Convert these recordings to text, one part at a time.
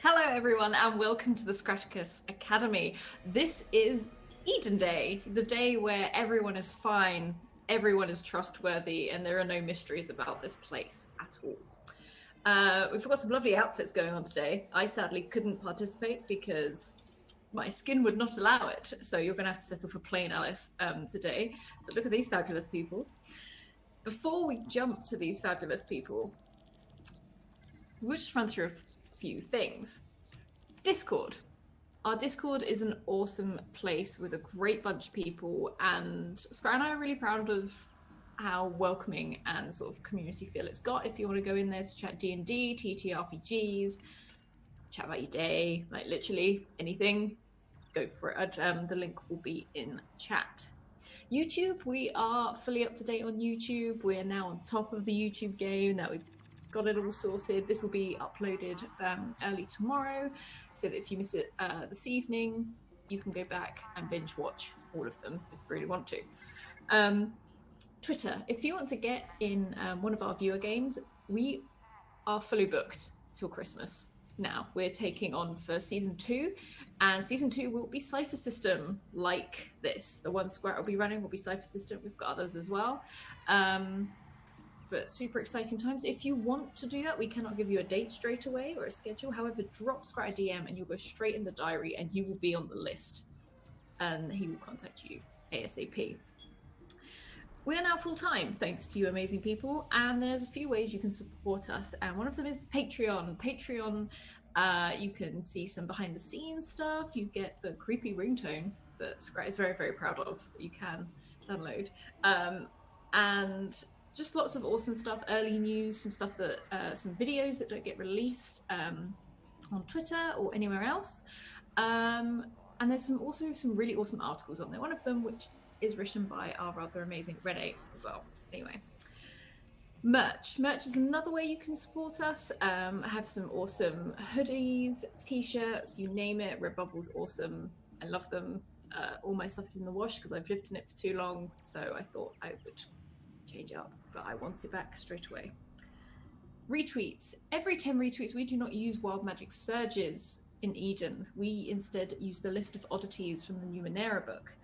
Hello, everyone, and welcome to the Scratchicus Academy. This is Eden Day, the day where everyone is fine, everyone is trustworthy, and there are no mysteries about this place at all. We've got some lovely outfits going on today. I sadly couldn't participate because my skin would not allow it, so you're going to have to settle for plain Alice today. But look at these fabulous people. Before we jump to these fabulous people, we'll just run through a few things. Discord. Our Discord is an awesome place with a great bunch of people, and Scrat and I are really proud of how welcoming and sort of community feel it's got. If you want to go in there to chat D&D, TTRPGs, chat about your day, like literally anything, go for it. The link will be in chat. YouTube, we are fully up to date on YouTube. We're now on top of the YouTube game. That we've got it all sorted. This will be uploaded early tomorrow, so that if you miss it this evening, you can go back and binge watch all of them if you really want to. Twitter, if you want to get in one of our viewer games, we are fully booked till Christmas. Now we're taking on for season 2, and season 2 will be Cypher System like this. The one Scrat will be running will be Cypher System. We've got others as well. But super exciting times. If you want to do that, we cannot give you a date straight away or a schedule. However, drop Scrat a DM and you'll go straight in the diary and you will be on the list. And he will contact you ASAP. We are now full-time, thanks to you amazing people, and there's a few ways you can support us, and one of them is Patreon. Patreon, you can see some behind-the-scenes stuff, you get the creepy ringtone that Scrat is very, very proud of, that you can download, and just lots of awesome stuff, early news, some stuff that, some videos that don't get released on Twitter or anywhere else, and there's also some really awesome articles on there. One of them, which is written by our rather amazing Renee as well. Anyway, merch is another way you can support us. I have some awesome hoodies, t-shirts, you name it. Redbubble's awesome. I love them. All my stuff is in the wash because I've lived in it for too long, so I thought I would change it up, but I want it back straight away. Retweets. Every 10 retweets, we do not use Wild Magic Surges in Eden. We instead use the list of oddities from the Numenera book.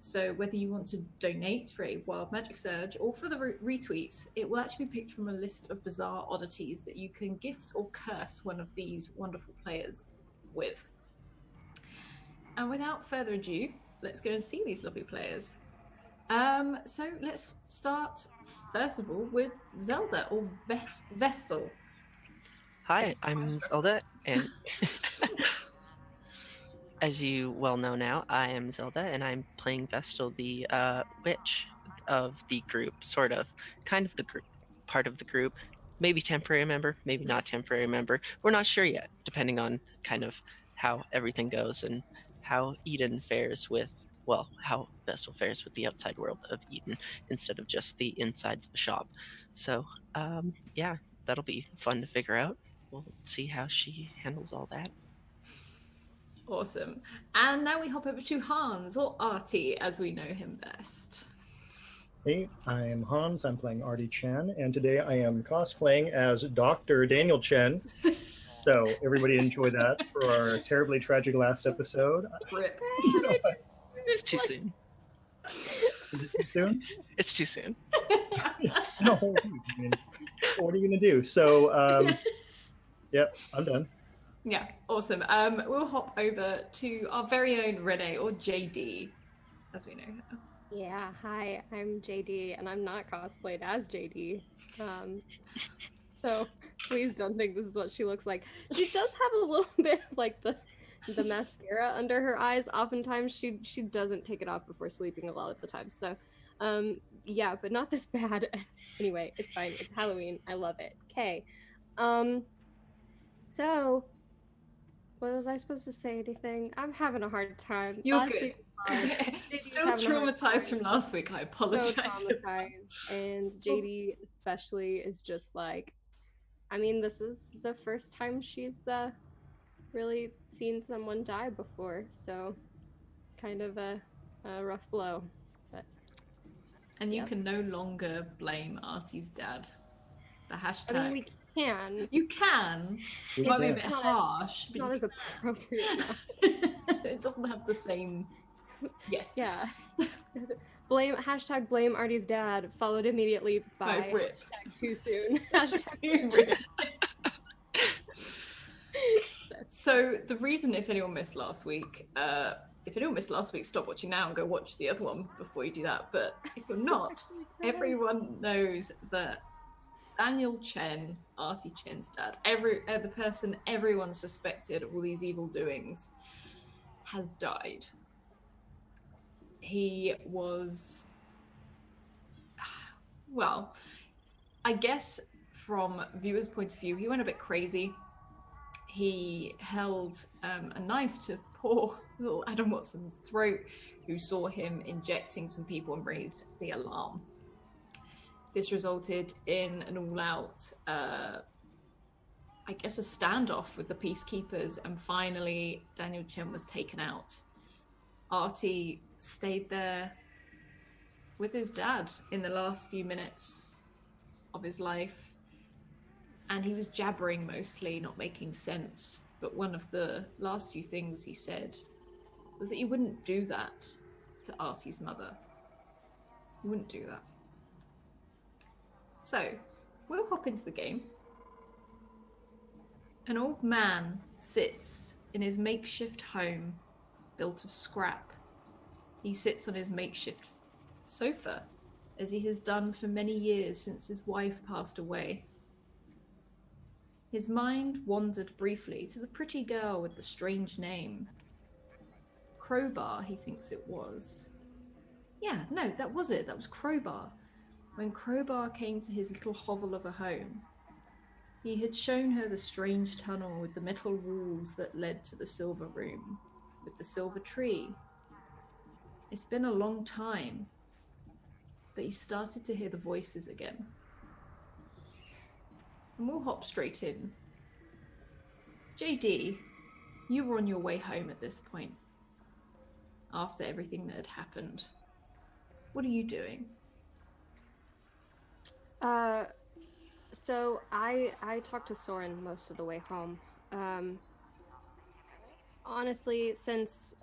So whether you want to donate for a Wild Magic Surge or for the retweets, it will actually be picked from a list of bizarre oddities that you can gift or curse one of these wonderful players with. And without further ado, let's go and see these lovely players. So let's start, first of all, with Zelda, or Vestal. Hi, I'm Zelda, and as you well know now, I am Zelda, and I'm playing Vestal, the witch of the group, sort of, kind of the group, part of the group, maybe temporary member, maybe not temporary member. We're not sure yet, depending on kind of how everything goes and how Eden fares with, well, how Vestal fares with the outside world of Eden instead of just the insides of a shop. So, yeah, that'll be fun to figure out. We'll see how she handles all that. Awesome. And now we hop over to Hans, or Artie, as we know him best. Hey, I'm Hans. I'm playing Artie Chen, and today I am cosplaying as Dr. Daniel Chen. So everybody enjoy that for our terribly tragic last episode. Rip. It's too soon. Is it too soon? It's too soon. No, I mean, what are you going to do? So, yep, I'm done. Yeah, awesome. We'll hop over to our very own Renee, or JD, as we know her. Yeah, hi, I'm JD, and I'm not cosplayed as JD. So please don't think this is what she looks like. She does have a little bit of like the mascara under her eyes. Oftentimes she doesn't take it off before sleeping a lot of the time. So yeah, but not this bad. Anyway, it's fine. It's Halloween. I love it. Okay. So what was I supposed to say? Anything? I'm having a hard time. You're good. Still traumatized from last week. I apologize. So traumatized, and JD especially is just like, I mean, this is the first time she's really seen someone die before, so it's kind of a rough blow. But and you can no longer blame Artie's dad. The hashtag. I mean, can. You can. You It might be a can. bit It's not- harsh, It's but not you as appropriate now. it doesn't have the same. Yes. Yeah. Blame Artie's dad, followed immediately by No, rip. too soon. Hashtag Too rip. So the reason, if anyone missed last week, stop watching now and go watch the other one before you do that. But if you're not, everyone knows that Daniel Chen, Artie Chen's dad, the person everyone suspected of all these evil doings, has died. He was, well, I guess from viewers' point of view, he went a bit crazy. He held a knife to poor little Adam Watson's throat, who saw him injecting some people and raised the alarm. This resulted in an all-out, I guess, a standoff with the peacekeepers, and finally Daniel Chen was taken out. Artie stayed there with his dad in the last few minutes of his life, and he was jabbering mostly, not making sense. But one of the last few things he said was that he wouldn't do that to Artie's mother. He wouldn't do that. So, we'll hop into the game. An old man sits in his makeshift home built of scrap. He sits on his makeshift sofa, as he has done for many years since his wife passed away. His mind wandered briefly to the pretty girl with the strange name. Crowbar, he thinks it was. Yeah, no, that was it. That was Crowbar. When Crowbar came to his little hovel of a home, he had shown her the strange tunnel with the metal walls that led to the silver room, with the silver tree. It's been a long time, but he started to hear the voices again. And we'll hop straight in. JD, you were on your way home at this point, after everything that had happened. What are you doing? So I talked to Soren most of the way home. Honestly, since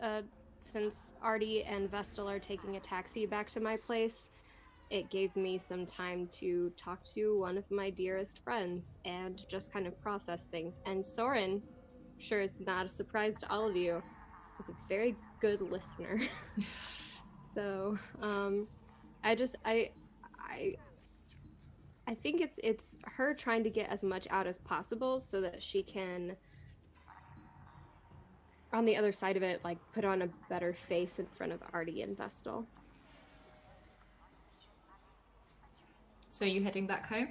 Artie and Vestal are taking a taxi back to my place, it gave me some time to talk to one of my dearest friends and just kind of process things. And Soren, sure is not a surprise to all of you, is a very good listener. So, I think it's her trying to get as much out as possible so that she can, on the other side of it, like put on a better face in front of Artie and Vestal. So are you heading back home?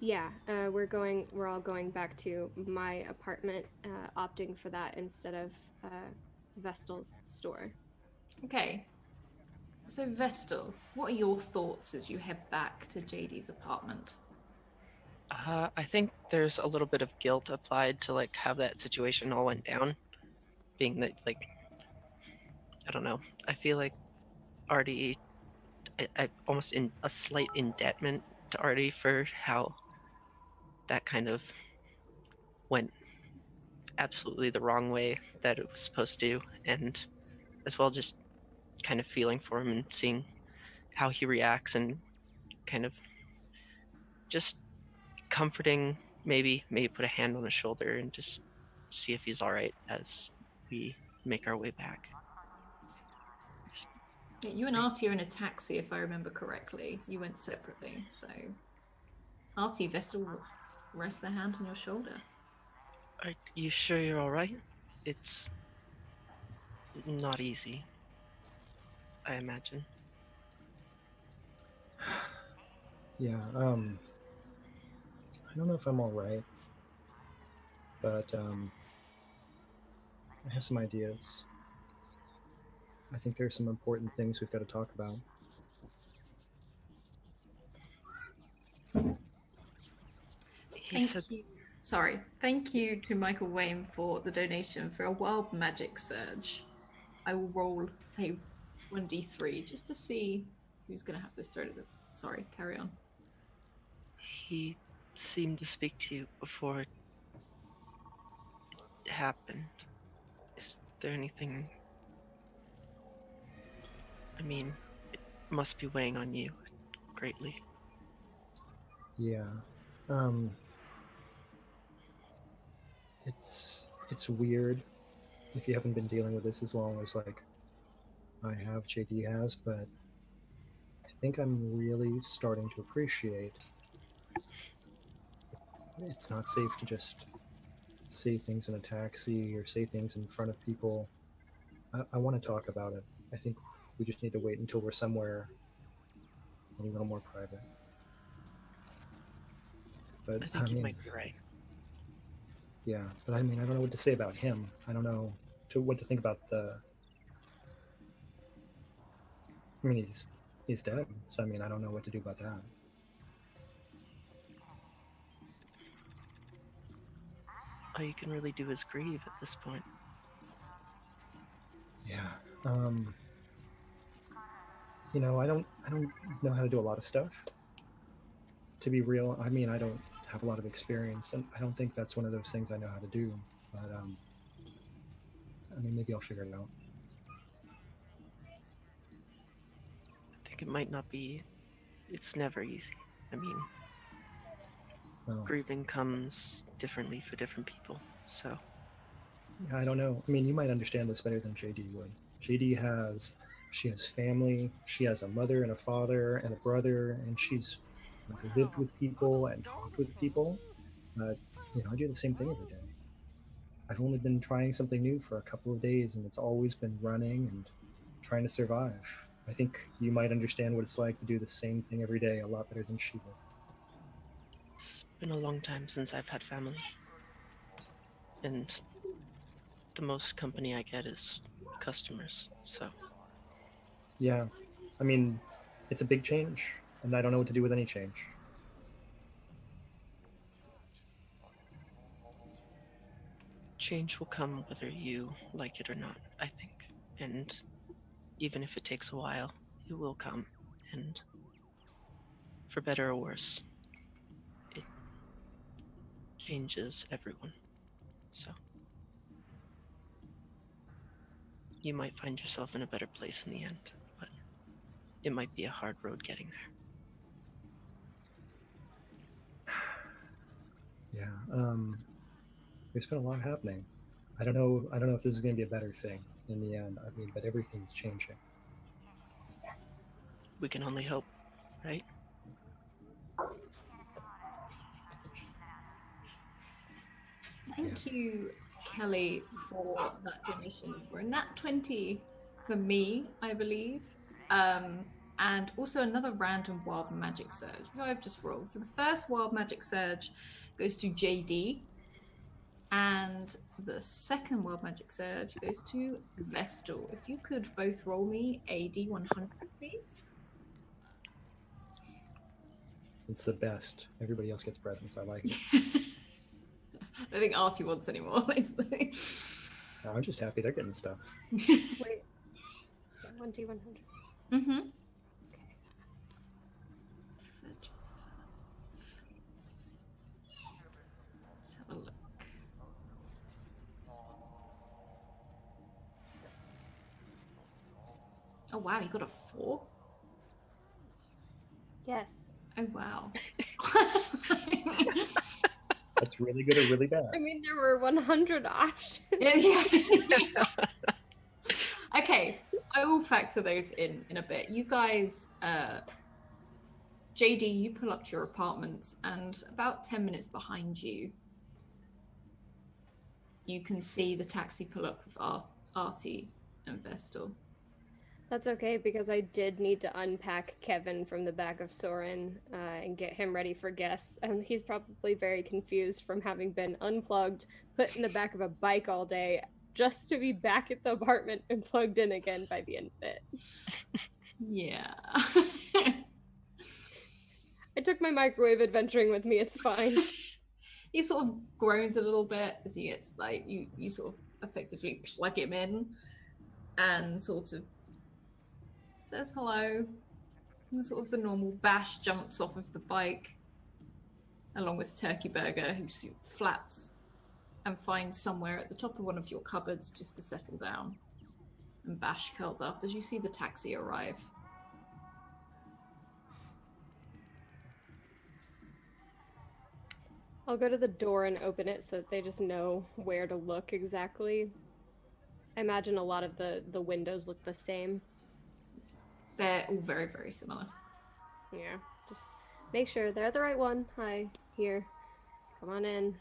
Yeah, we're all going back to my apartment, opting for that instead of Vestal's store. Okay. So Vestal, what are your thoughts as you head back to JD's apartment? I think there's a little bit of guilt applied to like how that situation all went down, being that like I don't know. I feel like Artie, I almost in a slight indebtment to Artie for how that kind of went absolutely the wrong way that it was supposed to, and as well just kind of feeling for him and seeing how he reacts and kind of just comforting, maybe put a hand on his shoulder and just see if he's all right as we make our way back. Yeah, you and Artie are in a taxi, if I remember correctly. You went separately, so Artie, Vestal will rest their hand on your shoulder. Are you sure you're all right? It's not easy, I imagine. Yeah, I don't know if I'm all right, but I have some ideas. I think there's some important things we've got to talk about. Thank you to Michael Wayne for the donation for a wild magic surge. I will roll a 1d3 just to see who's going to have this thrown at them. Sorry, carry on. He seemed to speak to you before it happened. Is there anything? I mean, it must be weighing on you greatly. Yeah. Um, it's weird if you haven't been dealing with this as long as like I have, JD has, but I think I'm really starting to appreciate it's not safe to just say things in a taxi or say things in front of people. I want to talk about it. I think we just need to wait until we're somewhere a little more private. But I think you might be right. yeah, but I mean, I don't know what to say about him. I don't know what to think about the. I mean, he's dead, so I mean, I don't know what to do about that. All you can really do is grieve at this point. Yeah. You know, I don't know how to do a lot of stuff. To be real, I mean, I don't have a lot of experience, and I don't think that's one of those things I know how to do. But I mean, maybe I'll figure it out. I think it might not be. It's never easy. I mean, Well, grieving comes differently for different people. So I don't know. I mean, you might understand this better than JD would. JD she has family. She has a mother and a father and a brother, and she's lived with people and talked with people. But you know, I do the same thing every day. I've only been trying something new for a couple of days, and it's always been running and trying to survive. I think you might understand what it's like to do the same thing every day a lot better than she would. it's been a long time since I've had family. And the most company I get is customers. So Yeah, I mean, it's a big change, and I don't know what to do with any change. change will come whether you like it or not, I think. And even if it takes a while, it will come. And for better or worse, it changes everyone. So you might find yourself in a better place in the end, but it might be a hard road getting there. Yeah, there's been a lot happening. I don't know. I don't know if this is going to be a better thing in the end. I mean, but everything's changing. We can only hope, right? Thank you, Kelly, for that donation for a nat 20 for me, I believe. And also another random wild magic surge, which I've just rolled. So the first wild magic surge goes to JD, and the second wild magic surge goes to Vestal. If you could both roll me a D100, please. It's the best. Everybody else gets presents. I like it. I don't think Artie wants any more. I'm just happy they're getting stuff. Wait. 1D100. Mm-hmm. Let's have a look. Oh wow, you got a 4? Yes. Oh wow. That's really good or really bad. I mean, there were 100 options. Yeah. Okay, I will factor those in a bit. You guys, JD, you pull up to your apartment, and about 10 minutes behind you, you can see the taxi pull up with Artie and Vestal. That's okay, because I did need to unpack Kevin from the back of Soren and get him ready for guests. And he's probably very confused from having been unplugged, put in the back of a bike all day, just to be back at the apartment and plugged in again by the end of it. Yeah. I took my microwave adventuring with me, it's fine. He sort of groans a little bit as he gets like, you sort of effectively plug him in and sort of says hello. And sort of the normal Bash jumps off of the bike. along with Turkey Burger, who flaps and finds somewhere at the top of one of your cupboards just to settle down. And Bash curls up as you see the taxi arrive. I'll go to the door and open it so that they just know where to look exactly. I imagine a lot of the windows look the same. They're all very, very similar. Yeah, just make sure they're the right one. Hi, here. Come on in.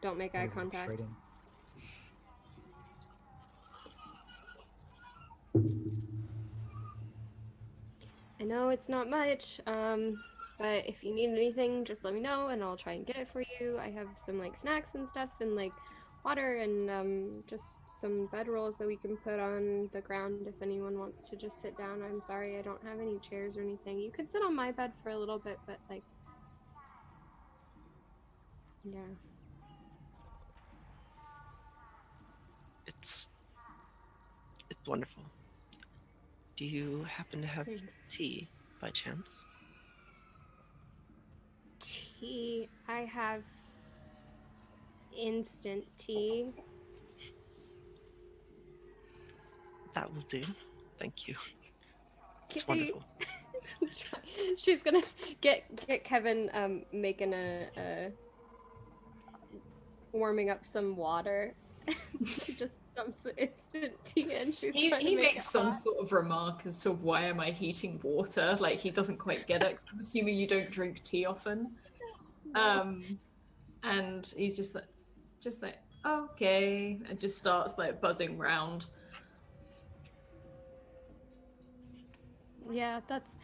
Don't make eye I'll walk contact. straight in. I know it's not much, but if you need anything, just let me know and I'll try and get it for you. I have some like snacks and stuff and like water and just some bedrolls that we can put on the ground if anyone wants to just sit down. I'm sorry I don't have any chairs or anything. You could sit on my bed for a little bit, but like, yeah. It's wonderful. Do you happen to have Thanks. tea by chance? Tea. I have instant tea. That will do. Thank you. It's Okay. wonderful. She's gonna get Kevin making a warming up some water. She just dumps the instant tea in. She's He trying to make makes it some hot. sort of remark as to why am I heating water? Like he doesn't quite get it. 'Cause I'm assuming you don't drink tea often. And he's just like okay, and just starts like buzzing round. Yeah, that's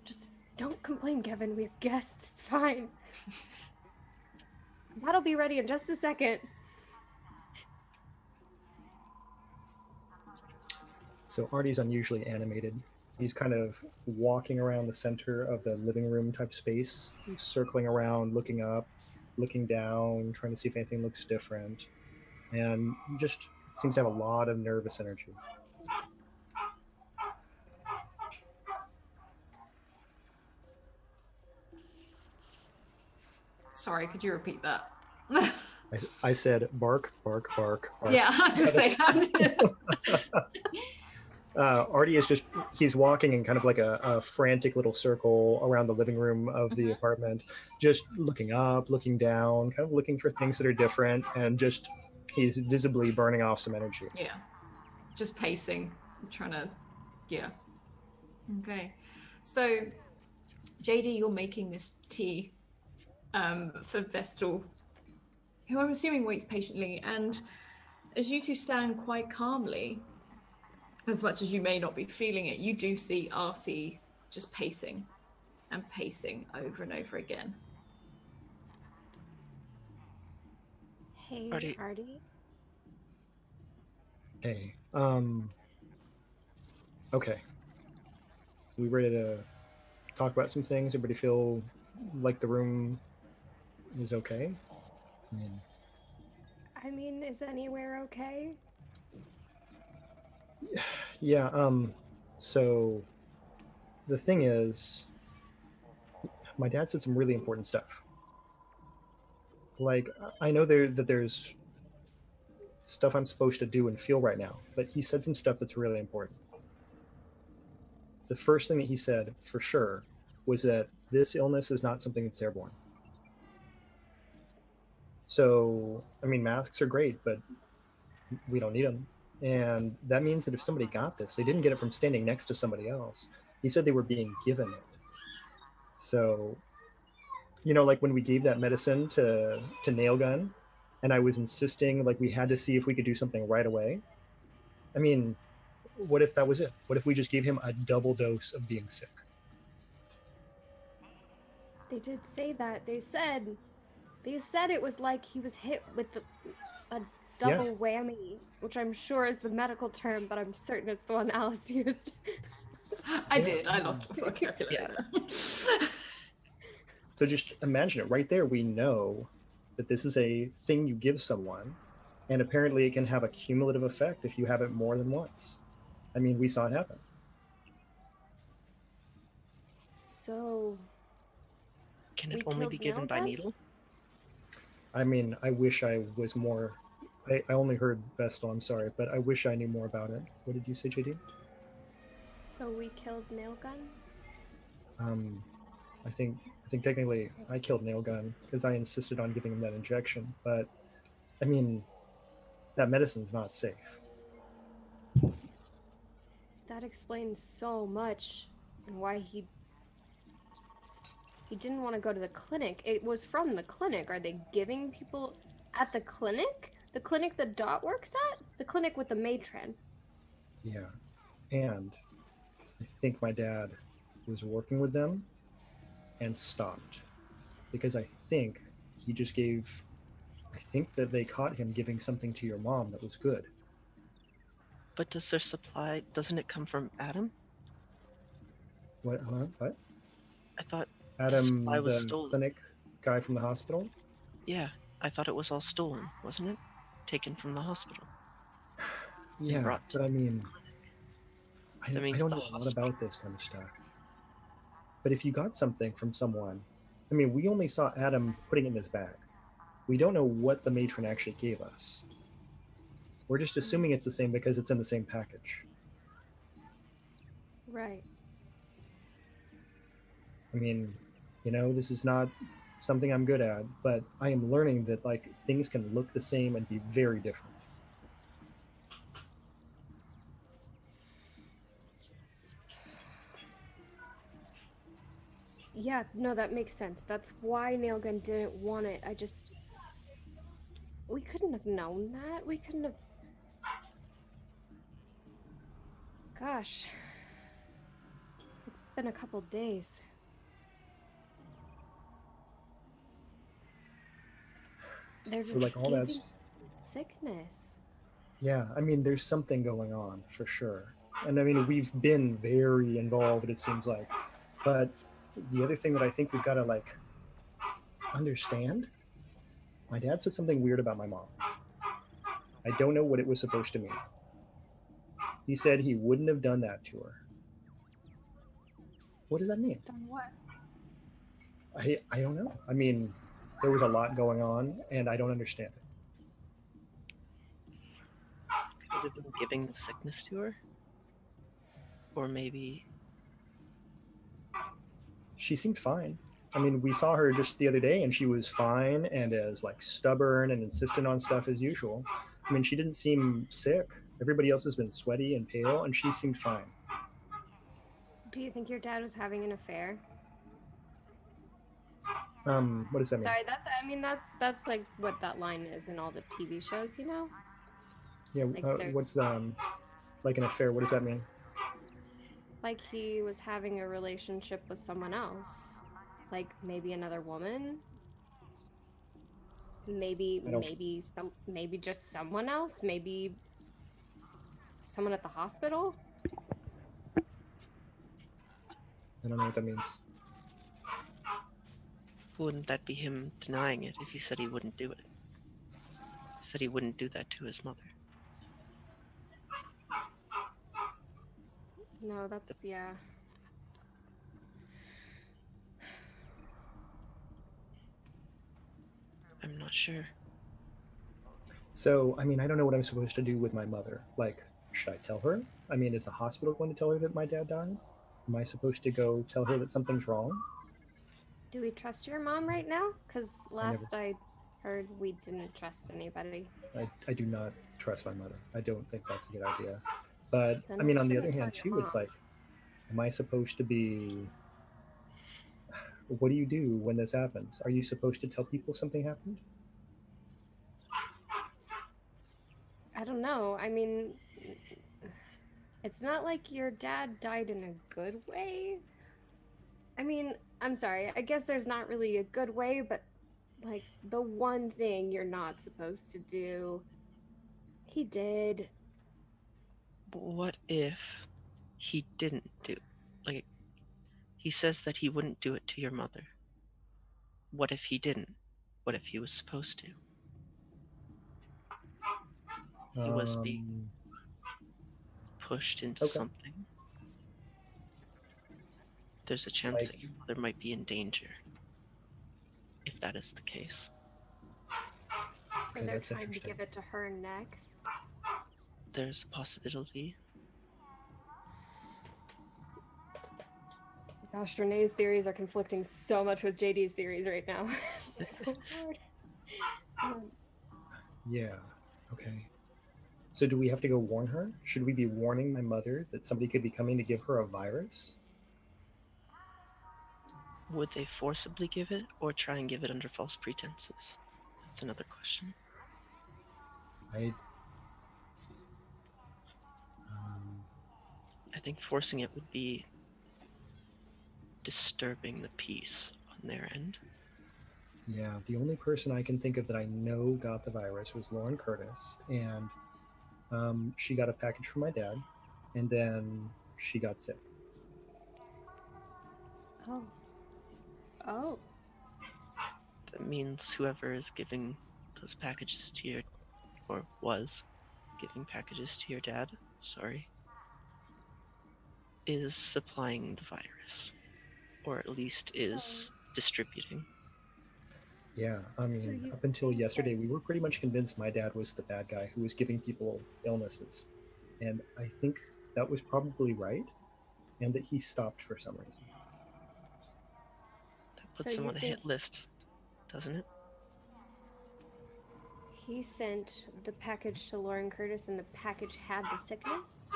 just don't complain, Kevin. We have guests. It's fine. That'll be ready in just a second. So Artie's unusually animated. He's kind of walking around the center of the living room type space, circling around, looking up, looking down, trying to see if anything looks different, and just seems to have a lot of nervous energy. Sorry, could you repeat that? I said bark, bark, bark, bark. Yeah, I was gonna say Artie is just, he's walking in kind of like a frantic little circle around the living room of the apartment, just looking up, looking down, kind of looking for things that are different, and just, he's visibly burning off some energy. Yeah. Just pacing, trying to, yeah. Okay. So, JD, you're making this tea for Vestal, who I'm assuming waits patiently. And as you two stand quite calmly, as much as you may not be feeling it, you do see Artie just pacing and pacing over and over again. Hey, Artie. Artie. Hey, okay. We ready to talk about some things? Everybody feel like the room is okay? I mean, is anywhere okay? Yeah, so the thing is, my dad said some really important stuff. Like, I know that there's stuff I'm supposed to do and feel right now, but he said some stuff that's really important. The first thing that he said, for sure, was that this illness is not something that's airborne. So, I mean, masks are great, but we don't need them. And that means that if somebody got this, they didn't get it from standing next to somebody else. He said they were being given it. So, you know, like when we gave that medicine to Nailgun, and I was insisting like we had to see if we could do something right away. I mean, what if that was it? What if we just gave him a double dose of being sick? They did say that. They said it was like he was hit with a double whammy, which I'm sure is the medical term, but I'm certain it's the one Alice used. I lost my vocabulary. So just imagine it right there. We know that this is a thing you give someone, and apparently it can have a cumulative effect if you have it more than once. I mean, we saw it happen. So, Can We it only killed be given by Nailgun? needle? I mean, I wish I was more. I only heard Vestal, I'm sorry, but I wish I knew more about it. What did you say, JD? So we killed Nailgun? Um, I think technically I killed Nailgun because I insisted on giving him that injection, but I mean, that medicine's not safe. That explains so much and why he didn't want to go to the clinic. It was from the clinic. Are they giving people at the clinic? The clinic that Dot works at? The clinic with the matron. Yeah, and I think my dad was working with them and stopped because I think he just gave. I think that they caught him giving something to your mom that was good. But does their supply, doesn't it come from Adam? What? Huh? What? I thought the supply Adam, was the stolen. clinic guy from the hospital? Yeah, I thought it was all stolen, wasn't it? Taken from the hospital. Yeah, brought but I mean, I, That I means don't the know a lot hospital. about this kind of stuff. But if you got something from someone, I mean, we only saw Adam putting it in his bag. We don't know what the matron actually gave us. We're just assuming it's the same because it's in the same package. Right. I mean, this is not something I'm good at, but I am learning that like things can look the same and be very different. Yeah, no, that makes sense. That's why Nailgun didn't want it. We couldn't have known that. We couldn't have. Gosh. It's been a couple days. They're So just like all giving that's sickness. Yeah, I mean, there's something going on for sure. And I mean, we've been very involved, it seems like. But the other thing that I think we've got to like understand, my dad said something weird about my mom. I don't know what it was supposed to mean. He said he wouldn't have done that to her. What does that mean? Done what? I don't know. I mean, there was a lot going on, and I don't understand it. Could have been giving the sickness to her? Or maybe She seemed fine. I mean, we saw her just the other day, and she was fine and as like stubborn and insistent on stuff as usual. I mean, she didn't seem sick. Everybody else has been sweaty and pale, and she seemed fine. Do you think your dad was having an affair? What does that mean? Sorry, that's like what that line is in all the TV shows, you know? Yeah, like they're- what's like an affair? What does that mean? Like he was having a relationship with someone else. Like maybe another woman. Maybe I don't- maybe just someone else. Maybe someone at the hospital. I don't know what that means. wouldn't that be him denying it if he said he wouldn't do it? He said he wouldn't do that to his mother. No, that's yeah. I'm not sure. So, I mean, I don't know what I'm supposed to do with my mother. Like, should I tell her? I mean, is the hospital going to tell her that my dad died? Am I supposed to go tell her that something's wrong? Do we trust your mom right now? Because never- last I heard we didn't trust anybody. I do not trust my mother. I don't think that's a good idea. But Then I mean, we on the shouldn't other hand, tell your too, it's mom. like, am I supposed to be? What do you do when this happens? Are you supposed to tell people something happened? I don't know. I mean, it's not like your dad died in a good way. I mean, I'm sorry. I guess there's not really a good way, but like the one thing you're not supposed to do, he did. But what if he didn't do? Like, he says that he wouldn't do it to your mother. What if he didn't? What if he was supposed to? He was being pushed into Okay. something. There's a chance Like- that your mother might be in danger. if that is the case. So Okay, they're that's trying to interesting. give it to her next. There's a possibility. Gosh, Renee's theories are conflicting so much with JD's theories right now. So hard. Yeah. Okay. So do we have to go warn her? Should we be warning my mother that somebody could be coming to give her a virus? Would they forcibly give it or try and give it under false pretenses? That's another question. I I think forcing it would be disturbing the peace on their end. Yeah, the only person I can think of that I know got the virus was Lauren Curtis, and she got a package from my dad, and then she got sick. Oh. Oh. That means whoever is giving those packages to your, or was giving packages to your dad, is supplying the virus, or at least is distributing. Yeah, I mean, So you up until think yesterday, that- we were pretty much convinced my dad was the bad guy who was giving people illnesses. And I think that was probably right, and that he stopped for some reason. That puts So him you on a think- hit list, doesn't it? He sent the package to Lauren Curtis and the package had the sickness?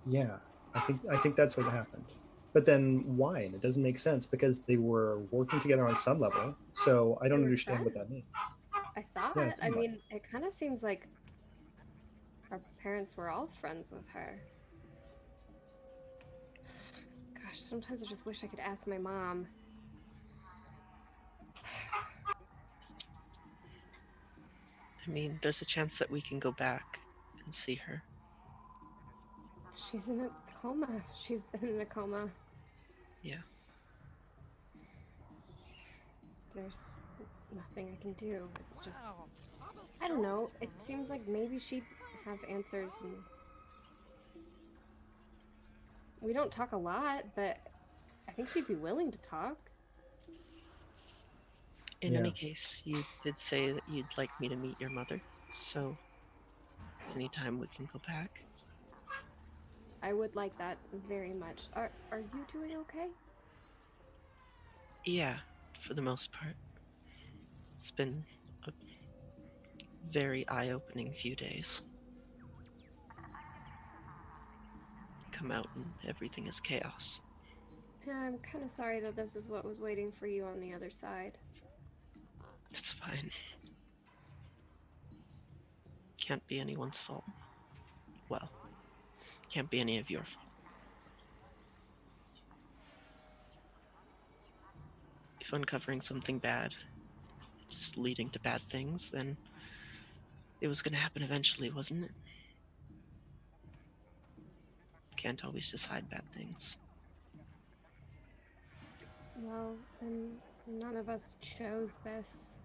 Yeah, I think that's what happened. But then why? And it doesn't make sense because they were working together on some level. So I don't They were understand what that friends? means. I thought. Yeah, I somewhat. mean, it kind of seems like our parents were all friends with her. Gosh, sometimes I just wish I could ask my mom. I mean, there's a chance that we can go back and see her. She's in a coma. She's been in a coma. Yeah. There's nothing I can do. It's just, I don't know. It seems like maybe she'd have answers. And we don't talk a lot, but I think she'd be willing to talk. In Yeah. any case, you did say that you'd like me to meet your mother, so anytime we can go back. I would like that very much. Are you doing okay? Yeah, for the most part. It's been a very eye-opening few days. Come out and everything is chaos. Yeah, I'm kind of sorry that this is what was waiting for you on the other side. It's fine. Can't be anyone's fault. Well, can't be any of your fault. If uncovering something bad is leading to bad things, then it was gonna happen eventually, wasn't it? Can't always just hide bad things. Well, and none of us chose this.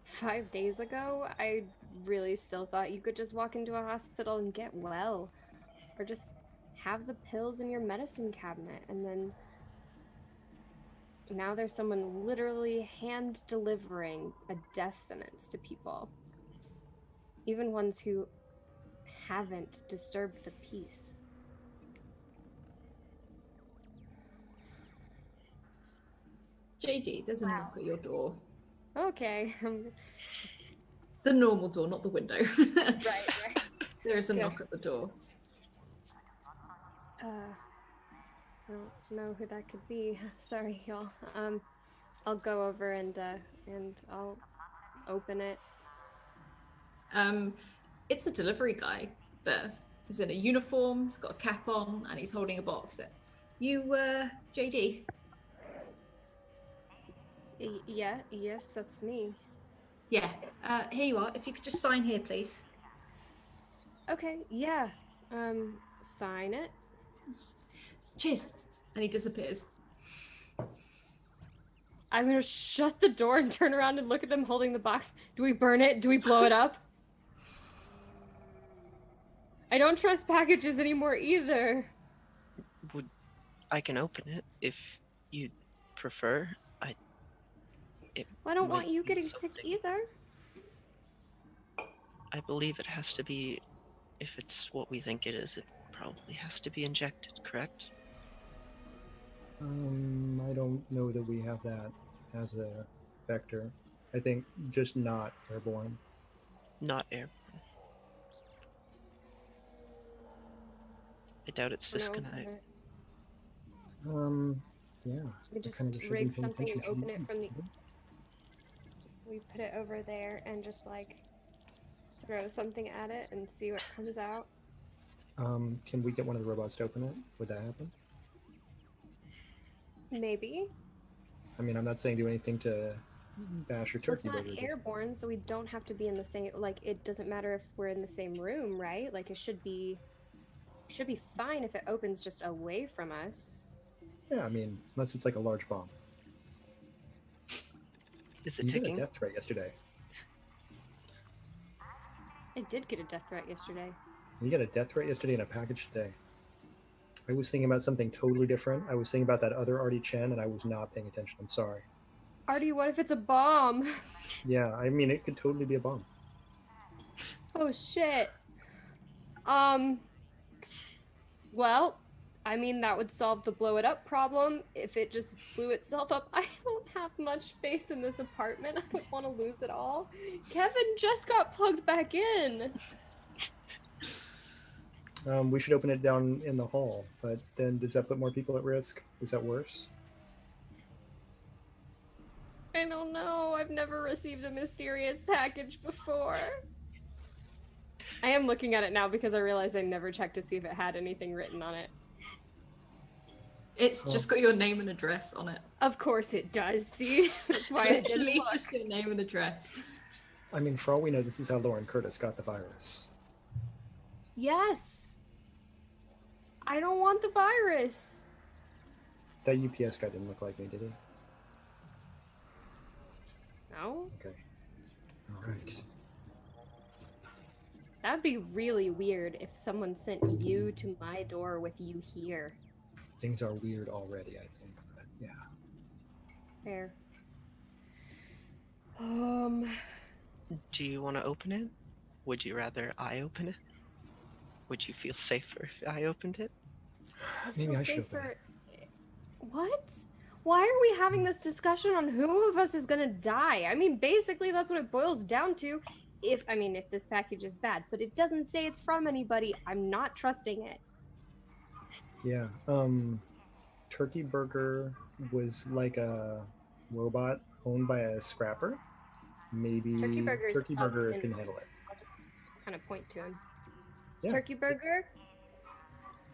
5 days ago, I really still thought you could just walk into a hospital and get well. Or just have the pills in your medicine cabinet, and then now there's someone literally hand delivering a death sentence to people. Even ones who haven't disturbed the peace. JD, there's a knock at your door. Okay. The normal door, not the window. Right. There is a Good. knock at the door. I don't know who that could be. Sorry, y'all. I'll go over and I'll open it. It's a delivery guy there. He's in a uniform, he's got a cap on, and he's holding a box. You, JD? Yes, that's me. Yeah, here you are. If you could just sign here, please. Okay, yeah. Sign it. Cheers. And he disappears. I'm gonna shut the door and turn around and look at them holding the box. Do we burn it? Do we blow it up? I don't trust packages anymore either. I can open it if you'd prefer. Well, I don't might want you be getting sick something. either. I believe it has to be, if it's what we think it is, it probably has to be injected, correct? I don't know that we have that as a vector. I think just not airborne. Not airborne. I doubt it's No, dyskinetic. Yeah. we I just kind of should rig be paying something and attention to open it these from the. things. We put it over there and just like throw something at it and see what comes out. Can we get one of the robots to open it? Would that happen? Maybe. I mean, I'm not saying do anything to bash your Well, it's turkey not burger. but- airborne, so we don't have to be in the same. Like, it doesn't matter if we're in the same room, right? Like, it should be fine if it opens just away from us. Yeah, I mean, unless it's like a large bomb. Is it You got a ticking? death threat yesterday. I did get a death threat yesterday. You got a death threat yesterday in a package today. I was thinking about something totally different. I was thinking about that other Artie Chen, and I was not paying attention. I'm sorry. Artie, what if it's a bomb? Yeah, I mean, it could totally be a bomb. Oh shit. Well, I mean that would solve the blow it up problem if it just blew itself up. I don't have much space in this apartment. I don't want to lose it all. Kevin just got plugged back in. We should open it down in the hall, but then does that put more people at risk? Is that worse? I don't know. I've never received a mysterious package before. I am looking at it now because I realized I never checked to see if it had anything written on it. It's Oh. just got your name and address on it. Of course it does. See, that's why I didn't Literally look. just your name and address. I mean, for all we know, this is how Lauren Curtis got the virus. Yes. I don't want the virus. That UPS guy didn't look like me, did he? No, Okay. All right. that'd be really weird if someone sent you to my door with you here. Things are weird already, I think. But yeah. Fair. Do you want to open it? Would you rather I open it? Would you feel safer if I opened it? Maybe feel I should open safer. What? Why are we having this discussion on who of us is gonna die? I mean, basically, that's what it boils down to. If this package is bad, but it doesn't say it's from anybody, I'm not trusting it. Yeah. Turkey Burger was like a robot owned by a scrapper. Maybe Turkey Burger's Turkey up Burger in- can handle it. I'll just kind of point to him. Yeah. Turkey Burger?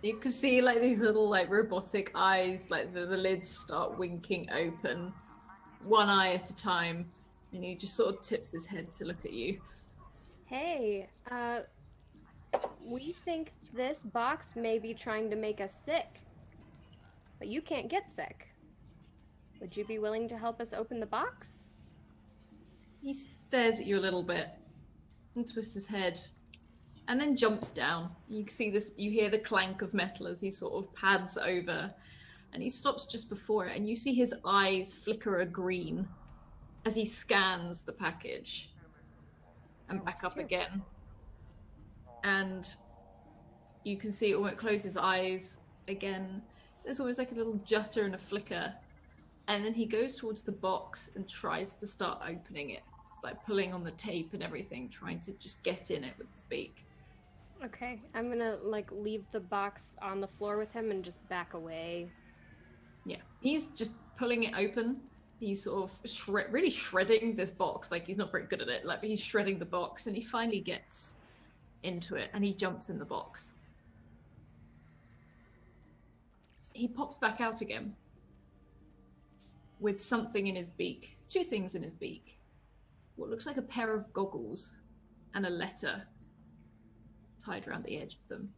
You can see like these little like robotic eyes, like the lids start winking open, one eye at a time, and he just sort of tips his head to look at you. Hey, we think this box may be trying to make us sick, but you can't get sick. Would you be willing to help us open the box? He stares at you a little bit and twists his head and then jumps down. You can see this, you hear the clank of metal as he sort of pads over and he stops just before it and you see his eyes flicker a green as he scans the package and back up again. And you can see it when it closes his eyes again. There's always like a little jutter and a flicker. And then he goes towards the box and tries to start opening it. It's like pulling on the tape and everything, trying to just get in it with his beak. Okay, I'm gonna like leave the box on the floor with him and just back away. Yeah, he's just pulling it open. He's sort of really shredding this box. Like he's not very good at it. Like, but he's shredding the box, and he finally gets into it, and he jumps in the box. He pops back out again with something in his beak. Two things in his beak. What looks like a pair of goggles and a letter tied around the edge of them.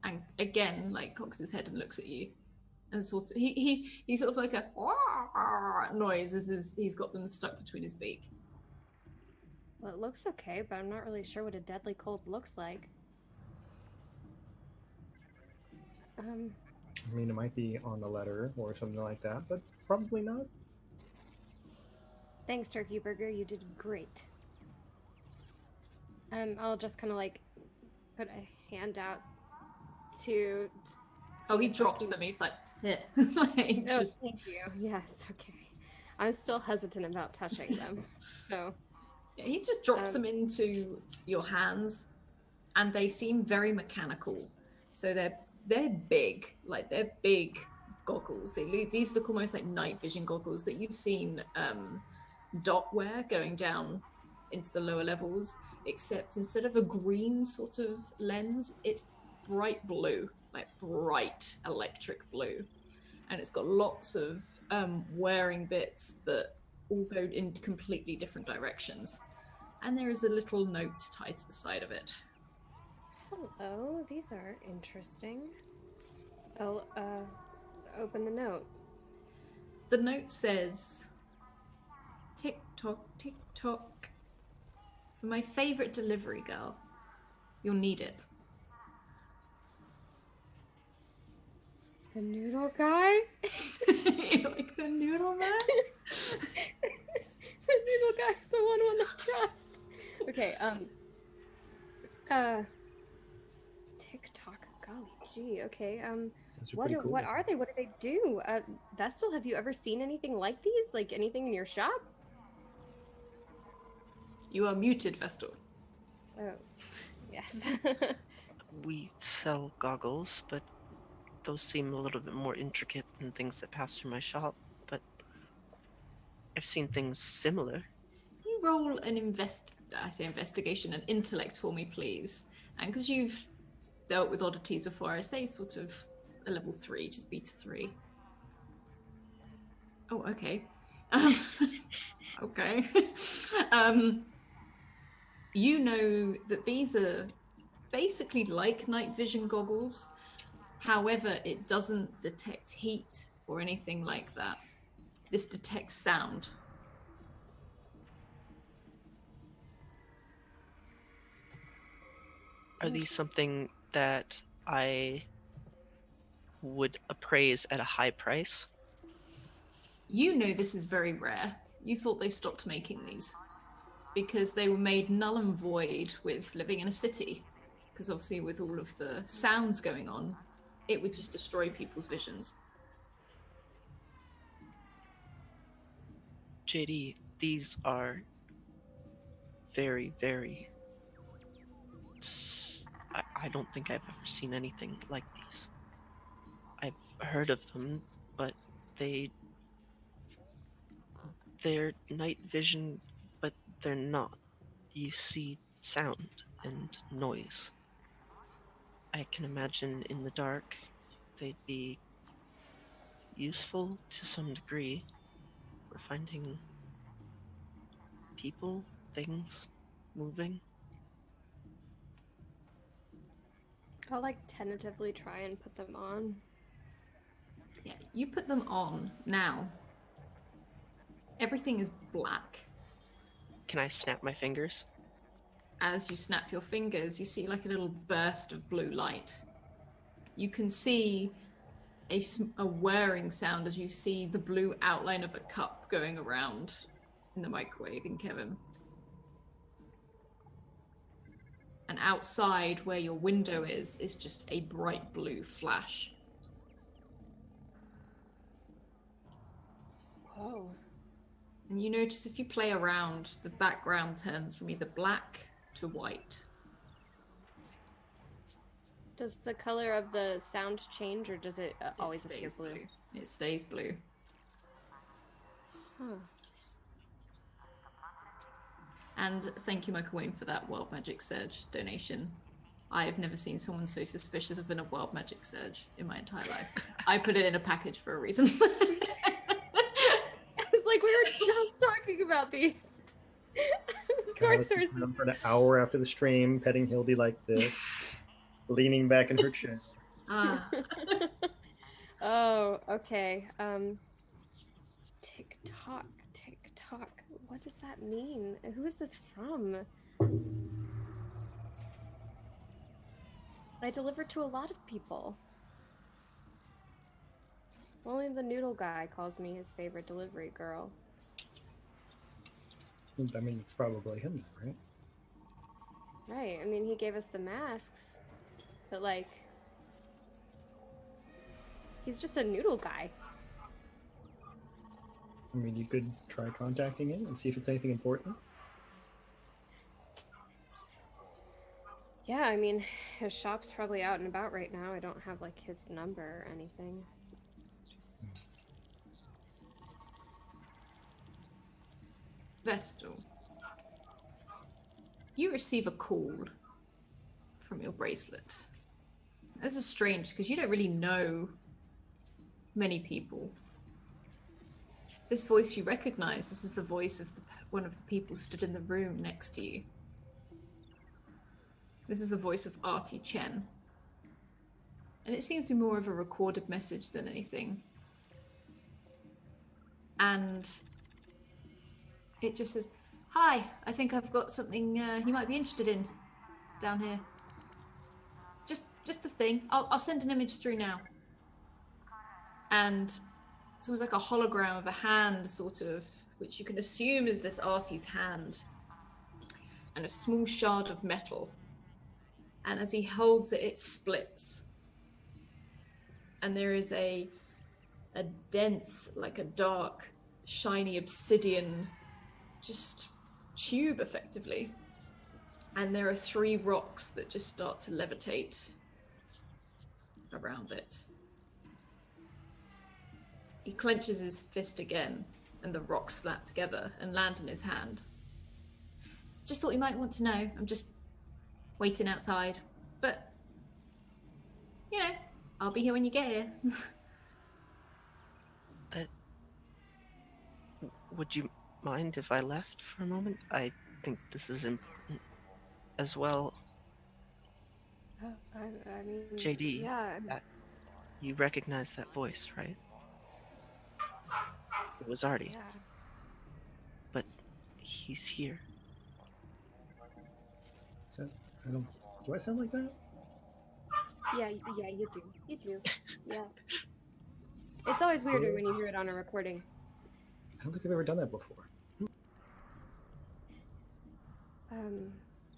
And again, like cocks his head and looks at you. And sort of he sort of like a noise as he's got them stuck between his beak. Well, it looks okay, but I'm not really sure what a deadly cold looks like. I mean, it might be on the letter or something like that, but probably not. Thanks, Turkey Burger. You did great. I'll just kind of like put a hand out to. Oh, he see if I drops can- them. He's like, yeah. Like, Oh, just thank you. Yes, okay. I'm still hesitant about touching them. So, yeah, he just drops Um, them into your hands, and they seem very mechanical. So they're big, like they're big goggles. These look almost like night vision goggles that you've seen Dot wear going down into the lower levels. Except instead of a green sort of lens, it's bright blue, like bright electric blue, and it's got lots of wearing bits that all go in completely different directions. And there is a little note tied to the side of it. hello. These are interesting. I'll open the note. The note says, tick tock, tick tock. For my favorite delivery girl, you'll need it. The noodle guy? You like the noodle man? The noodle guy's the one I trust. Okay, TikTok, golly gee, okay, Those are what pretty cool. what are they? What do they do? Vestal, have you ever seen anything like these? Like anything in your shop? You are muted, Vestal. Oh, yes. We sell goggles, but those seem a little bit more intricate than things that pass through my shop. But I've seen things similar. You roll an investigation, an intellect for me, please. And because you've dealt with oddities before, I say sort of a level 3, just beat 3. Oh, okay. Okay. You know that these are basically like night vision goggles. However, it doesn't detect heat or anything like that. This detects sound. Are these something that I would appraise at a high price? You know this is very rare. You thought they stopped making these because they were made null and void with living in a city. Because obviously, with all of the sounds going on, it would just destroy people's visions. JD, these are very, very. I don't think I've ever seen anything like these. I've heard of them, but they're night vision, but they're not. You see sound and noise. I can imagine in the dark they'd be useful to some degree for finding people, things moving. I'll like tentatively try and put them on. Yeah, you put them on now. Everything is black. Can I snap my fingers? As you snap your fingers, you see like a little burst of blue light. You can see a whirring sound as you see the blue outline of a cup going around in the microwave in Kevin. And outside where your window is just a bright blue flash. Whoa. And you notice if you play around, the background turns from either black to white. Does the color of the sound change, or does it always It appear stays blue? It stays blue. Huh. And thank you, Michael Wayne, for that Wild Magic Surge donation. I have never seen someone so suspicious of a Wild Magic Surge in my entire life. I put it in a package for a reason. It's like we were just talking about these. Of course, there's. Sitting down for an hour after the stream, petting Hildy like this, leaning back in her chair. Ah, Oh, okay. Tick tock, tick tock. What does that mean? Who is this from? I deliver to a lot of people. Only the noodle guy calls me his favorite delivery girl. I mean, it's probably him, right? Right, I mean, he gave us the masks, but like, he's just a noodle guy. I mean, you could try contacting him and see if it's anything important. Yeah, I mean, his shop's probably out and about right now. I don't have like his number or anything. Just... Vestal, you receive a call from your bracelet. This is strange because you don't really know many people. This voice you recognize. This is the voice of one of the people stood in the room next to you. This is the voice of Artie Chen. And it seems to be more of a recorded message than anything. And it just says, "Hi, I think I've got something you might be interested in down here. Just a thing. I'll send an image through now." And it's almost like a hologram of a hand, sort of, which you can assume is this Artie's hand. And a small shard of metal. And as he holds it, it splits. And there is a dense, like a dark, shiny obsidian, just tube, effectively. And there are 3 rocks that just start to levitate around it. He clenches his fist again, and the rocks slap together and land in his hand. Just thought you might want to know. I'm just waiting outside, but you know, I'll be here when you get here. Would you mind if I left for a moment? I think this is important as well. I mean, JD, yeah. you recognize that voice, right? It was Artie. Yeah. But he's here. Is that, do I sound like that? Yeah, you do. You do. Yeah. It's always weirder when you hear it on a recording. I don't think I've ever done that before.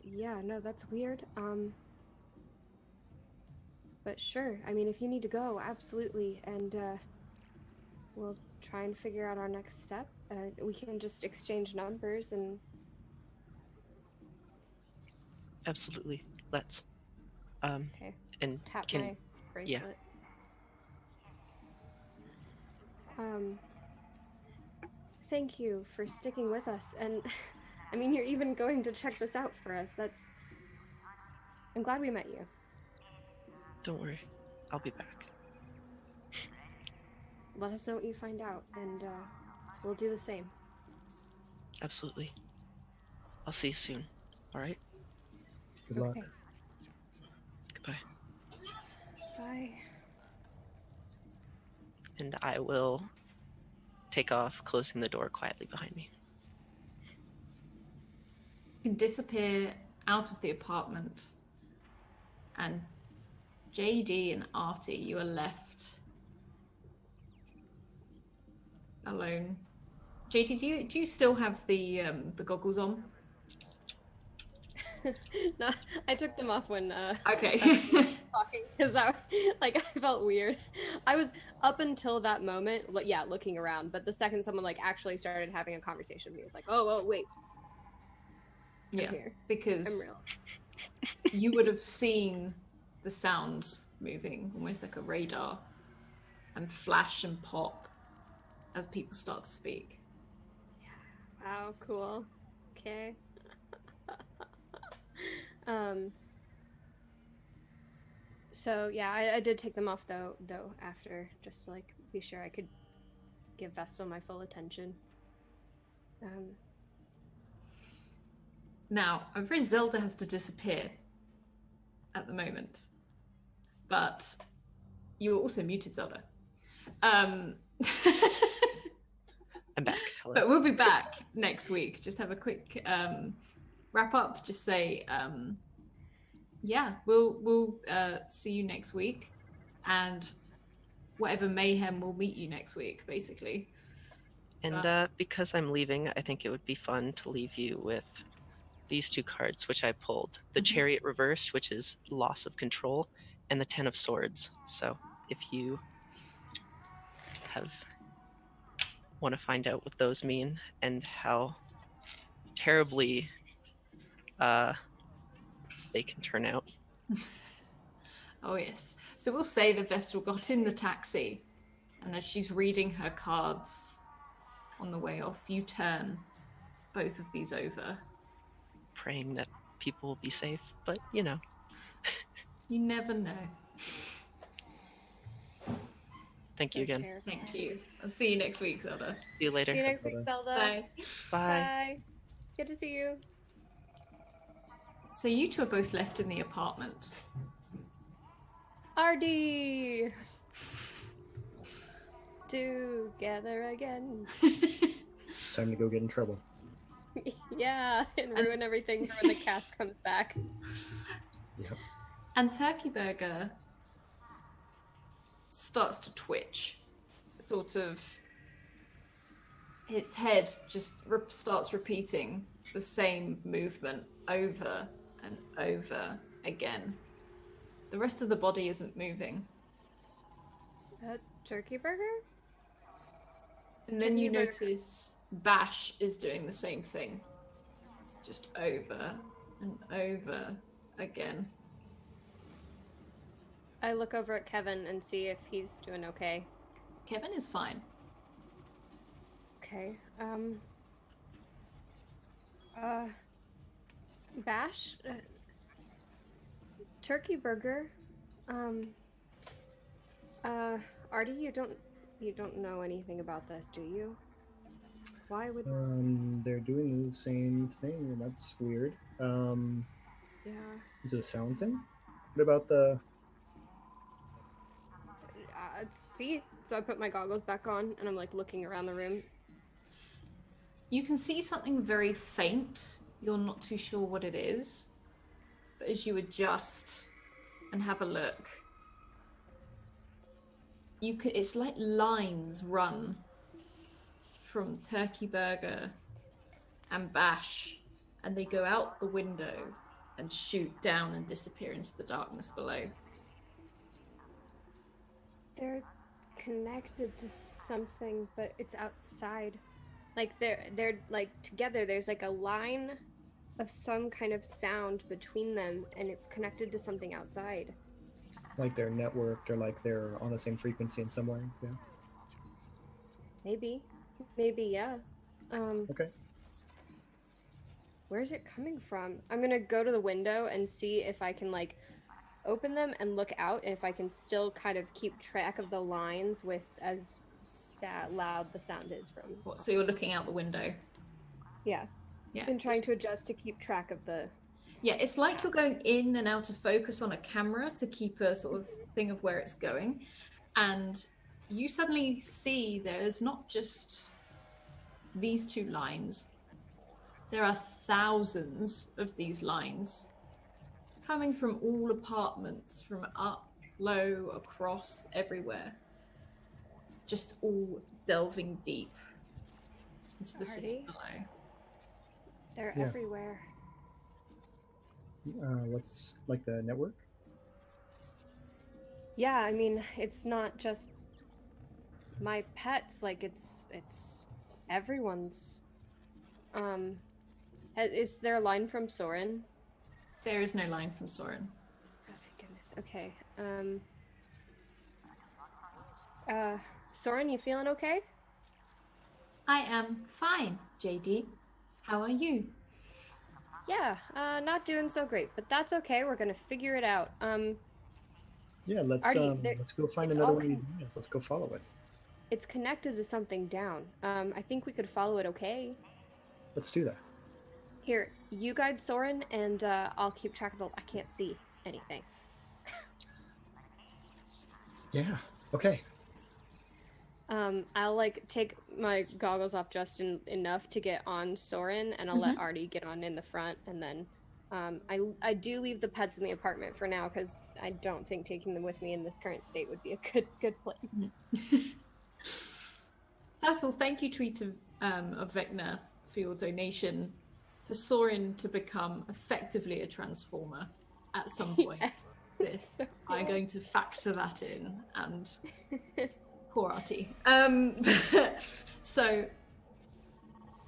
Yeah, no, that's weird. But sure, I mean, if you need to go, absolutely, and, we'll try and figure out our next step. We can just exchange numbers and... Absolutely. Let's. Okay. And Just tap can, my bracelet. Thank you for sticking with us, and I mean, you're even going to check this out for us. I'm glad we met you. Don't worry. I'll be back. Let us know what you find out, and we'll do the same. Absolutely. I'll see you soon. All right? Good luck. Okay. Goodbye. Bye. And I will take off, closing the door quietly behind me. You can disappear out of the apartment, and JD and Artie, you are left alone. JD, do you still have the goggles on? No, I took them off when Okay. talking because I felt weird. I was up until that moment, yeah, looking around. But the second someone like actually started having a conversation with me, it was like, oh, wait. Yeah, I'm here. because I'm real. you would have seen the sounds moving, almost like a radar, and flash and pop as people start to speak. Wow, cool. Okay. So yeah, I did take them off though after, just to like be sure I could give Vestal my full attention. Now, I'm afraid Zelda has to disappear at the moment, but you were also muted, Zelda. I'm back. Hello. But we'll be back next week. Just have a quick wrap up. Just say, yeah, we'll see you next week, and whatever mayhem will meet you next week, basically. And because I'm leaving, I think it would be fun to leave you with these two cards, which I pulled. The Chariot Reversed, which is loss of control, and the Ten of Swords. So if you want to find out what those mean and how terribly they can turn out. Oh yes. So we'll say the Vestal got in the taxi, and as she's reading her cards on the way off, you turn both of these over. Praying that people will be safe, but you know. You never know. Thank you again. Terrifying. Thank you. I'll see you next week, Zelda. See you later. See you next week, Zelda. Bye. Bye. Good to see you. So you two are both left in the apartment. RD! Together again. It's time to go get in trouble. Yeah, and ruin everything for when the cast comes back. Yep. And Turkey Burger starts to twitch. Sort of, its head just starts repeating the same movement over and over again. The rest of the body isn't moving. Turkey burger? And then you Turkey burger. notice Bash is doing the same thing. Just over and over again. I look over at Kevin and see if he's doing okay. Kevin is fine. Okay. Bash? Turkey burger? Artie, you don't know anything about this, do you? Why would... They're doing the same thing, and that's weird. Yeah. Is it a sound thing? What about the... See? So I put my goggles back on, and I'm, like, looking around the room. You can see something very faint. You're not too sure what it is. But as you adjust and have a look, it's like lines run from Turkey Burger and Bash, and they go out the window and shoot down and disappear into the darkness below. They're connected to something, but it's outside. Like they're like together. There's like a line of some kind of sound between them, and it's connected to something outside. Like they're networked, or like they're on the same frequency in some way? Yeah. Maybe, yeah. Okay. Where's it coming from? I'm gonna go to the window and see if I can like open them and look out, and if I can still kind of keep track of the lines with as loud the sound is from. What, so you're looking out the window? Yeah. Yeah. And trying to adjust to keep track of the... Yeah, it's like you're going in and out of focus on a camera to keep a sort of thing of where it's going. And you suddenly see there's not just these two lines. There are thousands of these lines coming from all apartments, from up, low, across, everywhere. Just all delving deep into the city Artie? below. They're Yeah. everywhere. What's like the network? Yeah, I mean, it's not just my pets, like it's everyone's. Is there a line from Soren? There is no line from Soren. Oh, thank goodness. Okay. Soren, you feeling okay? I am fine, JD. How are you? Yeah, not doing so great, but that's okay. We're gonna figure it out. Yeah, let's Artie, let's go find it's another all one of these lines. Let's go follow it. It's connected to something down. I think we could follow it, okay? Let's do that. Here, you guide Soren, and I'll keep track of the... I can't see anything. Yeah. Okay. I'll, like, take my goggles off just enough to get on Soren, and I'll let Artie get on in the front, and then I do leave the pets in the apartment for now because I don't think taking them with me in this current state would be a good plan. First of all, thank you, tweet of Vecna, for your donation for Soren to become effectively a transformer at some point. Yes. This So I'm cool. going to factor that in, and poor Artie. So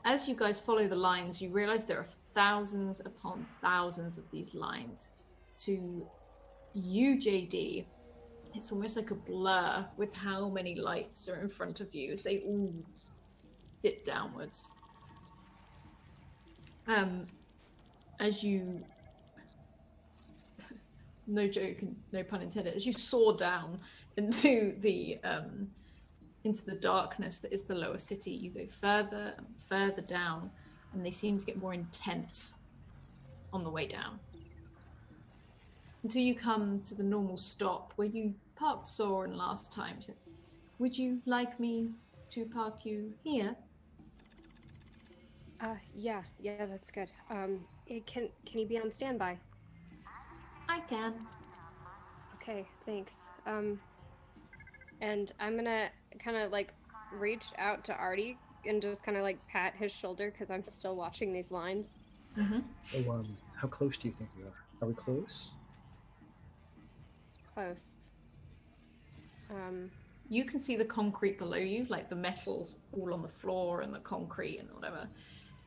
as you guys follow the lines, you realize there are thousands upon thousands of these lines. To you, JD, it's almost like a blur with how many lights are in front of you as they all dip downwards. As you, no joke and no pun intended, as you soar down into the darkness that is the lower city, you go further and further down, and they seem to get more intense on the way down. Until you come to the normal stop where you parked Soren last time. So, would you like me to park you here? Yeah, that's good. Can he be on standby? I can. Okay, thanks. And I'm gonna kind of like reach out to Artie and just kind of like pat his shoulder because I'm still watching these lines. Mm-hmm. So, how close do you think we are? Are we close? Close. You can see the concrete below you, like the metal all on the floor and the concrete and whatever.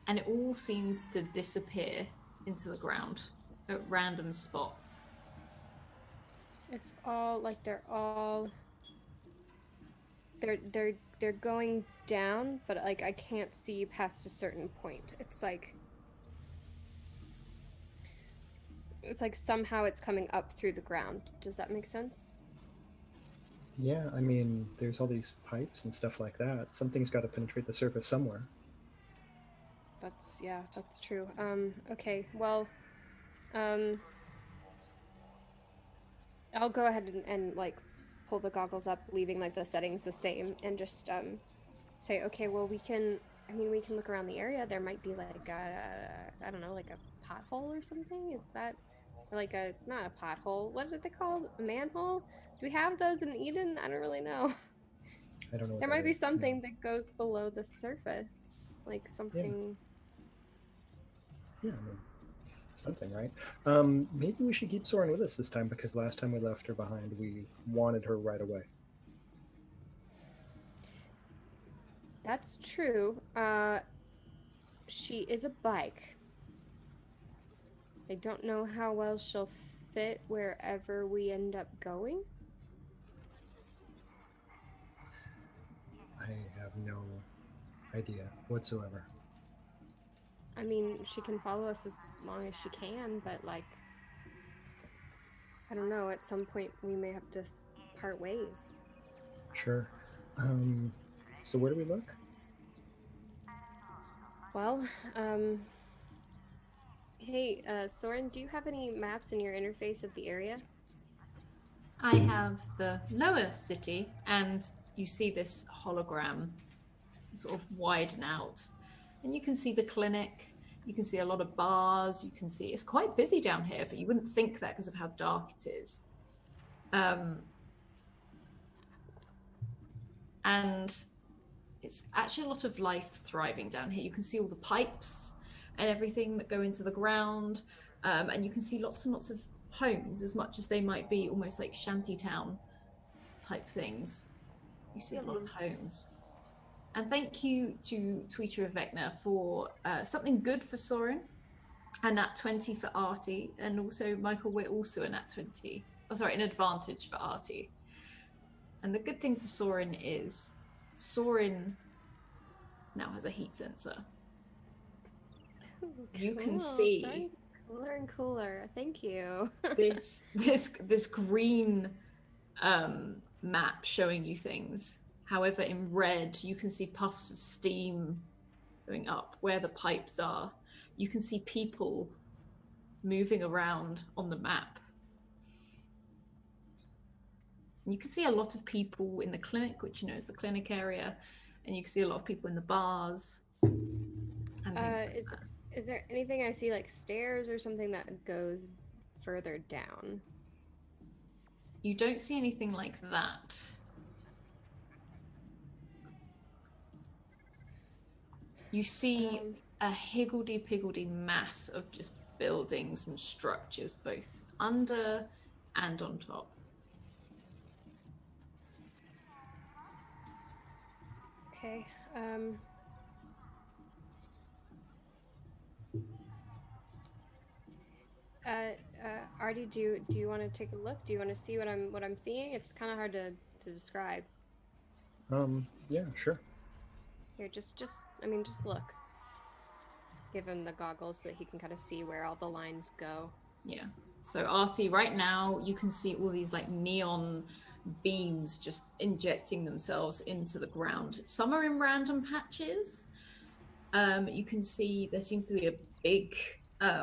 And it all seems to disappear into the ground at random spots. It's all like they're going down, but like I can't see past a certain point. It's like somehow it's coming up through the ground. Does that make sense? Yeah, I mean, there's all these pipes and stuff like that. Something's got to penetrate the surface somewhere. That's true. Okay, well, I'll go ahead and like pull the goggles up, leaving like the settings the same, and just say, okay, well we can look around the area. There might be like I don't know, like a pothole or something. Is that like not a pothole? What are they called? A manhole? Do we have those in Eden? I don't really know. I don't know. There might be something that goes below the surface, like something. Yeah, I mean, something, right? Maybe we should keep Soren with us this time because last time we left her behind, we wanted her right away. That's true. She is a bike. I don't know how well she'll fit wherever we end up going. I have no idea whatsoever. I mean, she can follow us as long as she can, but like, I don't know, at some point we may have to part ways. Sure. So where do we look? Well, hey, Soren, do you have any maps in your interface of the area? I have the lower city, and you see this hologram sort of widen out. And you can see the clinic, you can see a lot of bars, you can see it's quite busy down here, but you wouldn't think that because of how dark it is. And it's actually a lot of life thriving down here. You can see all the pipes and everything that go into the ground, and you can see lots and lots of homes, as much as they might be almost like shantytown type things. You see a lot of homes. And thank you to Tweeter of Vecna for something good for Soren, a nat 20 for Artie, and also Michael, we're also a nat 20. Oh, sorry, an advantage for Artie. And the good thing for Soren is Soren now has a heat sensor. Ooh, You can cool. see Starting cooler and cooler. Thank you. this green map showing you things. However, in red, you can see puffs of steam going up where the pipes are. You can see people moving around on the map. You can see a lot of people in the clinic, which you know is the clinic area, and you can see a lot of people in the bars and things like that. Is there anything I see, like stairs or something that goes further down? You don't see anything like that. You see a higgledy-piggledy mass of just buildings and structures, both under and on top. Okay. Artie, do you want to take a look? Do you want to see what I'm seeing? It's kind of hard to describe. Yeah, sure. Here, just I mean, just look. Give him the goggles so that he can kind of see where all the lines go. Yeah. So Artie, right now you can see all these like neon beams just injecting themselves into the ground. Some are in random patches. You can see there seems to be a big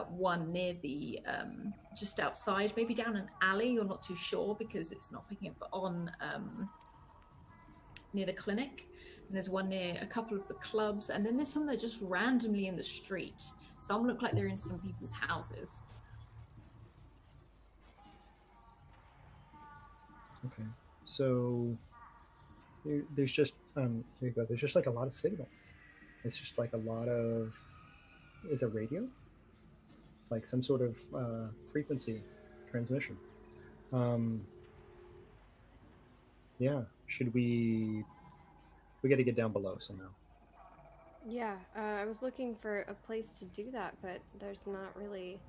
one near the just outside, maybe down an alley. You're not too sure because it's not picking up on near the clinic. And there's one near a couple of the clubs, and then there's some that are just randomly in the street. Some look like they're in some people's houses. Okay, so there's just here you go. There's just like a lot of signal. It's just like a lot of, is it radio? Like some sort of frequency transmission. Yeah, should we got to get down below somehow. Yeah, I was looking for a place to do that, but there's not really.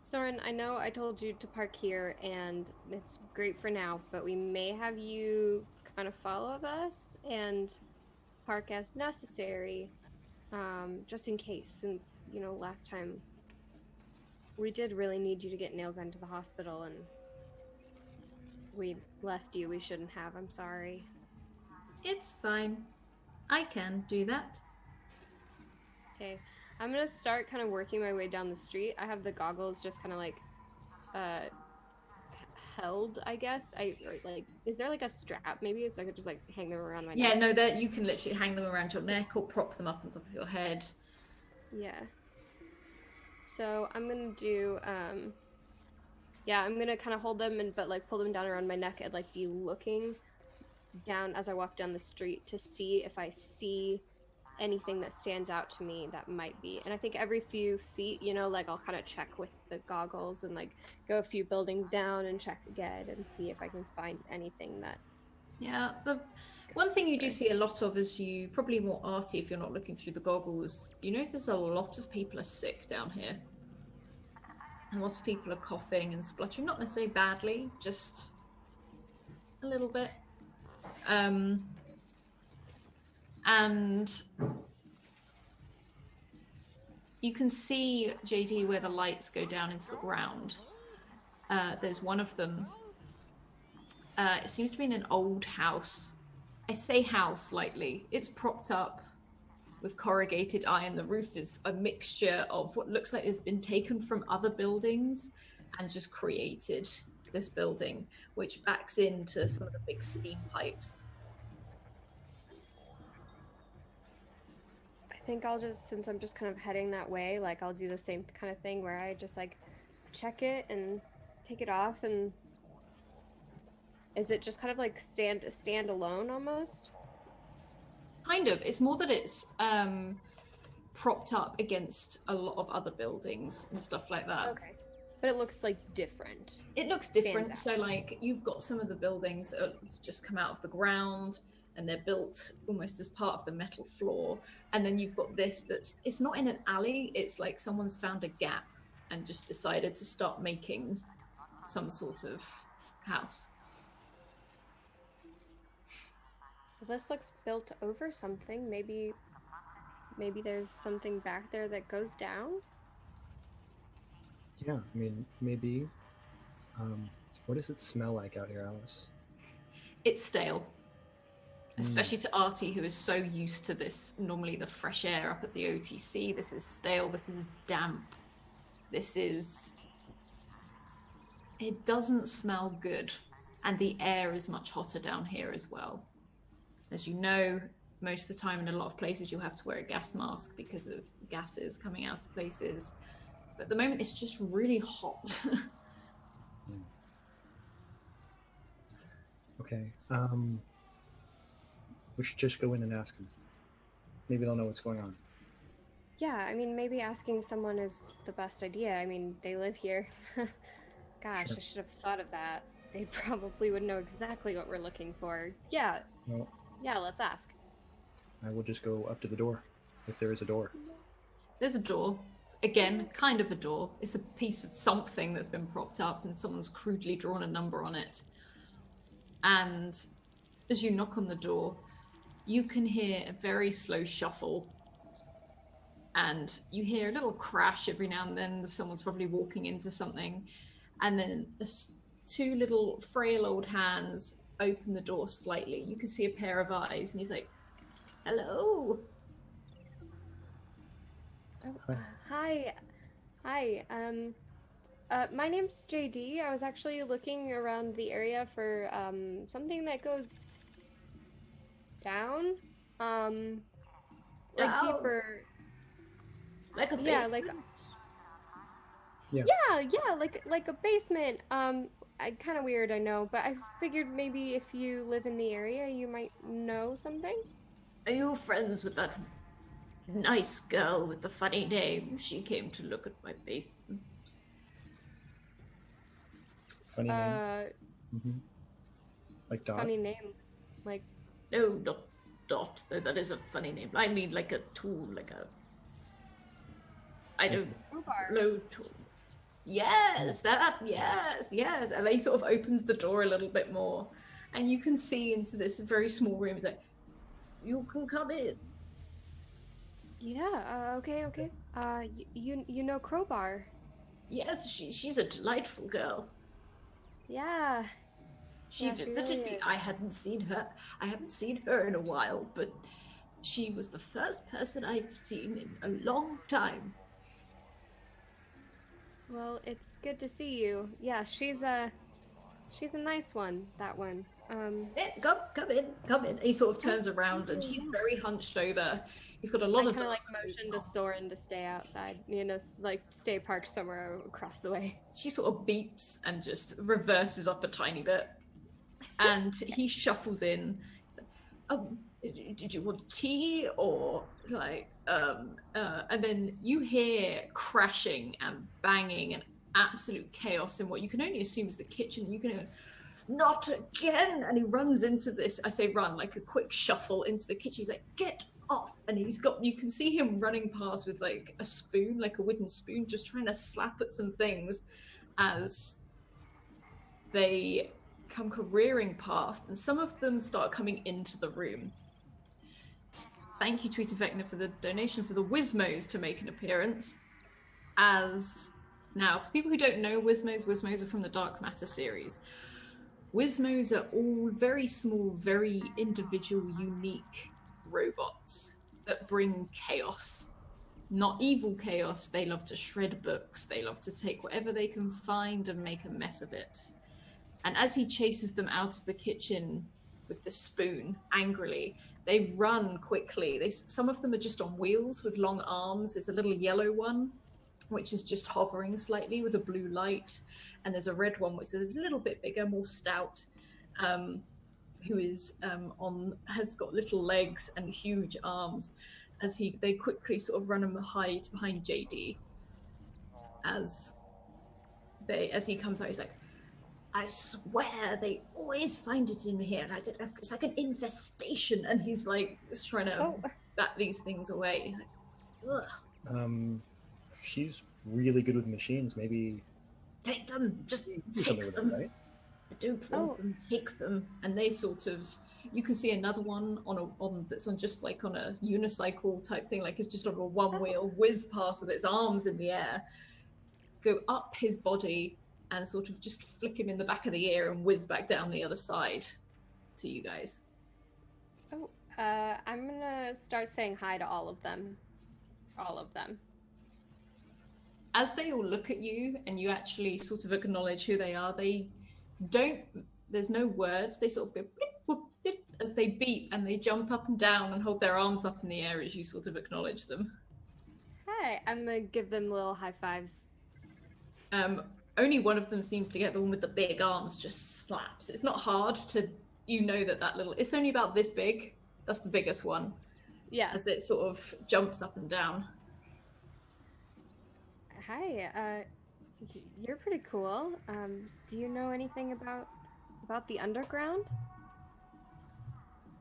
Soren, I know I told you to park here, and it's great for now, but we may have you kind of follow us and park as necessary, just in case, since, you know, last time we did really need you to get Nailgun to the hospital, and we left you. We shouldn't have. I'm sorry. It's fine. I can do that. Okay. I'm gonna start kind of working my way down the street. I have the goggles just kind of like held, I guess. Is there like a strap maybe so I could just like hang them around my neck? Yeah, no, that you can literally hang them around your neck or prop them up on top of your head. Yeah. So I'm gonna do yeah, I'm gonna kind of hold them but like pull them down around my neck and like be looking down as I walk down the street to see if I see anything that stands out to me that might be. And I think every few feet, you know, like I'll kind of check with the goggles and like go a few buildings down and check again and see if I can find anything that. Yeah, the one thing you do see a lot of is you probably more arty if you're not looking through the goggles. You notice a lot of people are sick down here. And lots of people are coughing and spluttering, not necessarily badly, just a little bit. And you can see, JD, where the lights go down into the ground. There's one of them. It seems to be in an old house. I say house lightly. It's propped up with corrugated iron. The roof is a mixture of what looks like it's been taken from other buildings and just created this building, which backs into some of the big steam pipes. I think I'll just, since I'm just kind of heading that way, like I'll do the same kind of thing where I just like check it and take it off. And is it just kind of like stand alone almost? Kind of. It's more that it's propped up against a lot of other buildings and stuff like that. Okay. But it looks like different. It looks different. So like you've got some of the buildings that have just come out of the ground and they're built almost as part of the metal floor. And then you've got this it's not in an alley. It's like someone's found a gap and just decided to start making some sort of house. This looks built over something. Maybe there's something back there that goes down. Yeah, I mean, maybe. What does it smell like out here, Alice? It's stale. Especially to Artie, who is so used to this, normally the fresh air up at the OTC. This is stale, this is damp. It doesn't smell good. And the air is much hotter down here as well. As you know, most of the time in a lot of places you'll have to wear a gas mask because of gases coming out of places. But at the moment it's just really hot. Okay. We should just go in and ask them. Maybe they'll know what's going on. Yeah, I mean, maybe asking someone is the best idea. I mean, they live here. Gosh, Sure. I should have thought of that. They probably would know exactly what we're looking for. Yeah, Well, yeah, let's ask. I will just go up to the door, if there is a door. There's a door. Again, kind of a door. It's a piece of something that's been propped up and someone's crudely drawn a number on it. And as you knock on the door, you can hear a very slow shuffle. And you hear a little crash every now and then. Someone's probably walking into something. And then two little frail old hands open the door slightly. You can see a pair of eyes, and he's like, "Hello." Oh, hi. Hi. My name's JD. I was actually looking around the area for something that goes down. Like Oh. deeper. Like a Yeah, basement? like a basement. Kind of weird, I know, but I figured maybe if you live in the area, you might know something. Are you friends with that nice girl with the funny name? She came to look at my basement. Funny name. Like Dot. Funny name, like. No, not Dot, though that is a funny name. I mean like a tool, like a... I don't Crowbar. know. Yes, that, yes. And he sort of opens the door a little bit more. And you can see into this very small room. He's like, "You can come in." Yeah, okay. You know Crowbar. Yes, she's a delightful girl. Yeah. She Yeah, she visited really me. is. I haven't seen her in a while, but she was the first person I've seen in a long time. Well, it's good to see you. Yeah, she's a nice one, that one. Yeah, come in. And he sort of turns around and she's very hunched over. He's got a lot I of kind of dark like motion to makeup. Soren to stay outside, like stay parked somewhere across the way. She sort of beeps and just reverses up a tiny bit. And he shuffles in. He's like, did you want tea or like and then you hear crashing and banging and absolute chaos in what you can only assume is the kitchen. You can hear, "Not again!" And he runs into this, I say run, like a quick shuffle into the kitchen. He's like, "Get off!" And you can see him running past with like a spoon, like a wooden spoon, just trying to slap at some things as they come careering past, and some of them start coming into the room. Thank you, Tweeter Vecna, for the donation for the Wizmos to make an appearance. As now, for people who don't know Wizmos are from the Dark Matter series. Wizmos are all very small, very individual, unique robots that bring chaos. Not evil chaos. They love to shred books. They love to take whatever they can find and make a mess of it. And as he chases them out of the kitchen with the spoon angrily, they run quickly. Some of them are just on wheels with long arms. There's a little yellow one, which is just hovering slightly with a blue light. And there's a red one, which is a little bit bigger, more stout, who is has got little legs and huge arms. As they quickly sort of run and hide behind JD. As he comes out, he's like, "I swear they always find it in here. It's like an infestation." And he's like trying to bat these things away. He's like, "Ugh." She's really good with machines. Maybe Take them. Just do take something with them. them, right? I don't want them. Take them. And they sort of, you can see another one that's on just like on a unicycle type thing, like it's just on a one wheel, whiz past with its arms in the air, go up his body and sort of just flick him in the back of the ear and whiz back down the other side to you guys. I'm gonna start saying hi to all of them. As they all look at you and you actually sort of acknowledge who they are, there's no words. They sort of go blip, whoop, dip, as they beep and they jump up and down and hold their arms up in the air as you sort of acknowledge them. Hey, I'm gonna give them little high fives. Only one of them seems to get, the one with the big arms just slaps. It's not hard to, you know, that little, it's only about this big. That's the biggest one. Yeah. As it sort of jumps up and down. Hi, you're pretty cool. Do you know anything about the underground?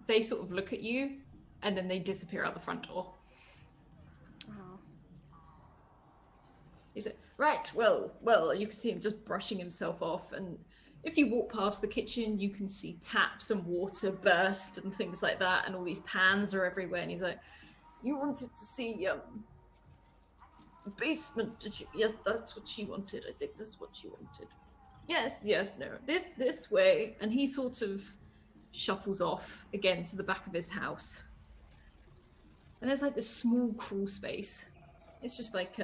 They sort of look at you and then they disappear out the front door. Oh. He said, right, well, you can see him just brushing himself off, and if you walk past the kitchen, you can see taps and water burst and things like that, and all these pans are everywhere, and he's like, you wanted to see, the basement, did you? Yes, that's what she wanted. I think that's what she wanted. Yes, no, this way. And he sort of shuffles off again to the back of his house. And there's like this small crawl space. It's just like,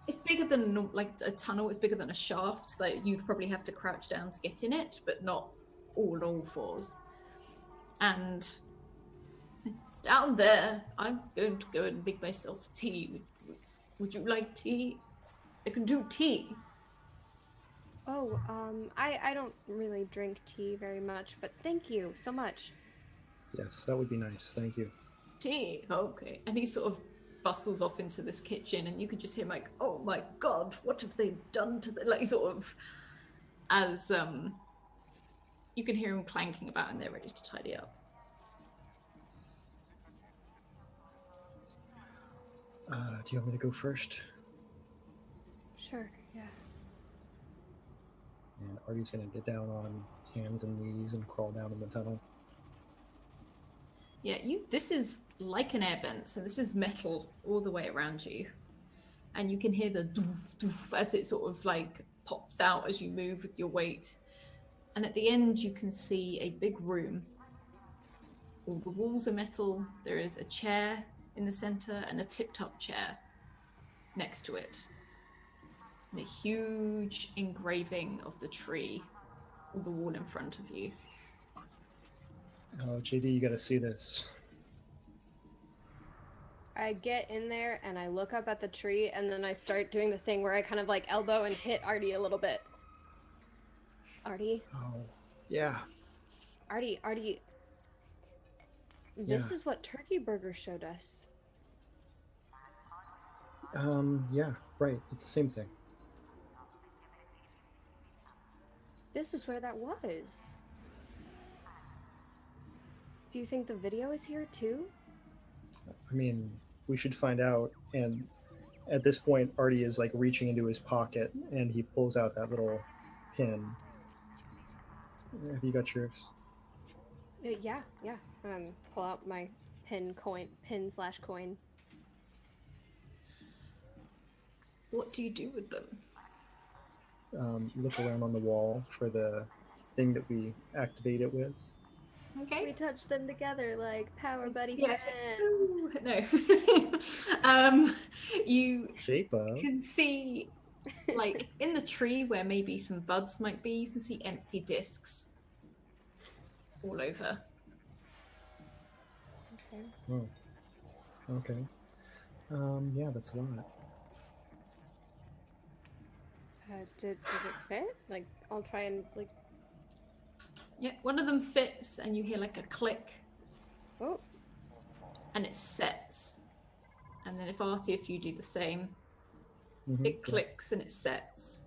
it's bigger than like a tunnel. It's bigger than a shaft. So like you'd probably have to crouch down to get in it, but not all fours. And it's down there. I'm going to go and make myself tea. Would you like tea? I can do tea. Oh, I don't really drink tea very much, but thank you so much. Yes, that would be nice. Thank you. Tea? Okay. And he sort of bustles off into this kitchen, and you can just hear him like, oh my god, what have they done to the, like, sort of, as, you can hear him clanking about and they're ready to tidy up. Do you want me to go first? Sure, yeah. And Artie's gonna get down on hands and knees and crawl down in the tunnel. Yeah, this is like an air vent, so this is metal all the way around you. And you can hear the doof, doof as it sort of like pops out as you move with your weight. And at the end, you can see a big room. All the walls are metal. There is a chair in the center and a tipped-up chair next to it. And a huge engraving of the tree on the wall in front of you. Oh, JD, you gotta see this. I get in there and I look up at the tree and then I start doing the thing where I kind of like elbow and hit Artie a little bit. Artie? Oh, yeah. Artie. This Yeah. is what Turkey Burger showed us. Yeah, right. It's the same thing. This is where that was. Do you think the video is here too? I mean, we should find out. And at this point, Artie is like reaching into his pocket and he pulls out that little pin. Have you got yours? Yeah. Pull out my pin/coin. What do you do with them? Look around on the wall for the thing that we activate it with. Okay. We touch them together like Power Buddy Yeah. friends. No. You Shape up. can see, like, in the tree where maybe some buds might be, you can see empty discs all over. Okay. Oh. Okay. Yeah, that's a lot. Does it fit? Like, I'll try and like. Yeah, one of them fits, and you hear like a click, Oh, and it sets. And then if you do the same, Mhm, it clicks and it sets.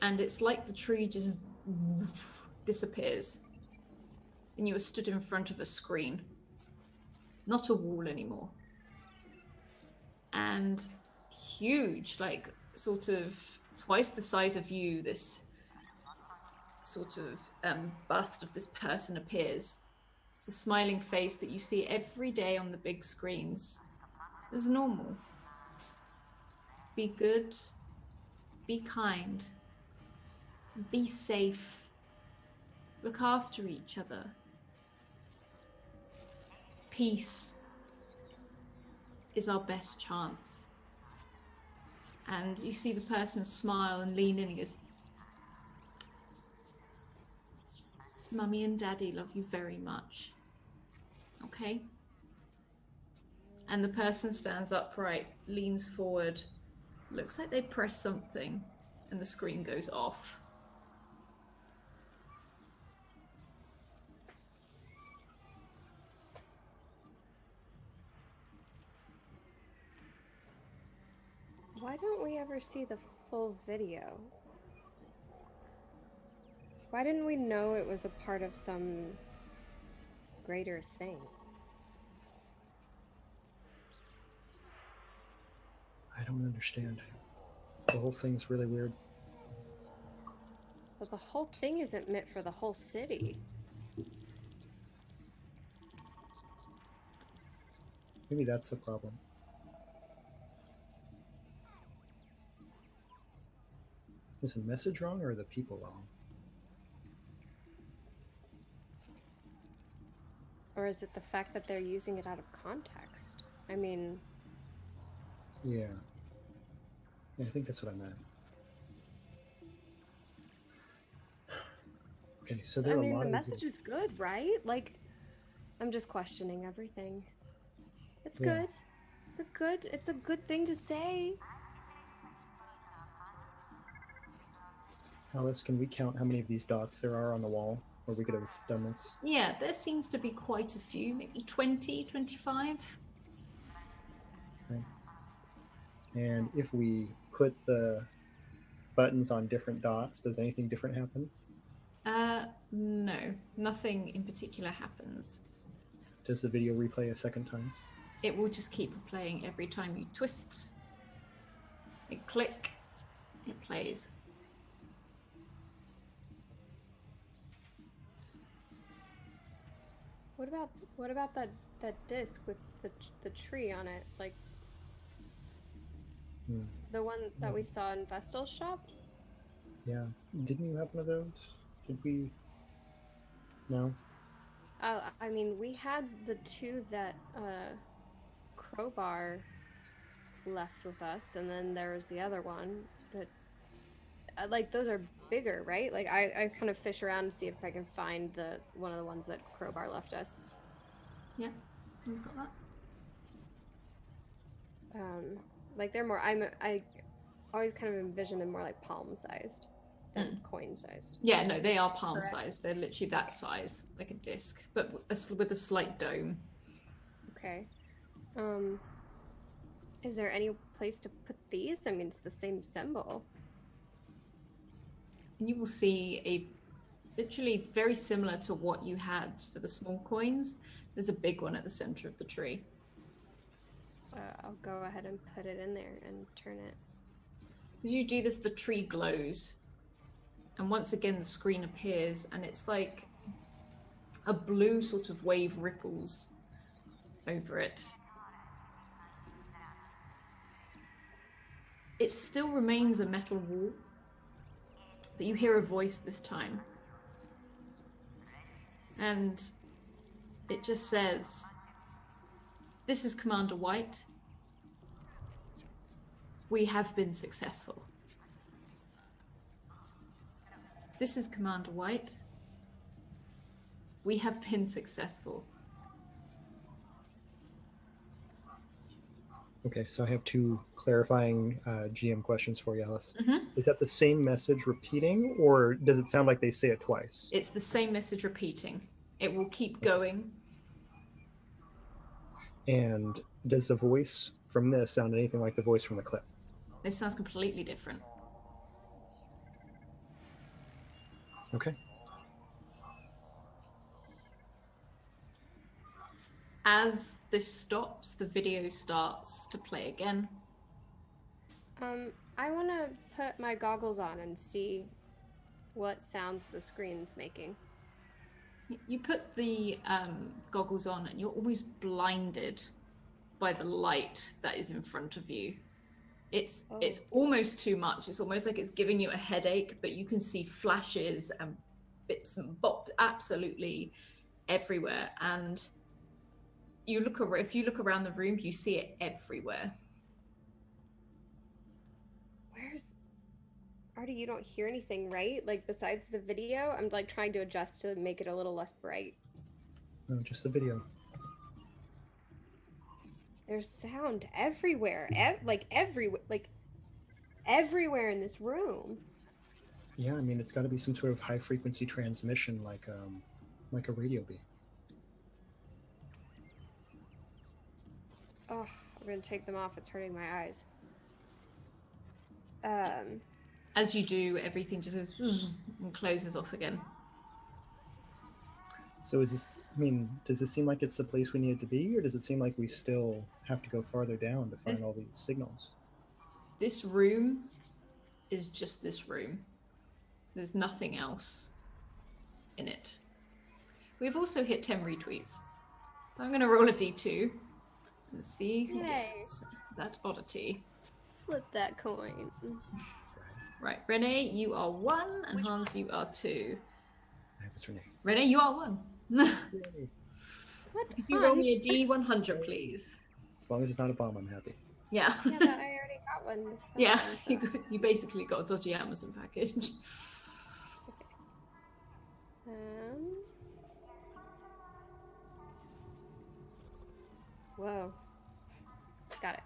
And it's like the tree just disappears. And you are stood in front of a screen, not a wall anymore. And huge, like sort of twice the size of you, this sort of bust of this person appears. The smiling face that you see every day on the big screens is normal. Be good, be kind, be safe, look after each other. Peace is our best chance. And you see the person smile and lean in and goes, Mummy and Daddy love you very much. Okay? And the person stands upright, leans forward, looks like they press something, and the screen goes off. Why don't we ever see the full video? Why didn't we know it was a part of some greater thing? I don't understand. The whole thing's really weird. But the whole thing isn't meant for the whole city. Maybe that's the problem. Is the message wrong or are the people wrong? Or is it the fact that they're using it out of context? I mean... Yeah. I think that's what I meant. Okay, so there are a lot the of... message is good, right? Like, I'm just questioning everything. It's Yeah. good. It's a good thing to say. Alice, can we count how many of these dots there are on the wall? Or we could have done this. Yeah, there seems to be quite a few, maybe 20, 25. Okay. And if we put the buttons on different dots, does anything different happen? No, nothing in particular happens. Does the video replay a second time? It will just keep playing every time you twist. And click, it plays. What about that disc with the tree on it? Like the one that we saw in Vestal's shop? Yeah. Didn't you have one of those? Did we? No? I mean, we had the two that Crowbar left with us, and then there was the other one that like those are bigger, right? Like I kind of fish around to see if I can find one of the ones that Crowbar left us. Yeah, you've got that. Like they're more. I always kind of envision them more like palm sized than coin sized. Yeah, no, they are palm sized. They're literally that size, like a disc, but with a slight dome. Okay. Is there any place to put these? I mean, it's the same symbol. And you will see literally very similar to what you had for the small coins. There's a big one at the center of the tree. I'll go ahead and put it in there and turn it. As you do this, the tree glows. And once again, the screen appears, and it's like a blue sort of wave ripples over it. It still remains a metal wall, but you hear a voice this time. And it just says, "This is Commander White. We have been successful. This is Commander White. We have been successful." Okay, so I have two clarifying GM questions for you, Alice. Mm-hmm. Is that the same message repeating, or does it sound like they say it twice? It's the same message repeating. It will keep going. And does the voice from this sound anything like the voice from the clip? This sounds completely different. Okay. As this stops, the video starts to play again. I want to put my goggles on and see what sounds the screen's making. You put the goggles on and you're almost blinded by the light that is in front of you. It's almost too much. It's almost like it's giving you a headache, but you can see flashes and bits and bobs absolutely everywhere. And if you look around the room, you see it everywhere. Are Artie, you don't hear anything, right? Like besides the video, I'm like trying to adjust to make it a little less bright. No, just the video. There's sound everywhere, like everywhere in this room. Yeah, I mean, it's got to be some sort of high frequency transmission, like a radio beam. Oh, I'm gonna take them off. It's hurting my eyes. As you do, everything just goes and closes off again. So is this? I mean, does it seem like it's the place we need to be, or does it seem like we still have to go farther down to find all these signals? This room is just this room. There's nothing else in it. We've also hit 10 retweets. So I'm going to roll a d2 and see who Yay. gets that oddity. Flip that coin. Right, Renee, you are 1, and Hans, you are 2. What's Renee? Renee, you are 1. Yay. What? If you roll me a d100, please. As long as it's not a bomb, I'm happy. Yeah. Yeah, but I already got one. This Yeah, time, so. you basically got a dodgy Amazon package. Whoa. Got it.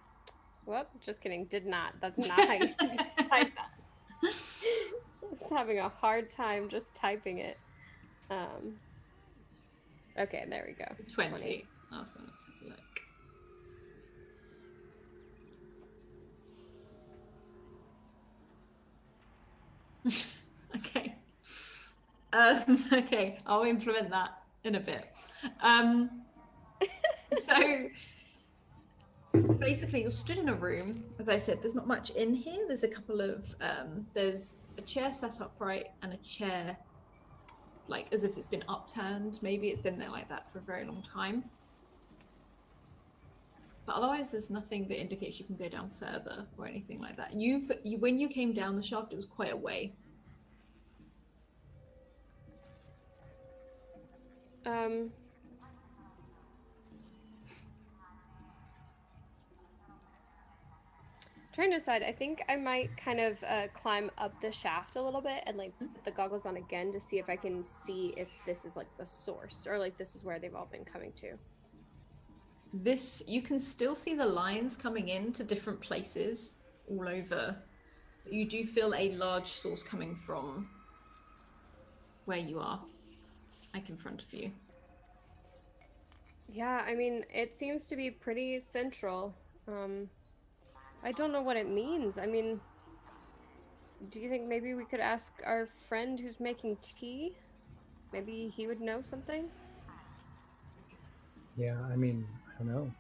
Whoop, just kidding. Did not. That's not how you type that. I was having a hard time just typing it. Okay, there we go. 20. Awesome. Let's have a look. Okay. Okay, I'll implement that in a bit. So basically you're stood in a room. As I said, there's not much in here. There's a couple of there's a chair set upright and a chair like as if it's been upturned. Maybe it's been there like that for a very long time. But otherwise there's nothing that indicates you can go down further or anything like that. When you came down the shaft, it was quite a way. Trying to decide, I think I might kind of climb up the shaft a little bit and like put the goggles on again to see if I can see if this is like the source or like this is where they've all been coming to. This, you can still see the lines coming in to different places all over. You do feel a large source coming from where you are, like in front of you. Yeah, I mean, it seems to be pretty central. I don't know what it means. I mean, do you think maybe we could ask our friend who's making tea? Maybe he would know something? Yeah, I mean, I don't know.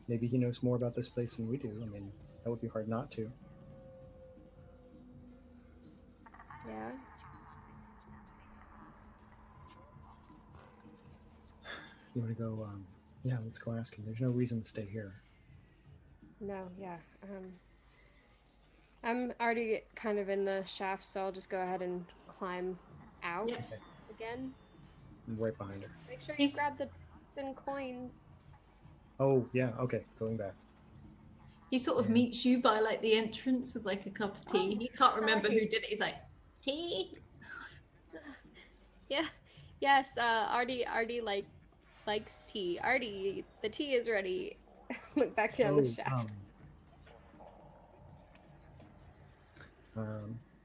Maybe he knows more about this place than we do. I mean, that would be hard not to. Yeah. You want to go? Yeah, let's go ask him. There's no reason to stay here. No, yeah. I'm already kind of in the shaft, so I'll just go ahead and climb out Yeah. Okay. again. I'm right behind her. Make sure you He's- grab the thin coins. Oh, yeah, okay, going back. He sort of meets you by like the entrance with like a cup of tea. Oh, He can't remember who sorry. did it. He's like, tea? Yeah. Yes, Artie likes tea. Artie, the tea is ready. Look back down the shaft.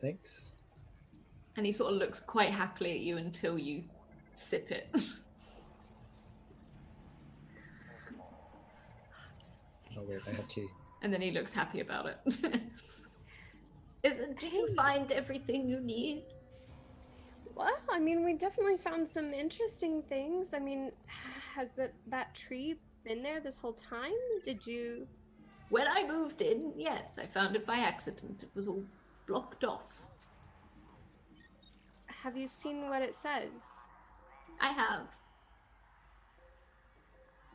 Thanks. And he sort of looks quite happily at you until you sip it. Oh, wait, I have tea. And then he looks happy about it. Did you find everything you need? Well, I mean, we definitely found some interesting things. I mean, has that tree been there this whole time? Did you? When I moved in, yes, I found it by accident. It was all blocked off. Have you seen what it says? I have.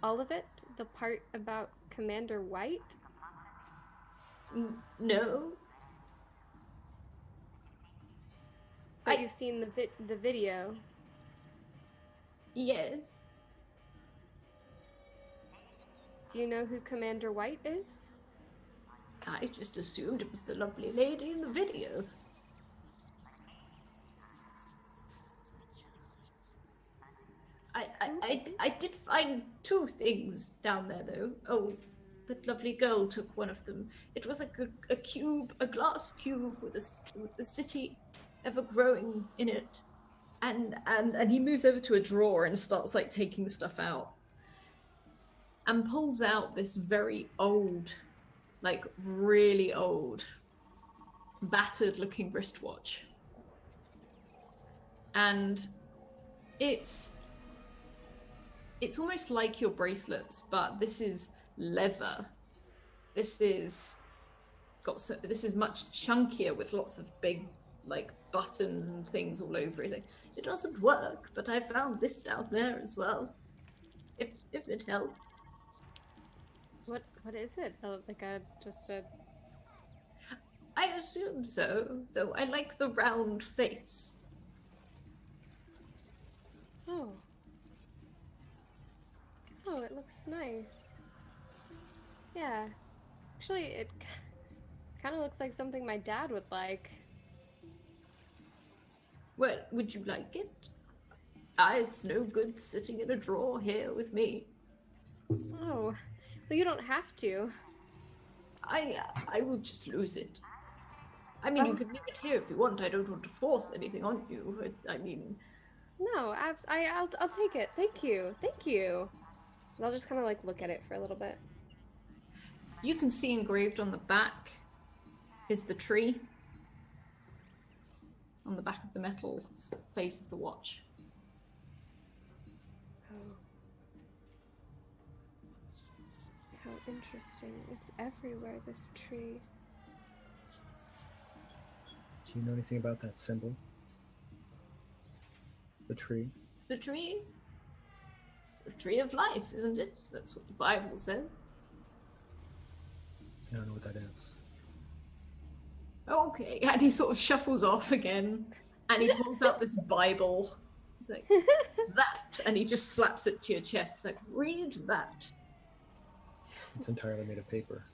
All of it? The part about Commander White? No. But you've seen the video. Yes. Do you know who Commander White is? I just assumed it was the lovely lady in the video. I did find two things down there, though. Oh, that lovely girl took one of them. It was like a cube, a glass cube with the city ever growing in it. And he moves over to a drawer and starts like taking stuff out. And pulls out this very old, like really old, battered looking wristwatch. And it's almost like your bracelets, but this is leather. This is much chunkier with lots of big like buttons and things all over it. It doesn't work, but I found this down there as well. If it helps. What is it? Like just a. I assume so, though I like the round face. Oh. Oh, it looks nice. Yeah. Actually, it kind of looks like something my dad would like. Well, would you like it? It's no good sitting in a drawer here with me. Oh. Well, you don't have to. I will just lose it. I mean, you can leave it here if you want. I don't want to force anything on you. I mean... No, I'll take it. Thank you. Thank you. And I'll just kind of like look at it for a little bit. You can see engraved on the back is the tree. On the back of the metal face of the watch. Oh. How interesting. It's everywhere, this tree. Do you know anything about that symbol? The tree? The tree? The tree of life, isn't it? That's what the Bible said. I don't know what that is. Okay, and he sort of shuffles off again, and he pulls out this Bible. He's like, that, and he just slaps it to your chest. It's like, read that. It's entirely made of paper.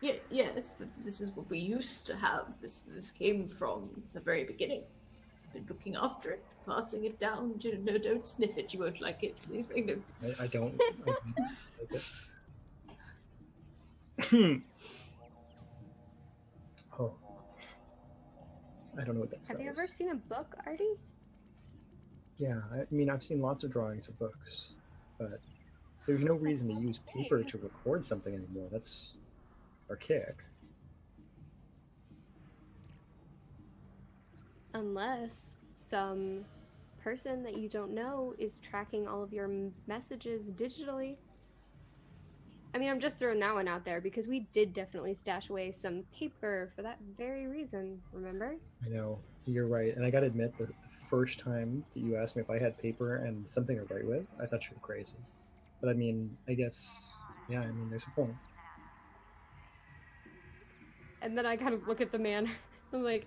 Yes, this is what we used to have. This came from the very beginning. Been looking after it, passing it down. No, don't sniff it. You won't like it. He's like, no. I don't like it. Oh. I don't know what that spells. Have you ever seen a book, Artie? Yeah, I mean, I've seen lots of drawings of books, but there's no reason to use paper to record something anymore. That's archaic. Unless some person that you don't know is tracking all of your messages digitally. I mean, I'm just throwing that one out there because we did definitely stash away some paper for that very reason, remember? I know, you're right. And I gotta admit, the first time that you asked me if I had paper and something to write with, I thought you were crazy. But I mean, I guess, yeah, I mean, there's a point. And then I kind of look at the man. I'm like,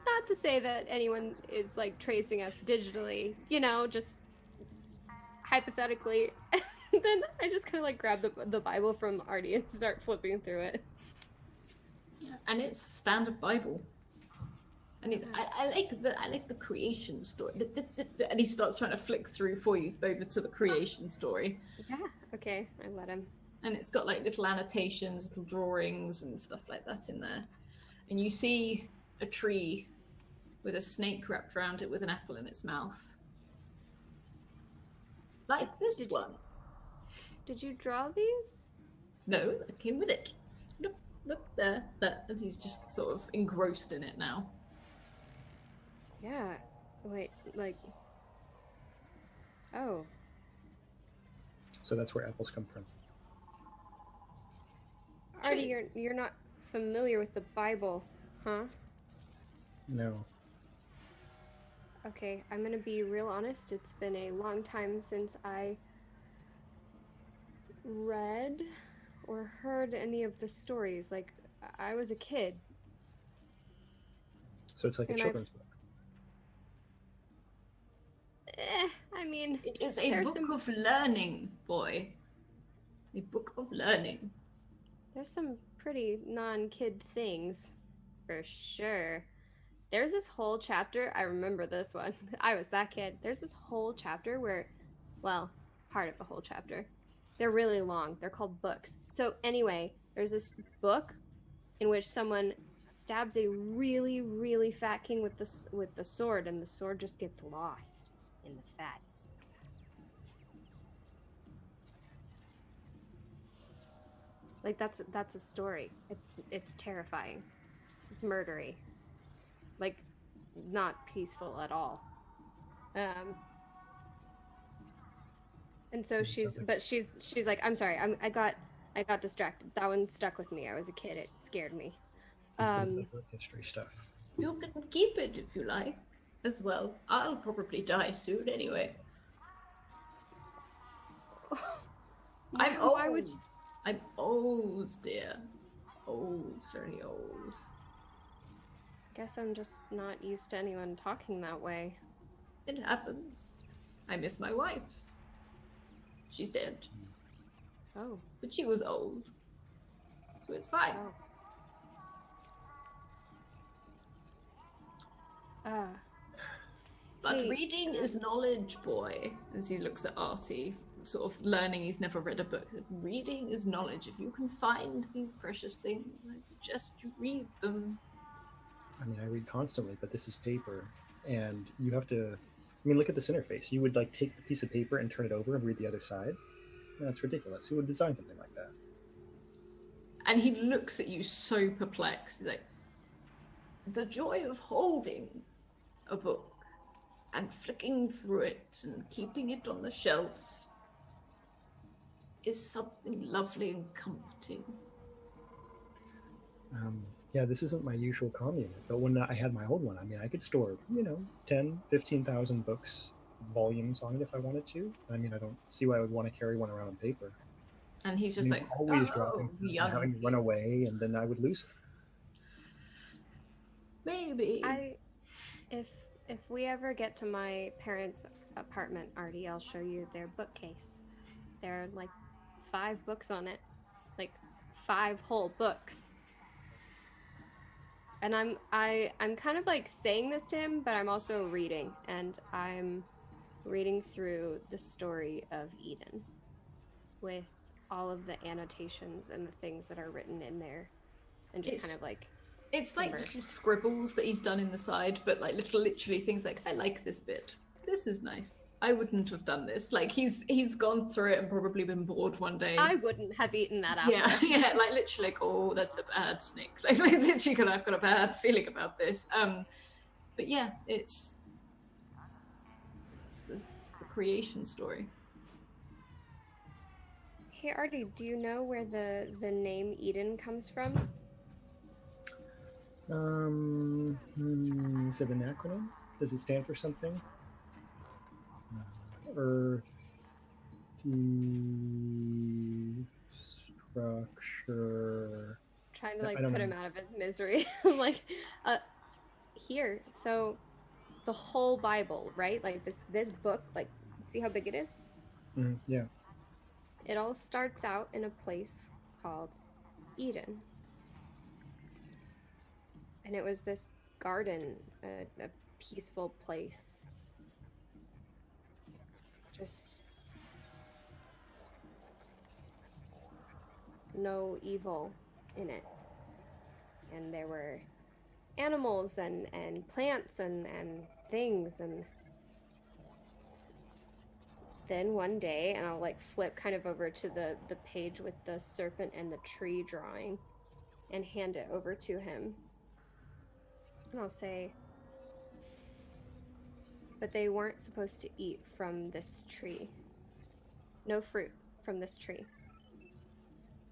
not to say that anyone is like tracing us digitally, you know, just hypothetically. Then I just kind of like grab the Bible from Artie and start flipping through it. Yeah, and it's standard Bible. And it's I like the creation story. And he starts trying to flick through for you over to the creation story. Yeah, okay, I let him. And it's got like little annotations, little drawings and stuff like that in there. And you see a tree with a snake wrapped around it with an apple in its mouth. Like this one. Did you draw these? No, that came with it. Look there. And he's just sort of engrossed in it now. Yeah. Wait, like... Oh. So that's where apples come from. Artie, you're not familiar with the Bible, huh? No. Okay, I'm gonna be real honest. It's been a long time since I read or heard any of the stories. Like, I was a kid. So it's like a children's book. I mean... It is a book of learning, boy. A book of learning. There's some pretty non-kid things, for sure. There's this whole chapter, I remember this one. I was that kid. There's this whole chapter where, well, part of a whole chapter. They're really long. They're called books. So anyway, there's this book in which someone stabs a really, really fat king with the sword, and the sword just gets lost in the fat. Like that's a story. It's terrifying. It's murdery. Like not peaceful at all. And so she's like, I'm sorry, I got distracted. That one stuck with me. I was a kid. It scared me. It's like Earth history stuff. You can keep it if you like, as well. I'll probably die soon anyway. I'm old. Why would you? I'm old, dear. Old, very old. Guess I'm just not used to anyone talking that way. It happens. I miss my wife. She's dead. Oh. But she was old. So it's fine. Oh. But Hey. reading is knowledge, boy. As he looks at Artie, sort of learning he's never read a book. Reading is knowledge. If you can find these precious things, I suggest you read them. I mean, I read constantly, but this is paper, and you have to. I mean, look at this interface. You would like take the piece of paper and turn it over and read the other side. That's ridiculous. Who would design something like that? And he looks at you so perplexed. He's like, the joy of holding a book and flicking through it and keeping it on the shelf is something lovely and comforting. Yeah, this isn't my usual commune, but when I had my old one, I mean, I could store, 10, 15,000 books, volumes on it if I wanted to. I mean, I don't see why I would want to carry one around on paper. And he's just like, always dropping stuff and having to run away, and then I would lose it. Maybe. If we ever get to my parents' apartment, Artie, I'll show you their bookcase. There are like 5 books on it, like 5 whole books. And I'm kind of like saying this to him, but I'm also reading, and I'm reading through the story of Eden with all of the annotations and the things that are written in there, and just kind of like it's like scribbles that he's done in the side, but like literally things like, I like this bit. This is nice. I wouldn't have done this. Like he's gone through it and probably been bored one day. I wouldn't have eaten that apple. Yeah, like literally like, oh, that's a bad snake. Like literally I've got a bad feeling about this. But yeah, it's the creation story. Hey Artie, do you know where the name Eden comes from? Is it an acronym? Does it stand for something? Earth, structure. Trying to like put him out of his misery. Like, here. So, the whole Bible, right? Like this book. Like, see how big it is? Yeah. It all starts out in a place called Eden. And it was this garden, a peaceful place. Just no evil in it. And there were animals and plants and things. And then one day, and I'll like flip kind of over to the page with the serpent and the tree drawing and hand it over to him. And I'll say, but they weren't supposed to eat from this tree. No fruit from this tree.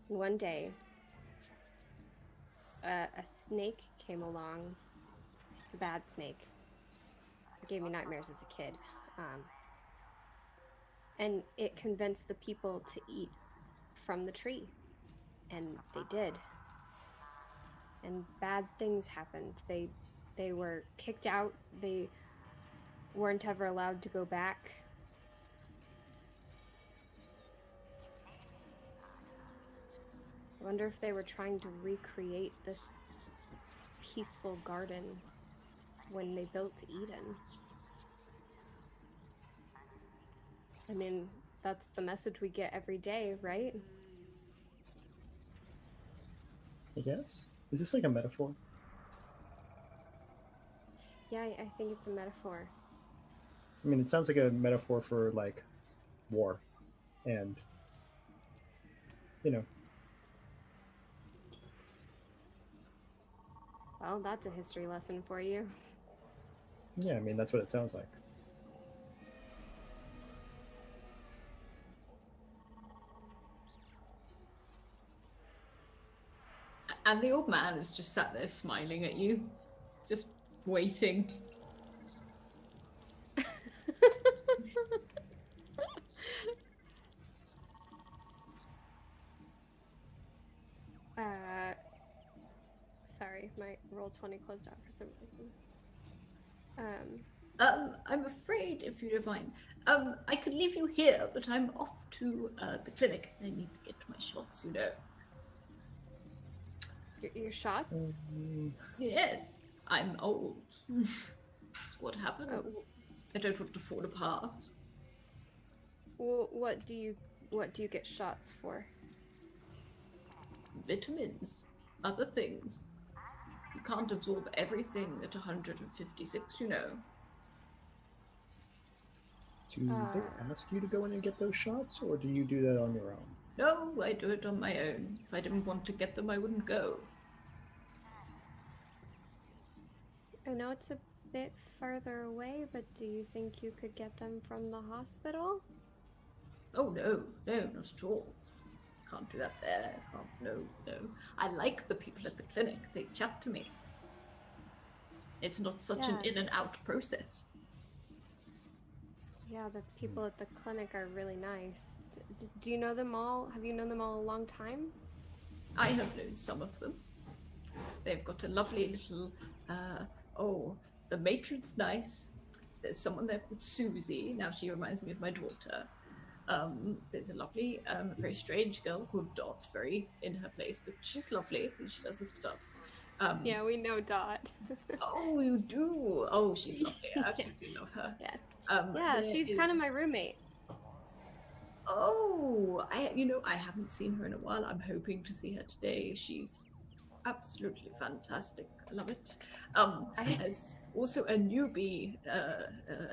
And one day, a snake came along. It was a bad snake. It gave me nightmares as a kid. And it convinced the people to eat from the tree. And they did. And bad things happened. They were kicked out. They weren't ever allowed to go back. wonder if they were trying to recreate this peaceful garden when they built Eden. I mean, that's the message we get every day, right? I guess. Is this like a metaphor? Yeah, I think it's a metaphor. I mean, it sounds like a metaphor for like war and, you know, Well, that's a history lesson for you. yeah, I mean, that's what it sounds like. And the old man is just sat there smiling at you, just waiting. Sorry, my Roll20 closed out for some reason. I'm afraid, if you don't mind, I could leave you here, but I'm off to the clinic. I need to get my shots, you know. Your shots? Yes, I'm old. That's what happens. I don't want to fall apart. Well, what do you get shots for? Vitamins, other things. You can't absorb everything at 156, you know. Do they ask you to go in and get those shots, or do you do that on your own? No, I do it on my own. If I didn't want to get them, I wouldn't go. I know it's a bit farther away, but do you think you could get them from the hospital? Oh, no, not at all. Can't do that there. No. I like the people at the clinic. They chat to me. It's not such an in and out process. Yeah, the people at the clinic are really nice. Do you know them all? Have you known them all a long time? I have known some of them. They've got a lovely little, the matron's nice. There's someone there called Susie. Now she reminds me of my daughter. There's a lovely, very strange girl called Dot, very in her place, but she's lovely and she does this stuff. Yeah, we know Dot. Oh, you do? Oh, she's lovely. I absolutely love her. Yeah. Yeah, she's kind of my roommate. Oh, I haven't seen her in a while. I'm hoping to see her today. She's absolutely fantastic. I love it. There's also a newbie.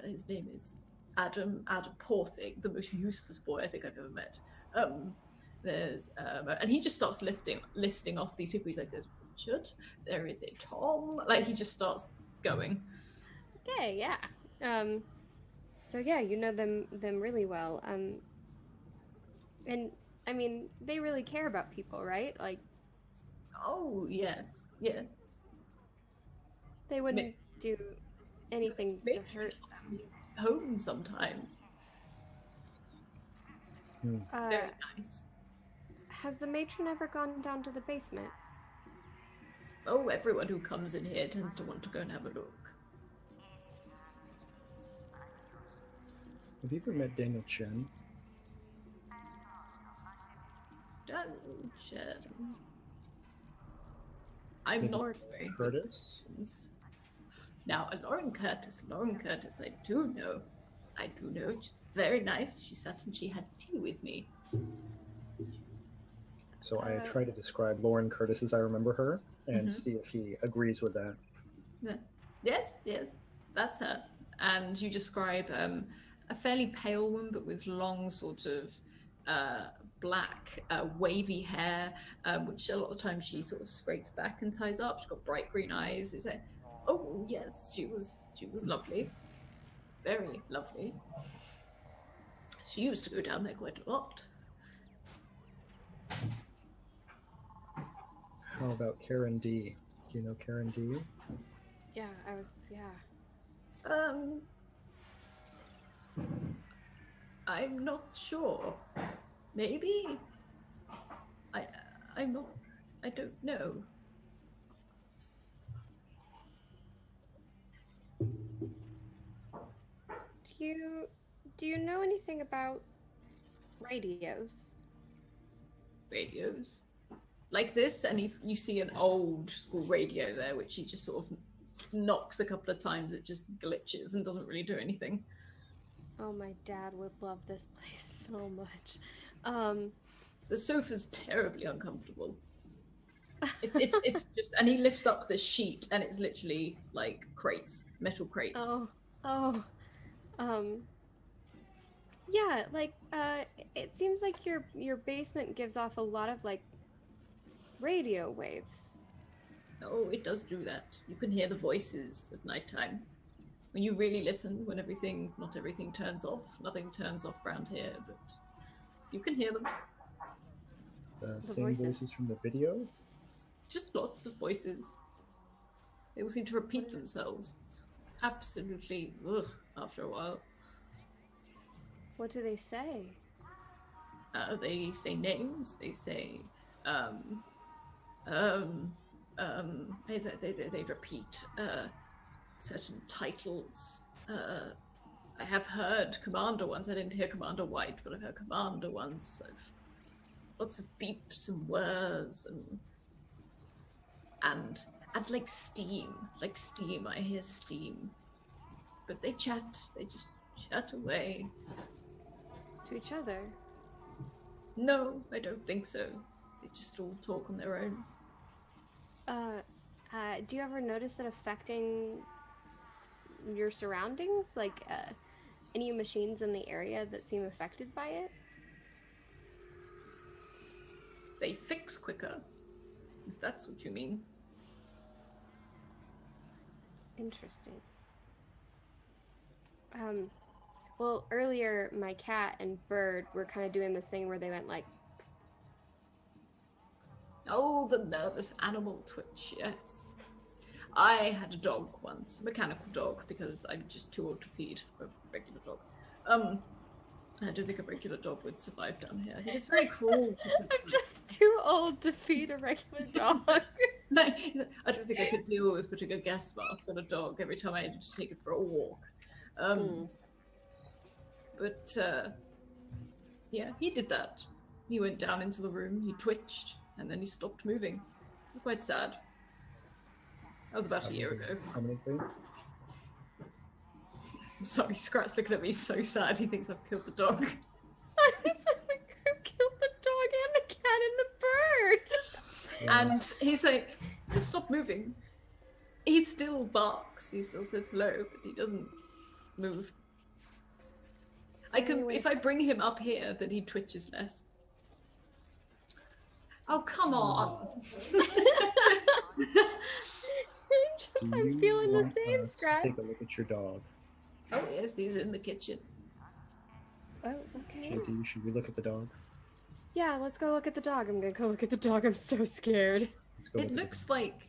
His name is Adam Porthing, the most useless boy I think I've ever met. And he just starts listing off these people. He's like, there's Richard, there is a Tom. Like, he just starts going. Okay, yeah. So yeah, you know them really well. And I mean, they really care about people, right? Like, oh yes. They wouldn't do anything to hurt home sometimes. Very nice. Has the matron ever gone down to the basement? Oh, everyone who comes in here tends to want to go and have a look. Have you ever met Daniel Chen? Daniel Chen. I'm not very Curtis? Now, Lauren Curtis, I do know. She's very nice. She sat and she had tea with me. So I try to describe Lauren Curtis as I remember her and see if he agrees with that. Yes, that's her. And you describe a fairly pale woman, but with long sort of black wavy hair, which a lot of times she sort of scrapes back and ties up. She's got bright green eyes. Is it? Oh yes, she was lovely, very lovely. She used to go down there quite a lot. How about Karen D? Do you know Karen D? Yeah, I'm not sure. Maybe. I'm not. I don't know. Do you know anything about radios? Radios? like this, and you see an old school radio there, which he just sort of knocks a couple of times. It just glitches and doesn't really do anything. Oh, my dad would love this place so much. The sofa's terribly uncomfortable. It's just, and he lifts up the sheet, and it's literally like crates, metal crates. Oh, yeah, like, it seems like your basement gives off a lot of, like, radio waves. Oh, it does do that. You can hear the voices at nighttime. When you really listen, when not everything turns off. Nothing turns off around here, but you can hear them. The same voices from the video? Just lots of voices. They all seem to repeat themselves. Absolutely, ugh, after a while. What do they say? They say names. They say, they repeat certain titles. I have heard Commander once. I didn't hear Commander White, but I've heard Commander once. I've lots of beeps and whirs and like steam. I hear steam. But they chat. They just chat away. To each other? No, I don't think so. They just all talk on their own. Do you ever notice it affecting your surroundings? Like, any machines in the area that seem affected by it? They fix quicker, if that's what you mean. Interesting. Well, earlier my cat and bird were kind of doing this thing where they went like... Oh, the nervous animal twitch, yes. I had a dog once, a mechanical dog, because I'm just too old to feed a regular dog. I don't think a regular dog would survive down here. He's very cruel. I'm just too old to feed a regular dog. I don't think I could deal with putting a gas mask on a dog every time I had to take it for a walk. But, yeah, he did that. He went down into the room, he twitched, and then he stopped moving. It was quite sad. That was about a year ago. Permanently? I'm sorry, Scrat's looking at me so sad. He thinks I've killed the dog. Who killed the dog and the cat and the bird? Yeah. And he's like, stop moving. He still barks. He still says hello, but he doesn't move. If I bring him up here, then he twitches less. Oh, come on. I'm feeling the same, us to Scrat. take a look at your dog? Oh, yes, he's in the kitchen. Oh, okay. JD, should we look at the dog? Yeah, let's go look at the dog. I'm gonna go look at the dog. I'm so scared. Let's go. It looks like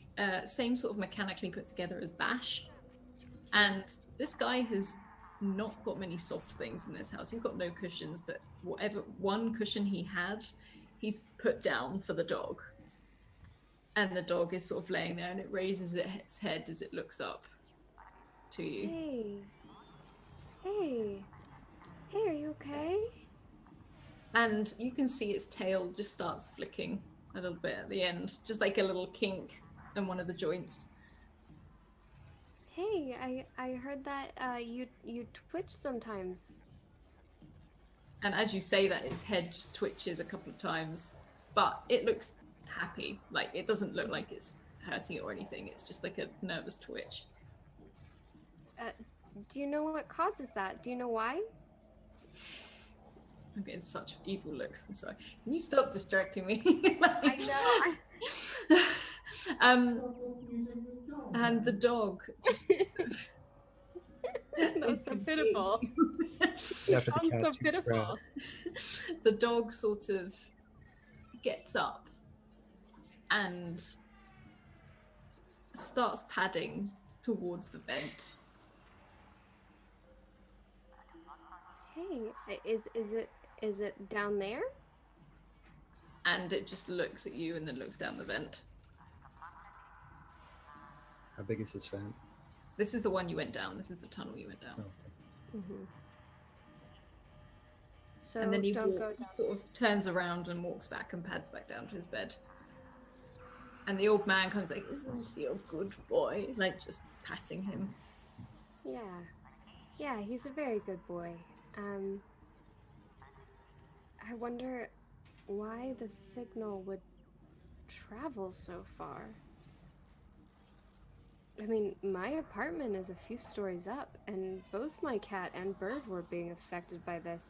same sort of mechanically put together as Bash. And this guy has not got many soft things in this house. He's got no cushions, but whatever one cushion he had, he's put down for the dog. And the dog is sort of laying there, and it raises its head as it looks up to you. Hey, are you okay? And you can see its tail just starts flicking a little bit at the end, just like a little kink in one of the joints. Hey, I heard that you twitch sometimes. And as you say that, its head just twitches a couple of times, but it looks happy. Like, it doesn't look like it's hurting it or anything. It's just like a nervous twitch. Do you know what causes that? Do you know why? I'm getting such evil looks. I'm sorry. Can you stop distracting me? I know. And the dog just... That was so pitiful. After the I'm cat so to pitiful. The dog sort of gets up and starts padding towards the vent. Hey, is it down there? And it just looks at you and then looks down the vent. How big is this vent? This is the one you went down. This is the tunnel you went down. Oh, okay. Mm-hmm. So And then he don't go down. sort of turns around and walks back and pads back down to his bed. And the old man comes like, isn't he a good boy? Like, just patting him. Yeah. Yeah, he's a very good boy. I wonder why the signal would travel so far. I mean, my apartment is a few stories up, and both my cat and bird were being affected by this.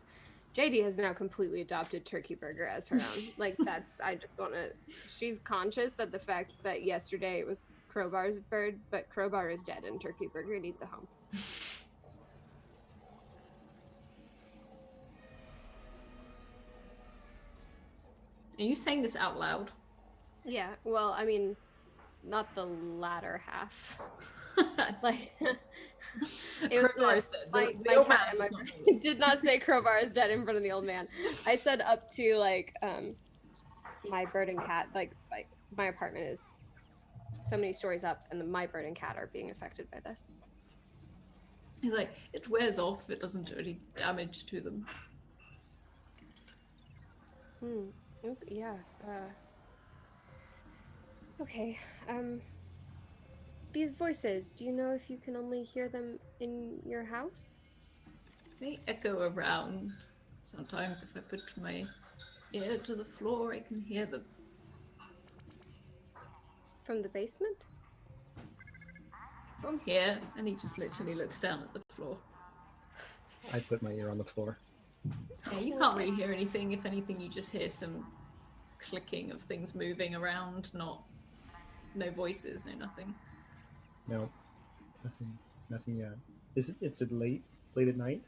JD has now completely adopted Turkey Burger as her own. Like, I just want to, she's conscious that the fact that yesterday it was Crowbar's bird, but Crowbar is dead and Turkey Burger needs a home. Are you saying this out loud? Yeah, well, I mean, not the latter half. Like, it was Crowbar is dead. my old cat man and my is not friend dead. did not say Crowbar is dead in front of the old man. I said up to like my bird and cat, like my apartment is so many stories up, and my bird and cat are being affected by this. He's like, it wears off. It doesn't do any damage to them. Yeah. Okay. These voices. Do you know if you can only hear them in your house? They echo around. Sometimes if I put my ear to the floor, I can hear them. From the basement? From here, and he just literally looks down at the floor. I put my ear on the floor. Yeah, you can't really hear anything. If anything, you just hear some clicking of things moving around, no voices, no nothing. No, nothing yet. It's late at night?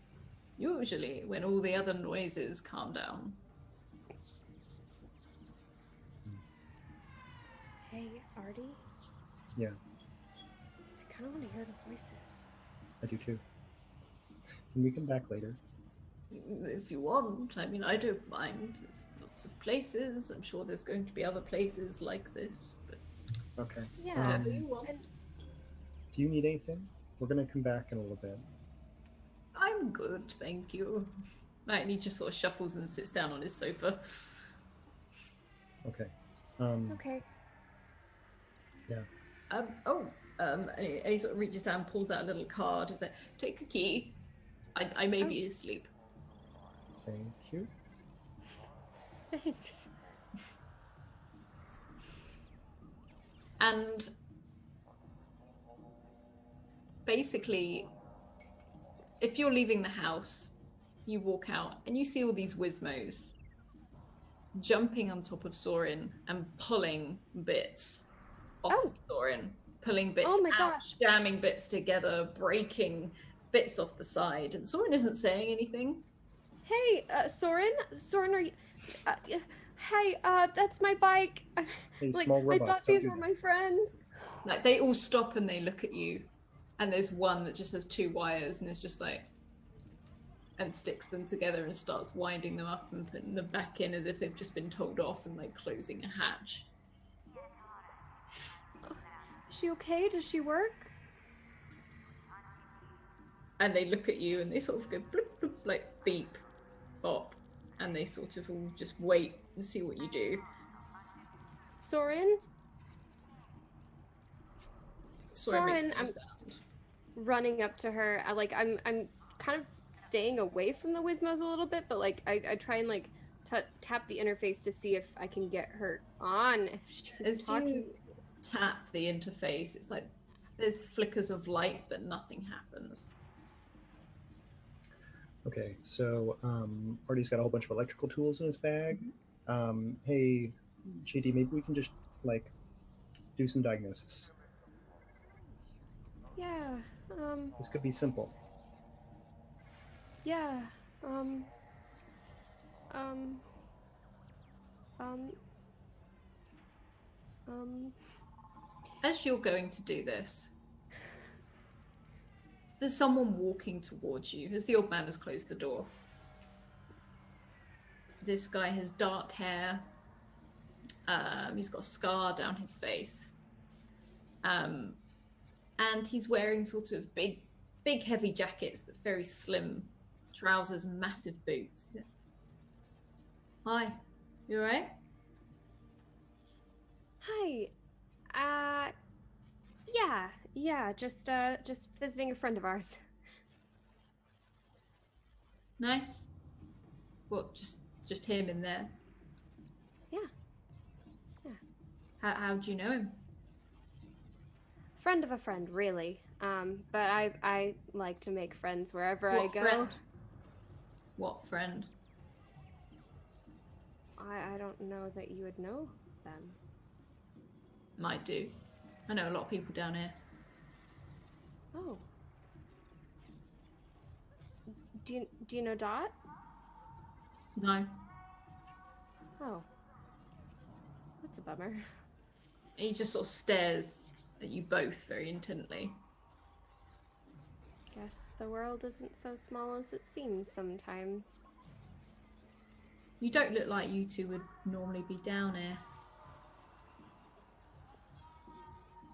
Usually, when all the other noises calm down. Hey, Artie? Yeah, I kind of want to hear the voices. I do too. Can we come back later? If you want, I mean, I don't mind. There's lots of places. I'm sure there's going to be other places like this. But Okay. Yeah. whatever you want. Do you need anything? We're gonna come back in a little bit. I'm good, thank you. And he just sort of shuffles and sits down on his sofa. Okay. Okay. Yeah. And he sort of reaches down, pulls out a little card. He's like, take a key. I may be asleep. Thank you. Thanks. And basically, if you're leaving the house, you walk out and you see all these Wizmos jumping on top of Soren and pulling bits off of Soren, pulling bits Oh my out, gosh. jamming bits together, breaking bits off the side. And Soren isn't saying anything. Hey, Soren? Soren, are you... hey, that's my bike. Hey, Like, small I robots, thought don't these do were that. my friends. Like, they all stop and they look at you. And there's one that just has two wires and is just like, and sticks them together and starts winding them up and putting them back in as if they've just been told off and like closing a hatch. Is she okay? Does she work? And they look at you and they sort of go bloop, bloop, like beep, bop, and they sort of all just wait and see what you do. Soren? Soren makes Soren, no I'm- sound. Running up to her, I'm kind of staying away from the Wizmos a little bit, but like I try and like tap the interface to see if I can get her on. If she's As talking. you tap the interface, it's like there's flickers of light, but nothing happens. Okay, so Artie's got a whole bunch of electrical tools in his bag. Hey, JD, maybe we can just like do some diagnosis. Yeah. This could be simple. Yeah. As you're going to do this, there's someone walking towards you as the old man has closed the door. This guy has dark hair. He's got a scar down his face. And he's wearing sort of big heavy jackets, but very slim trousers and massive boots. Hi, you alright? Hi. Uh, yeah, just visiting a friend of ours. Nice. What? Just him in there? Yeah, yeah. How do you know him? Friend of a friend, really. But I like to make friends wherever I What go. friend? What friend? I don't know that you would know them. Might do. I know a lot of people down here. Oh. Do you know Dot? No. Oh. That's a bummer. He just sort of stares at you both very intently. Guess the world isn't so small as it seems sometimes. You don't look like you two would normally be down here.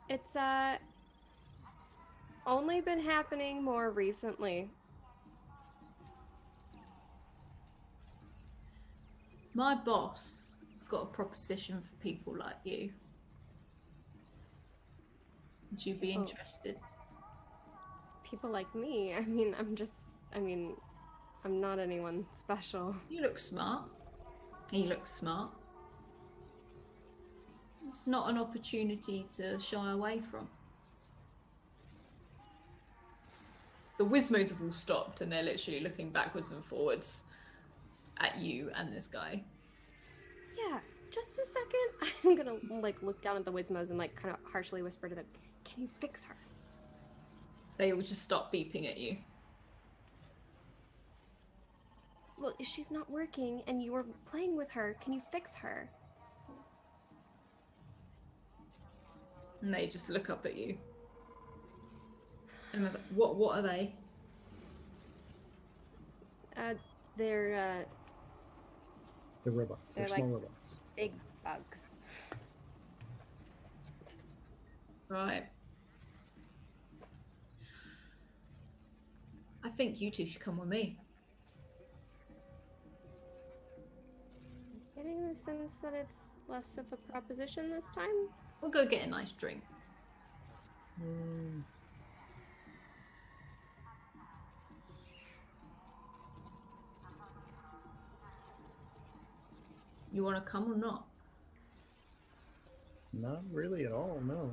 It's only been happening more recently. My boss has got a proposition for people like you. Would you be Oh. interested? People like me. I'm not anyone special. You look smart. He looks smart. It's not an opportunity to shy away from. The Wismos have all stopped and they're literally looking backwards and forwards at you and this guy. Yeah, just a second. I'm gonna like look down at the Wismos and like kind of harshly whisper to them, "Can you fix her?" They will just stop beeping at you. Well, she's not working and you were playing with her. Can you fix her? And they just look up at you. And I was like, what are they? They're The robots. They're They're small like- robots. big bugs. Right. I think you two should come with me. Getting the sense that it's less of a proposition this time? We'll go get a nice drink. Mm, You want to come or not? not really at all, no.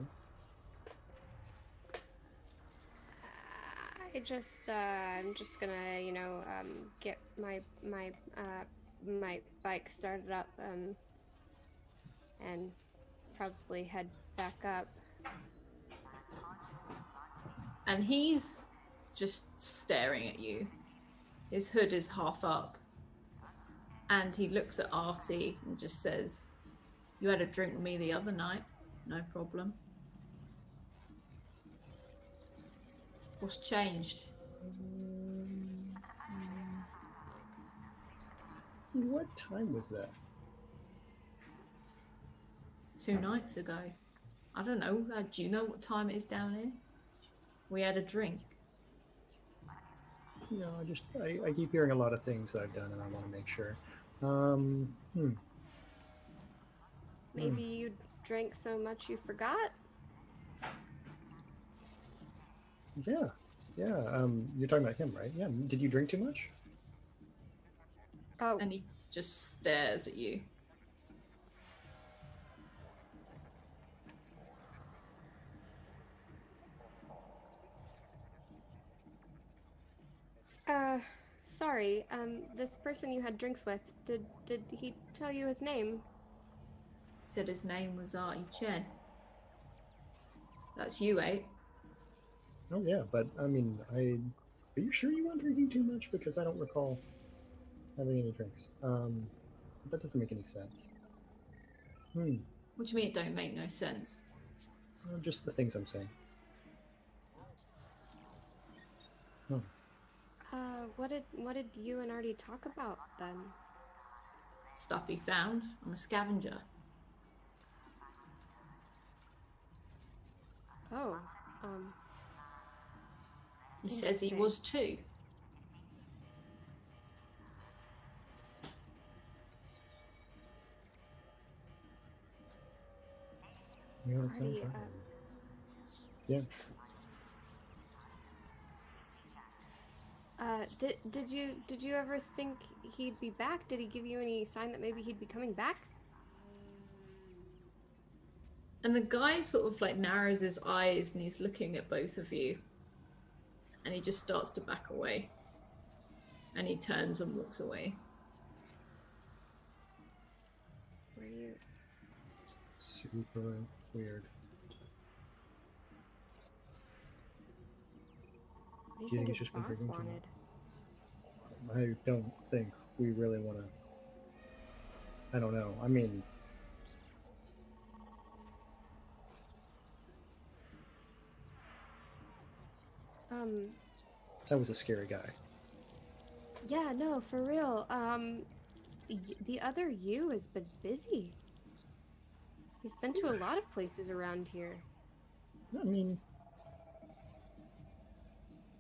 I'm just gonna, get my bike started up, and probably head back up. And he's just staring at you. His hood is half up. And he looks at Artie and just says, "You had a drink with me the other night. No problem. What's changed?" What time was that? 2 nights ago. I don't know. Do you know what time it is down here? We had a drink. No, I keep hearing a lot of things that I've done, and I want to make sure. Maybe you drank so much you forgot? Yeah. You're talking about him, right? Yeah. Did you drink too much? Oh, And he just stares at you. sorry. This person you had drinks with, did he tell you his name? Said his name was Artie Chen. That's you, eh? Oh yeah, but I mean, are you sure you weren't drinking too much? Because I don't recall having any drinks. That doesn't make any sense. What do you mean it don't make no sense? Just the things I'm saying. What did you and Artie talk about then? Stuff he found. I'm a scavenger. Oh, He says he Interesting. was too. Yeah, that sounds Artie, right. Yeah. did you ever think he'd be back? Did he give you any sign that maybe he'd be coming back? And the guy sort of like narrows his eyes and he's looking at both of you. And he just starts to back away. And he turns and walks away. Were you? Super weird. What Do you think his he's just been boss drinking too wanted? I don't think we really want to. I don't know. I mean, that was a scary guy. Yeah, no, for real. The other you has been busy. He's been to a lot of places around here. I mean,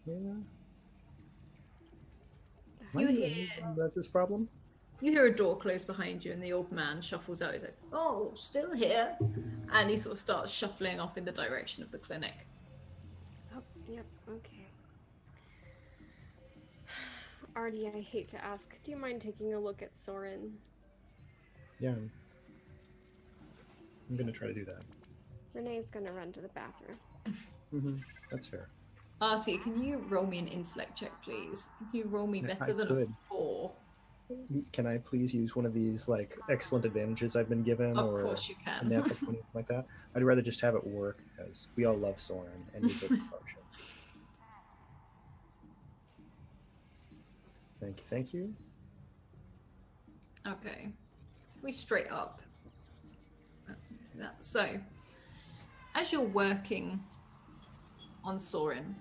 yeah. You hear That's his problem. You hear a door close behind you, and the old man shuffles out. He's like, "Oh, still here," and he sort of starts shuffling off in the direction of the clinic. Oh, yep, okay. Artie, I hate to ask, do you mind taking a look at Soren? Yeah. I'm gonna try to do that. Renee's gonna run to the bathroom. That's fair. Artie, can you roll me an intellect check, please? Can you roll me I better than could. a 4? Can I please use one of these like excellent advantages I've been given, Of or course you a can. natural 20 like that? I'd rather just have it work because we all love Soren and he's a good function. Thank you, thank you. Okay. So if we straight up. So, as you're working on Soren,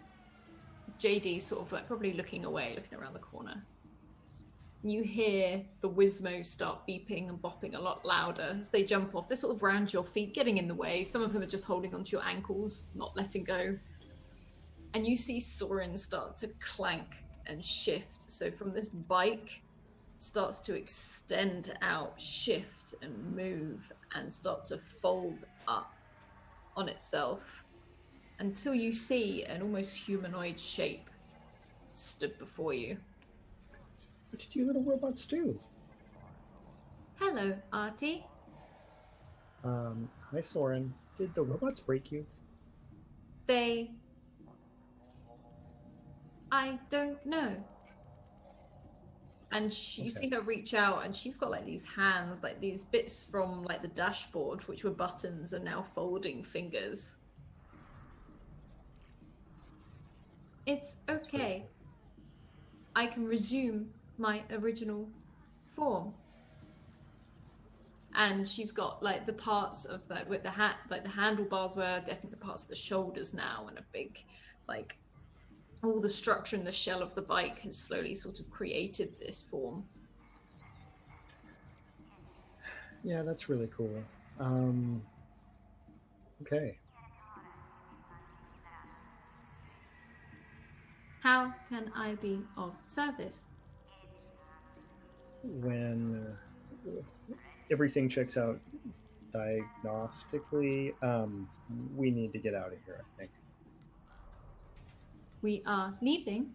JD sort of like probably looking away, looking around the corner. You hear the Wizmos start beeping and bopping a lot louder as they jump off. They're sort of round your feet, getting in the way. Some of them are just holding onto your ankles, not letting go. And you see Soren start to clank and shift. So from this bike, it starts to extend out, shift and move and start to fold up on itself until you see an almost humanoid shape stood before you. What did you little robots do? Hello, Artie. Hi Soren. Did the robots break you? I don't know. And you see her reach out, and she's got like these hands, like these bits from like the dashboard, which were buttons, are now folding fingers. It's okay. I can resume my original form. And she's got like the parts of that with the hat, like the handlebars were definitely parts of the shoulders now, and a big, like, all the structure in the shell of the bike has slowly sort of created this form. Yeah, that's really cool. Okay. How can I be of service? When everything checks out diagnostically, we need to get out of here, I think. We are leaving.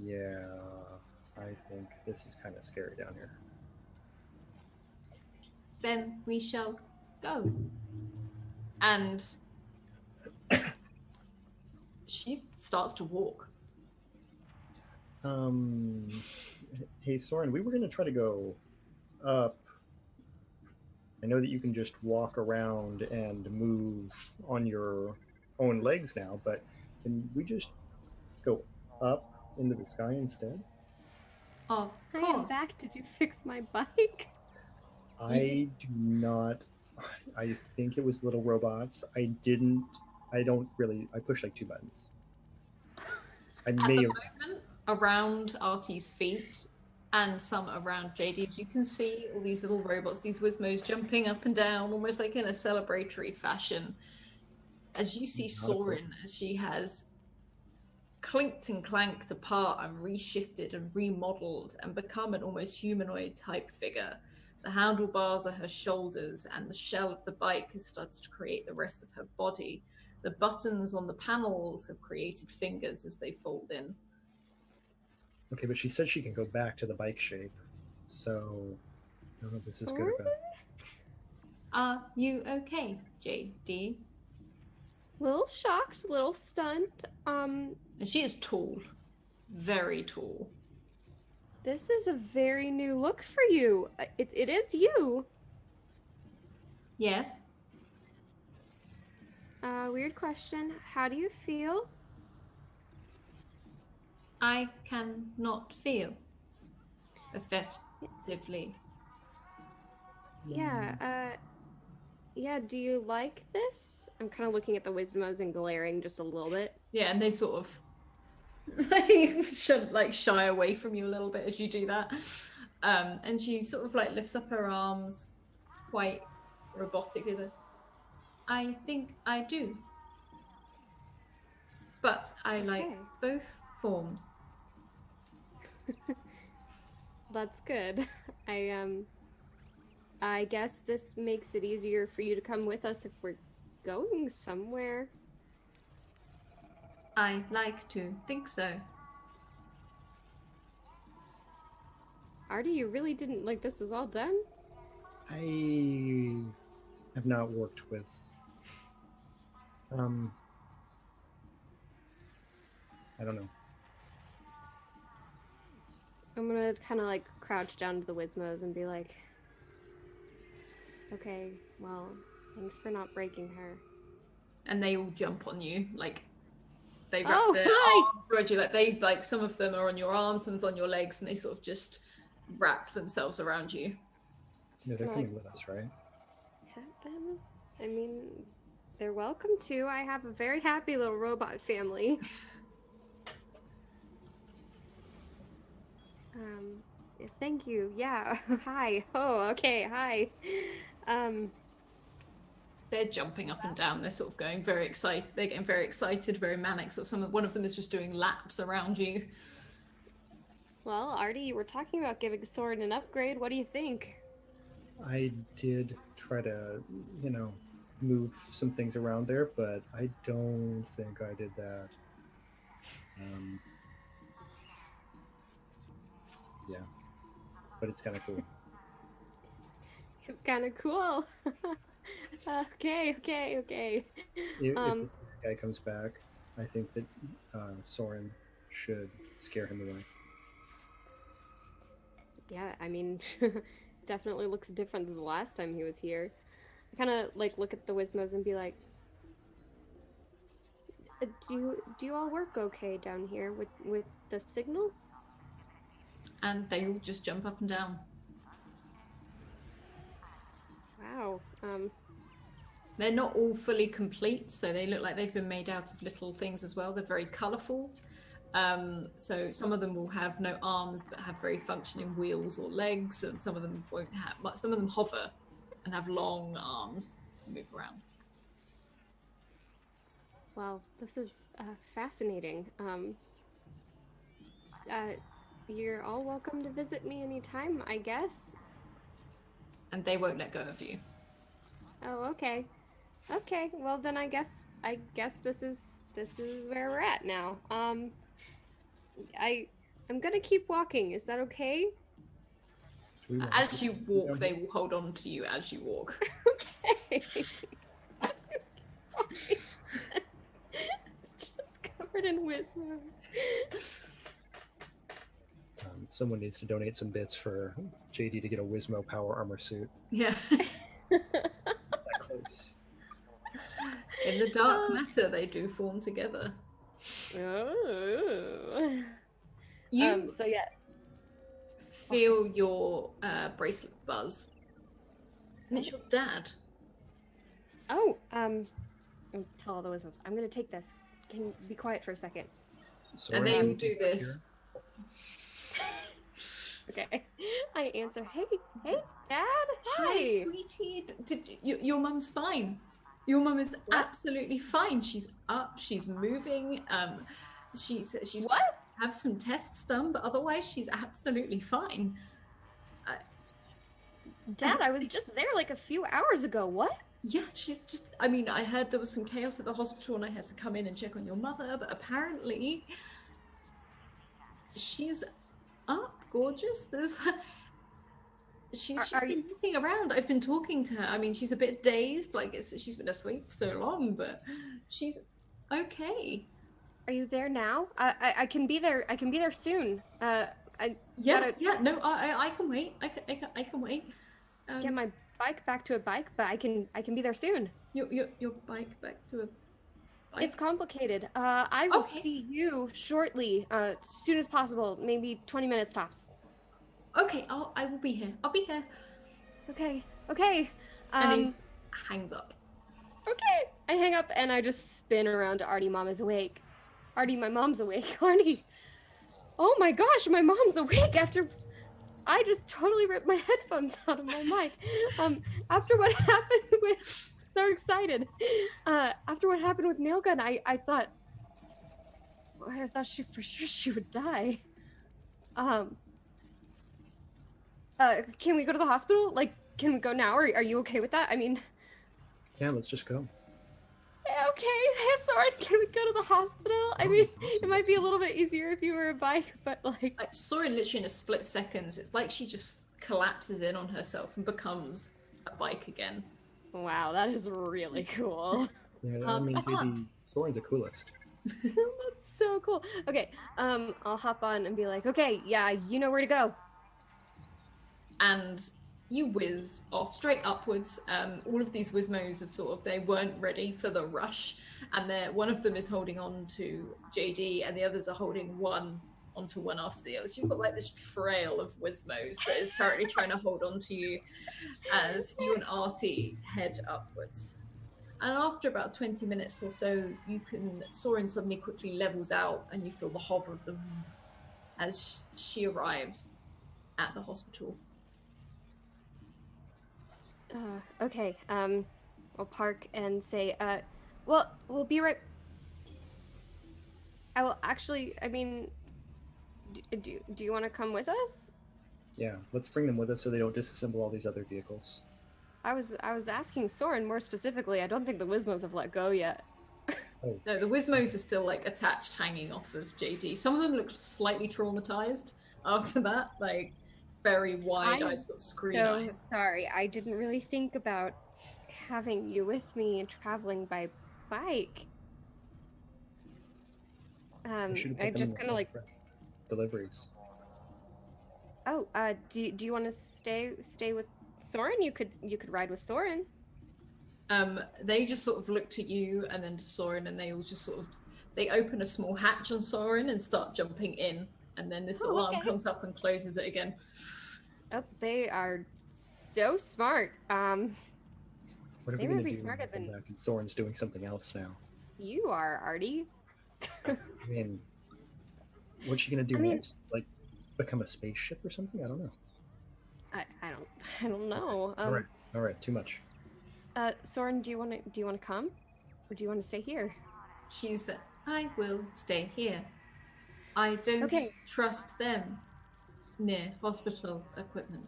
Yeah, I think this is kind of scary down here. Then we shall go. And she starts to walk. Hey, Soren, we were going to try to go up. I know that you can just walk around and move on your own legs now, but can we just go up into the sky instead? Of I course. am back. Did you fix my bike? I do not. I think it was little robots. I pushed like 2 buttons. I At may the have. moment, around Artie's feet and some around JD's, you can see all these little robots, these Wizmos jumping up and down, almost like in a celebratory fashion. As you see Soren, as she has clinked and clanked apart and reshifted and remodeled and become an almost humanoid type figure The handlebars are her shoulders, and the shell of the bike has started to create the rest of her body. The buttons on the panels have created fingers as they fold in. Okay, but she said she can go back to the bike shape. So I don't know if this is good or bad. Are you okay, JD? Little shocked, little stunned. And she is tall. Very tall. This is a very new look for you. It is you. Yes? Weird question. How do you feel? I cannot feel effectively. Yeah, yeah, do you like this? I'm kind of looking at the Wismos and glaring just a little bit. Yeah, and they sort of should like shy away from you a little bit as you do that. And she sort of like lifts up her arms quite robotically. I think I do. But I like Okay. both forms. That's good. I guess this makes it easier for you to come with us if we're going somewhere. I like to think so. Artie, you really didn't like this was all done? I have not worked with I don't know. I'm gonna kind of like crouch down to the Wismos and be like, okay, well, thanks for not breaking her. And they all jump on you, like they wrap Oh, their hi! arms around you, like they like some of them are on your arms, some's on your legs, and they sort of just wrap themselves around you. Yeah, they're kinda coming with us, right? Pet them? I mean, they're welcome to. I have a very happy little robot family. Thank you. Yeah. Hi. Oh, okay. Hi. They're jumping up and down. They're sort of going very excited. They're getting very excited, very manic. So one of them is just doing laps around you. Well, Artie, you were talking about giving Soren an upgrade. What do you think? I did try to, move some things around there, but I don't think I did that. Yeah, but it's kind of cool. It's kind of cool. Okay. If this guy comes back, I think that Soren should scare him away. Yeah, I mean, definitely looks different than the last time he was here. I kind of like look at the Wismos and be like, do you all work okay down here with the signal? And they all just jump up and down. Wow. They're not all fully complete, so they look like they've been made out of little things as well. They're very colourful. So some of them will have no arms but have very functioning wheels or legs, and some of them won't have. Some of them hover and have long arms to move around. Well, this is fascinating. You're all welcome to visit me anytime, I guess. And they won't let go of you. Oh, okay. Okay, well then I guess this is where we're at now. I'm gonna keep walking. Is that okay? As you walk, they will hold on to you as you walk. Okay. It's just covered in wisdom. Someone needs to donate some bits for JD to get a Wismo power armor suit. Yeah. That close. In the dark matter, they do form together. Oh. You So yeah. feel your bracelet buzz. And it's your dad. Oh, tell all the Wismos, I'm gonna take this. Can you be quiet for a second? And they all do this. Okay. I answer, hey, Dad, Hi, sweetie. Your mum's fine. Your mum is absolutely fine. She's up. She's moving. She's What? have some tests done, but otherwise she's absolutely fine. Dad, I was just there like a few hours ago. What? Yeah, she's just. I mean, I heard there was some chaos at the hospital and I had to come in and check on your mother, but apparently she's up, gorgeous. She's just been looking around. I've been talking to her. I mean, she's a bit dazed, like she's been asleep for so long, but she's okay. Are you there now? I can be there. I can be there soon. Yeah, yeah. No, I can wait. I can wait. Get my bike back to a bike, but I can be there soon. Your bike back to a bike? It's complicated. I will see you shortly, as soon as possible. Maybe 20 minutes tops. Okay, I will be here. I'll be here. Okay. And he hangs up. Okay. I hang up and I just spin around to Artie. Mom is awake. Artie, my mom's awake. Artie. Oh my gosh, my mom's awake after I just totally ripped my headphones out of my mic. After what happened with so excited. After what happened with Nailgun, I thought she for sure she would die. Can we go to the hospital? Like, can we go now? Are you okay with that? I mean... Yeah, let's just go. Okay, Soren, can we go to the hospital? I mean, it might be a little bit easier if you were a bike, but like... Soren literally in a split seconds, it's like she just collapses in on herself and becomes a bike again. Wow, that is really cool. Yeah, I mean, maybe Soren's the coolest. That's so cool. Okay, I'll hop on and be like, okay, yeah, you know where to go. And you whiz off straight upwards. All of these Wizmos have they weren't ready for the rush, and one of them is holding on to JD, and the others are holding one onto one after the other. So you've got like this trail of Wizmos that is currently trying to hold on to you as you and Artie head upwards. And after about 20 minutes or so, Soren suddenly quickly levels out, and you feel the hover of the as she arrives at the hospital. Okay, I'll park and say, well, we'll be right... I will actually, I mean, do you want to come with us? Yeah, let's bring them with us so they don't disassemble all these other vehicles. I was asking Soren more specifically. I don't think the Wizmos have let go yet. Oh. No, the Wizmos are still like attached, hanging off of JD. Some of them look slightly traumatized after that, like very wide-eyed sort of screen eyes. Sorry, I didn't really think about having you with me and traveling by bike. I just kind of like deliveries. Oh, do you want to stay with Soren? You could ride with Soren. They just sort of look to you and then to Soren, and they all just they open a small hatch on Soren and start jumping in, and then this alarm comes up and closes it again. Oh, they are so smart. What are we they gonna might be do smarter than back and Soren's doing something else now? You are, Artie. I mean, what's she gonna do next? Like, become a spaceship or something? I don't know. I don't know. All right, too much. Soren, do you want to come, or do you want to stay here? She said, "I will stay here. I don't trust them near hospital equipment."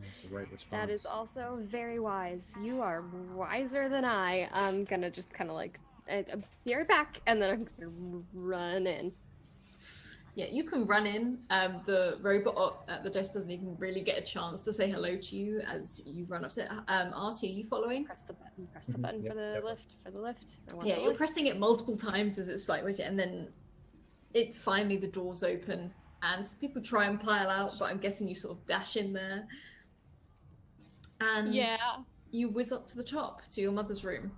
That's the right response. That is also very wise. You are wiser than I. I'm gonna just kind of like be right back, and then I'm gonna run in. Yeah, you can run in. The robot at the desk doesn't even really get a chance to say hello to you as you run upstairs. Artie, are you following? Press the button. Press the button for the lift. For the lift. Yeah, you're pressing it multiple times as it's like, and then finally the doors open, and some people try and pile out, but I'm guessing you sort of dash in there. And you whiz up to the top to your mother's room,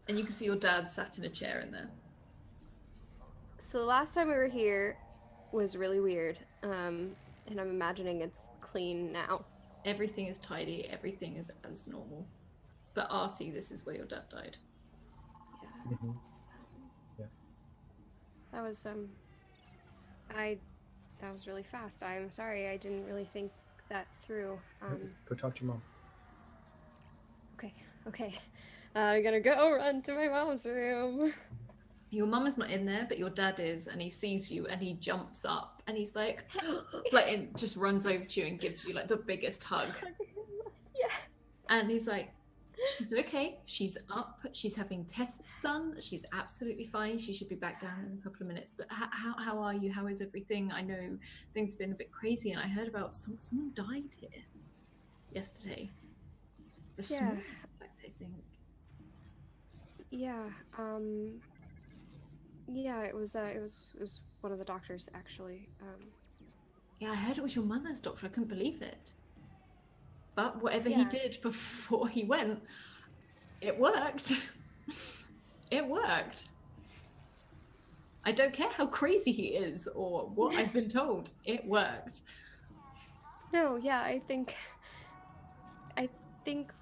and you can see your dad sat in a chair in there. So the last time we were here was really weird, and I'm imagining it's clean now. Everything is tidy, everything is as normal. But Artie, this is where your dad died. Yeah. Mm-hmm. Yeah. That was that was really fast. I'm sorry, I didn't really think that through. Go talk to your mom. Okay. I'm gonna go run to my mom's room. your mum is not in there, but your dad is, and he sees you and he jumps up and he's like, like, and just runs over to you and gives you like the biggest hug. Yeah. And he's like, she's okay. She's up. She's having tests done. She's absolutely fine. She should be back down in a couple of minutes. But how are you? How is everything? I know things have been a bit crazy, and I heard about someone died here yesterday. This Yeah. morning, in fact, I think. Yeah. Yeah, it was one of the doctors actually. Yeah, I heard it was your mother's doctor. I couldn't believe it. But whatever he Yeah. did before he went, it worked. It worked. I don't care how crazy he is or what I've been told. It worked. No, yeah, I think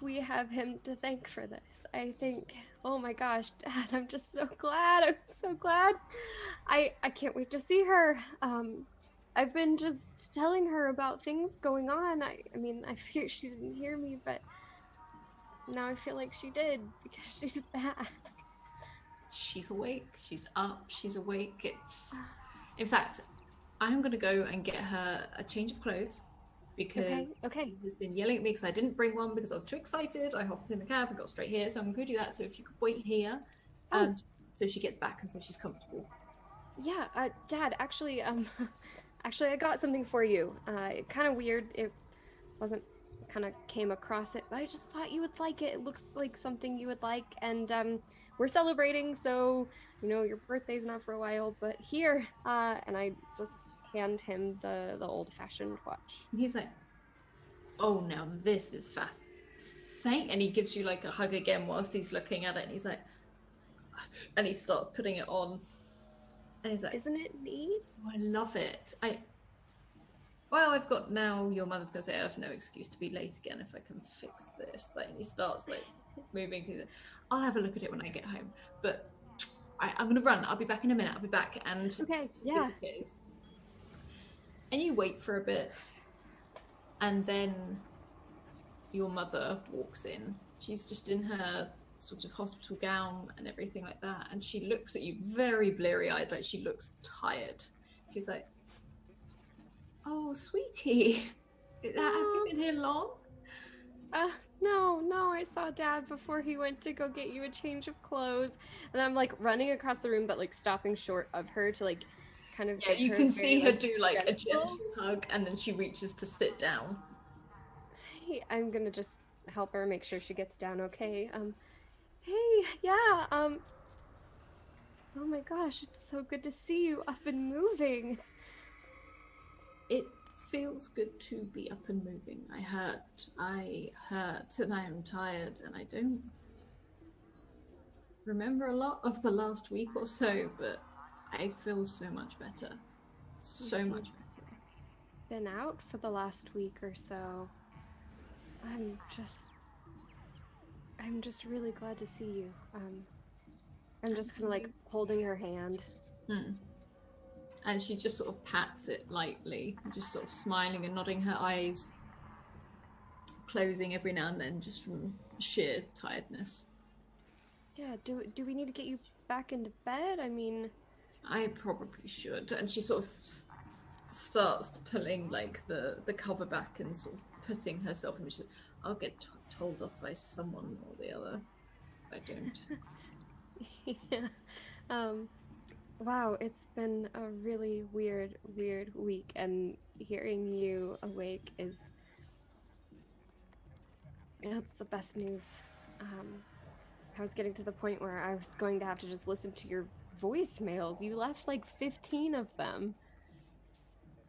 we have him to thank for this. I think, oh my gosh, Dad, I'm just so glad. I'm so glad. I can't wait to see her. I've been just telling her about things going on. I mean, I figured she didn't hear me, but now I feel like she did because she's back. She's awake. She's up. She's awake. In fact, I'm going to go and get her a change of clothes because Okay. he's been yelling at me because I didn't bring one because I was too excited. I hopped in the cab and got straight here. So I'm going to do that. So if you could wait here, so she gets back and so she's comfortable. Yeah, Dad, actually, actually, I got something for you. Kind of weird. It wasn't kind of came across it, but I just thought you would like it. It looks like something you would like, and we're celebrating, so you know your birthday's not for a while. But here, and I just hand him the old-fashioned watch. He's like, oh, now this is fast. And he gives you like a hug again whilst he's looking at it, and he's like, and he starts putting it on. And he's like, isn't it neat? oh, I love it. Well, I've got now, your mother's going to say I have no excuse to be late again if I can fix this. Like, and he starts like moving things. I'll have a look at it when I get home. But I'm going to run. I'll be back in a minute. I'll be back. And okay, yeah. disappears. And you wait for a bit. And then your mother walks in. She's just in her sort of hospital gown and everything like that. And she looks at you very bleary-eyed, like she looks tired. She's like, oh, sweetie, have you been here long? No, I saw Dad before he went to go get you a change of clothes. And I'm like running across the room, but like stopping short of her to like kind of you can see her do like a gentle hug and then she reaches to sit down. Hey, I'm gonna just help her make sure she gets down okay. Hey, yeah, oh my gosh, it's so good to see you up and moving. It feels good to be up and moving. I hurt and I am tired and I don't remember a lot of the last week or so, but I feel so much better. So much better. Been out for the last week or so. I'm just really glad to see you. I'm just kind of like holding her hand. And she just sort of pats it lightly, just sort of smiling and nodding her eyes, closing every now and then just from sheer tiredness. Yeah, do we need to get you back into bed? I mean, I probably should. And she sort of starts pulling like the cover back and sort of putting herself in. I'll get told off by someone or the other if I don't. Yeah. Wow, it's been a really weird week, and hearing you awake is that's the best news. I was getting to the point where I was going to have to just listen to your voicemails. You left like 15 of them.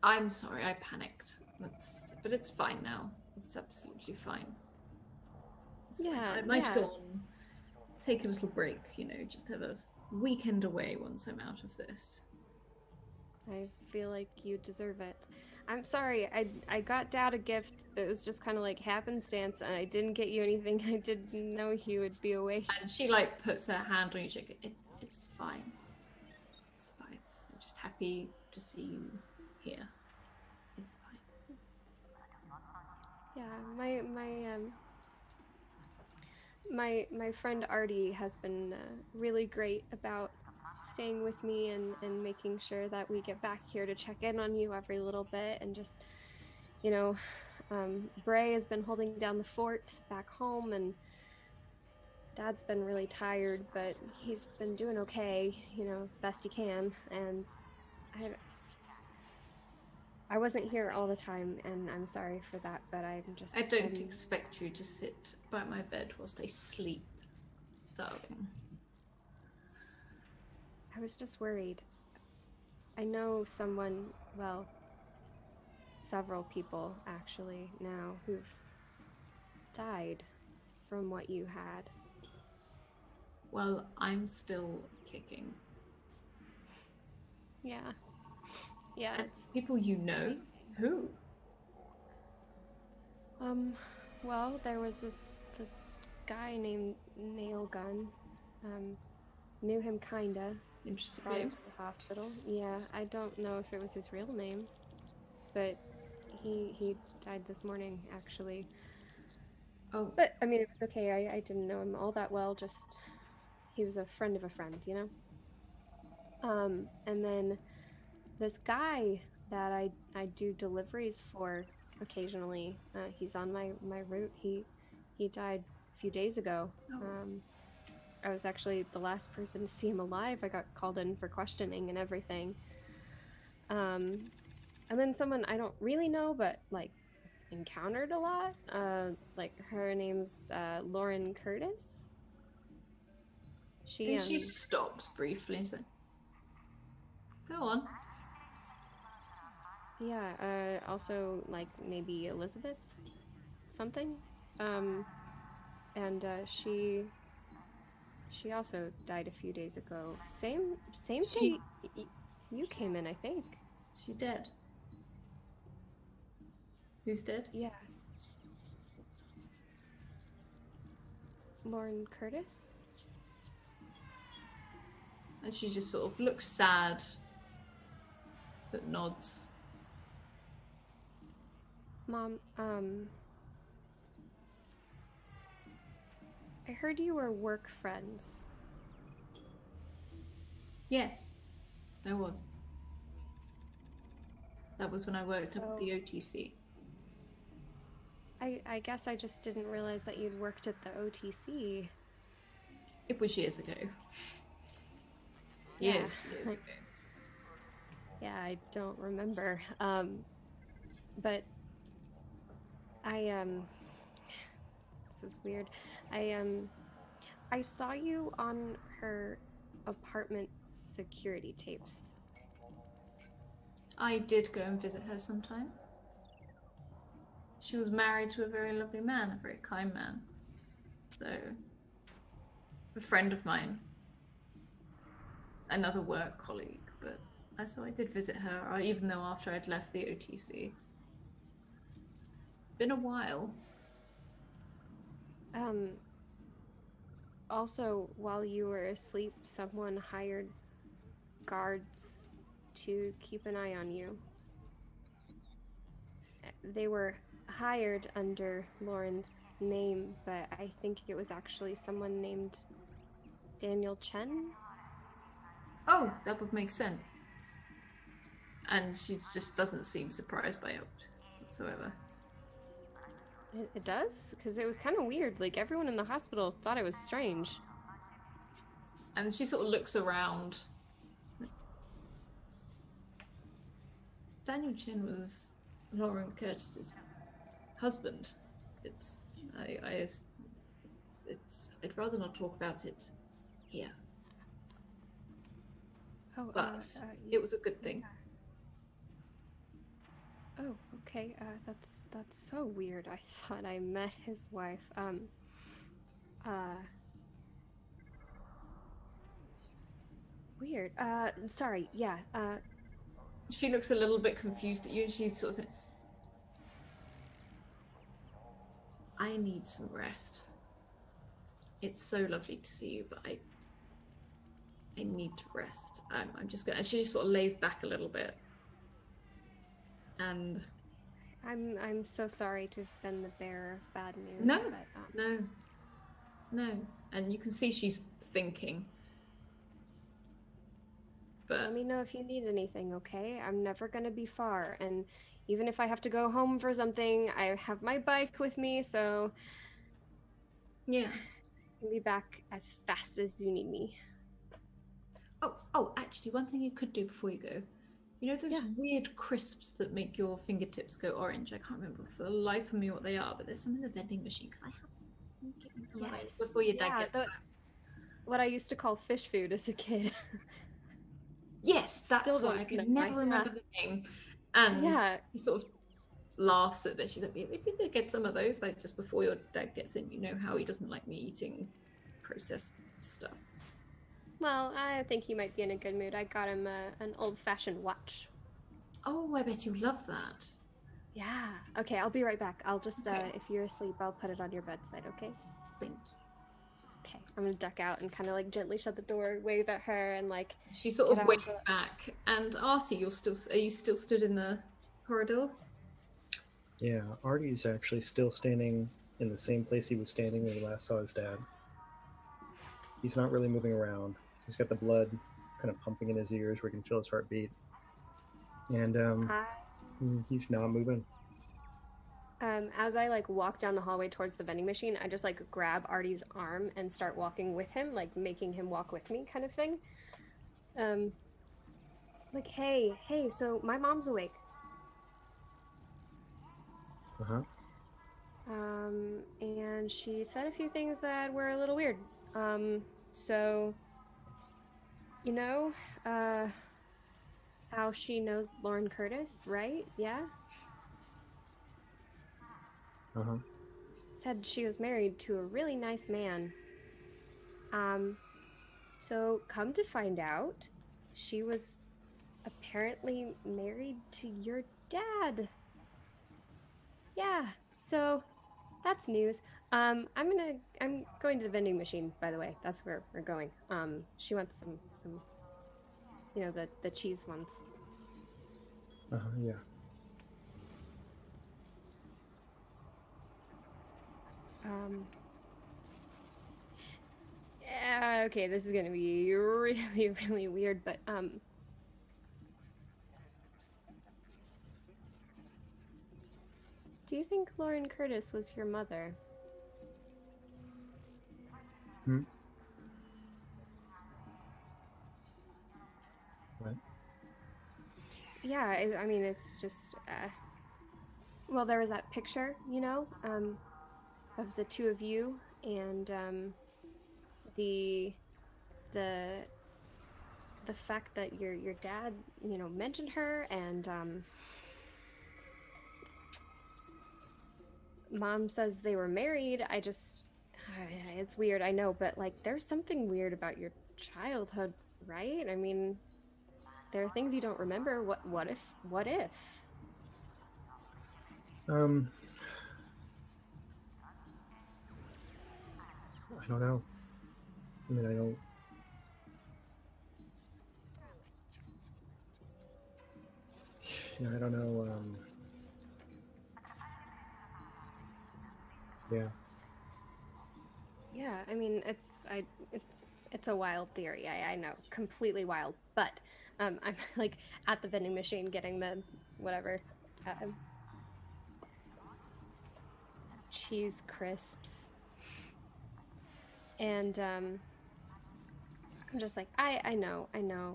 I'm sorry, I panicked. But it's fine now. It's absolutely fine. It's fine. I might go on, take a little break, just have a weekend away once I'm out of this. I feel like you deserve it. I'm sorry, I got Dad a gift. It was just kind of like happenstance, and I didn't get you anything. I didn't know he would be awake. And she like puts her hand on your cheek. It's fine. It's fine. I'm just happy to see you here. It's fine. Yeah, my friend Artie has been really great about staying with me and making sure that we get back here to check in on you every little bit, and just, you know, Bray has been holding down the fort back home, and Dad's been really tired, but he's been doing okay, you know, best he can. And I wasn't here all the time, and I'm sorry for that, but I'm just... I don't expect you to sit by my bed whilst I sleep, darling. I was just worried. I know someone, well, several people actually now who've died from what you had. Well, I'm still kicking. Yeah. Yeah. And people you know? Who? Well, there was this guy named Nailgun. Knew him kinda. Interesting Brought him name. to the hospital. Yeah, I don't know if it was his real name, but he died this morning, actually. Oh. But, I mean, it was okay. I didn't know him all that well, just... He was a friend of a friend, you know? And then this guy that I do deliveries for occasionally, he's on my route. He died a few days ago. Oh. I was actually the last person to see him alive. I got called in for questioning and everything. And then someone I don't really know, but, like, encountered a lot. Like, her name's Lauren Curtis. She stops briefly and says, "Go on." Yeah, also, like, maybe Elizabeth something. And she also died a few days ago. Same day you came in, I think. She dead? Who's dead? Yeah. Lauren Curtis? And she just sort of looks sad, but nods. Mom, I heard you were work friends. Yes, I was. That was when I worked up at the OTC. I guess I just didn't realize that you'd worked at the OTC. It was years ago. Yeah. Years ago. Yeah, I don't remember. But this is weird. I saw you on her apartment security tapes. I did go and visit her sometime. She was married to a very lovely man, a very kind man. So, a friend of mine. Another work colleague, but so I did visit her, even though after I'd left the OTC. Been a while. Also, while you were asleep, someone hired guards to keep an eye on you. They were hired under Lauren's name, but I think it was actually someone named Daniel Chen. Oh, that would make sense. And she just doesn't seem surprised by it whatsoever. It does? Because it was kind of weird. Like, everyone in the hospital thought it was strange. And she sort of looks around. Daniel Chen was Lauren Curtis's husband. I'd rather not talk about it here. Oh, but it was a good thing. Oh, okay. That's so weird. I thought I met his wife. Weird. Sorry. Yeah. She looks a little bit confused at you, and she's sort of... I need some rest. It's so lovely to see you, but I need to rest. I'm just gonna... She just sort of lays back a little bit. And... I'm so sorry to have been the bearer of bad news. No, but, no. And you can see she's thinking. But Let me know if you need anything, okay? I'm never gonna be far, and even if I have to go home for something, I have my bike with me, so yeah. I can be back as fast as you need me. Oh, actually, one thing you could do before you go. You know those Yeah. weird crisps that make your fingertips go orange? I can't remember for the life of me what they are, but there's some in the vending machine. Can I have get me some of those before your dad Yeah, gets back? what I used to call fish food as a kid. Yes, Still that's why don't I know could why. never remember the name. And Yeah. she sort of laughs at this. She's like, if you did get some of those, like just before your dad gets in, you know how he doesn't like me eating processed stuff. Well, I think he might be in a good mood. I got him an old-fashioned watch. Oh, I bet you love that. Yeah. Okay, I'll be right back. I'll just, Okay. if you're asleep, I'll put it on your bedside, okay? Thank you. Okay. I'm gonna duck out and kind of like gently shut the door, wave at her, and like She sort get of out into waves back. And Artie, are you still stood in the corridor? Yeah, Artie's actually still standing in the same place he was standing when we last saw his dad. He's not really moving around. He's got the blood kind of pumping in his ears where he can feel his heartbeat. And I, he's not moving. as I like walk down the hallway towards the vending machine, I just like grab Artie's arm and start walking with him, like making him walk with me, kind of thing. Um, like, hey, so my mom's awake. Uh-huh. And she said a few things that were a little weird. So, you know, uh, how she knows Lauren Curtis, right? Yeah? Uh-huh. Said she was married to a really nice man. Um, so come to find out, she was apparently married to your dad. Yeah, so that's news. I'm going to the vending machine, by the way. That's where we're going. She wants some, the cheese ones. Uh-huh, yeah. Um, yeah, okay, this is gonna be really, really weird, but, do you think Lauren Curtis was your mother? Hmm? What? Yeah, I mean, it's just, well, there was that picture, of the two of you, and, the, the, the fact that your dad, mentioned her, and, Mom says they were married. It's weird, I know, but like, there's something weird about your childhood, right? I mean, there are things you don't remember. What if? What if? Um, I don't know. I mean, I don't... Yeah, I don't know. Yeah. Yeah, I mean, it's a wild theory. I know, completely wild. But I'm like at the vending machine getting the whatever uh, cheese crisps, and I'm just like, I know.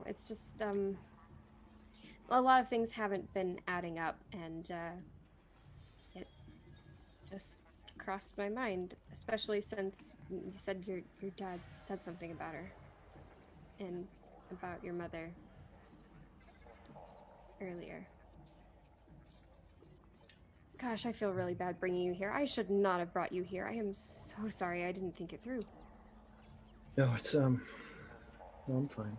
It's just a lot of things haven't been adding up, and it just crossed my mind, especially since you said your dad said something about her and about your mother earlier. Gosh, I feel really bad bringing you here. I should not have brought you here. I am so sorry. I didn't think it through. No, it's no, I'm fine.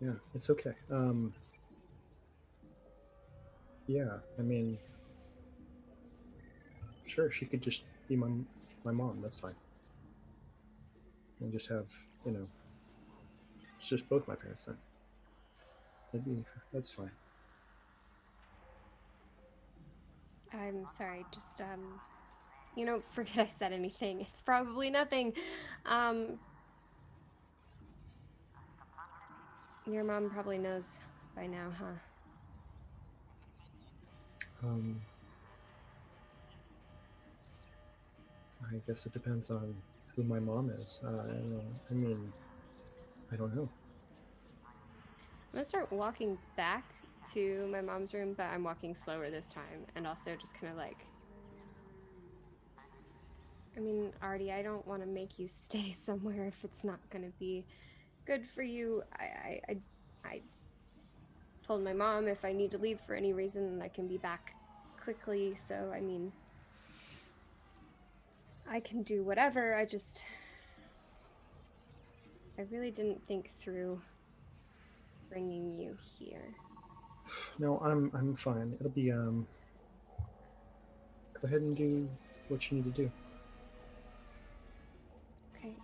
Yeah, it's okay. Yeah, I mean, sure, she could just be my mom. That's fine. And just have, you know, it's just both my parents then. That's fine. I'm sorry. Just forget I said anything. It's probably nothing. Um Your mom probably knows by now, huh? I guess it depends on who my mom is. I mean, I don't know. I'm gonna start walking back to my mom's room, but I'm walking slower this time, and also just kind of like, I mean, Artie, I don't want to make you stay somewhere if it's not gonna be good for you. I told my mom if I need to leave for any reason, I can be back quickly. So, I mean, I can do whatever. I really didn't think through bringing you here. No, I'm fine. It'll be Go ahead and do what you need to do. Okay,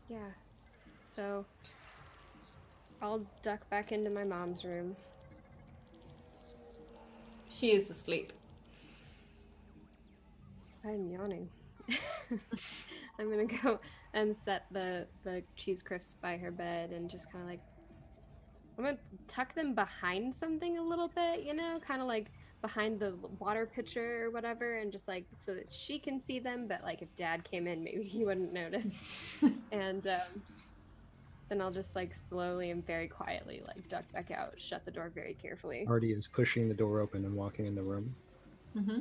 yeah. So I'll duck back into my mom's room. She is asleep. I'm yawning. I'm gonna go and set the cheese crisps by her bed and just kind of like, I'm gonna tuck them behind something a little bit, you know, kind of like behind the water pitcher or whatever, and just like so that she can see them, but like if Dad came in, maybe he wouldn't notice. And then I'll just like slowly and very quietly like duck back out, shut the door very carefully. Artie is pushing the door open and walking in the room. Mm-hmm.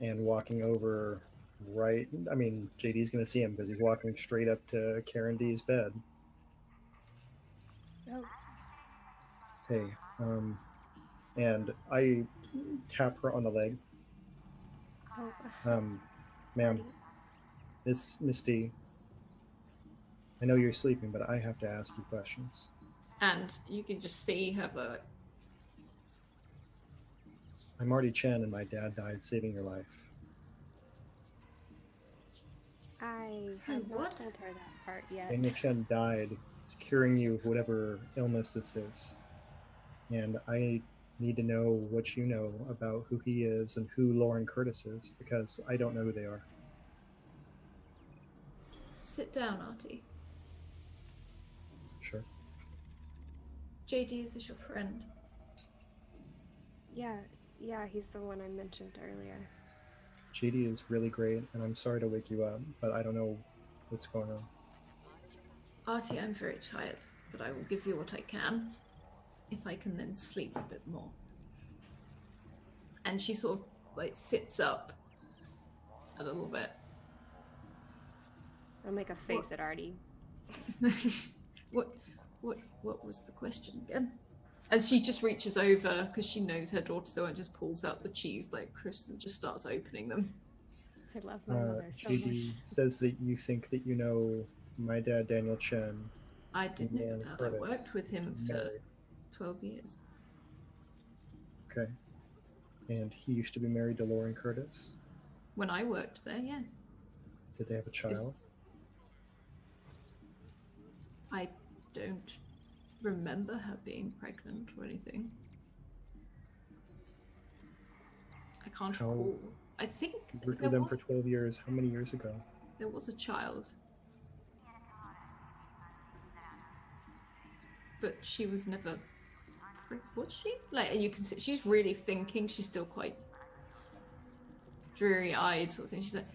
And walking over right. I mean, JD's going to see him because he's walking straight up to Karen D's bed. Oh. Hey, and I tap her on the leg. Oh. Ma'am, Miss D, I know you're sleeping, but I have to ask you questions. And you can just see her like, I'm Artie Chen, and my dad died saving your life. I have not told her that part yet. Daniel Chen died curing you of whatever illness this is. And I need to know what you know about who he is and who Lauren Curtis is, because I don't know who they are. sit down, Artie. Sure. JD, is this your friend? Yeah, he's the one I mentioned earlier. JD is really great, and I'm sorry to wake you up, but I don't know what's going on. Artie, I'm very tired, but I will give you what I can, if I can then sleep a bit more. And she sort of like sits up a little bit. I'll make a face at Artie. What was the question again? And she just reaches over because she knows her daughter so and just pulls out the cheese like crisps and just starts opening them. I love my mother so JD much. says that you think that you know my dad, Daniel Chen. I did know Lauren that. I Curtis. worked with him for Married. 12 years. Okay. And he used to be married to Lauren Curtis. When I worked there, yeah. Did they have a child? I don't remember her being pregnant or anything. I can't recall. I think You worked with them for 12 years. How many years ago? there was a child. But she was never was she? Like, and you can see she's really thinking. She's still quite dreary-eyed sort of thing. She's like,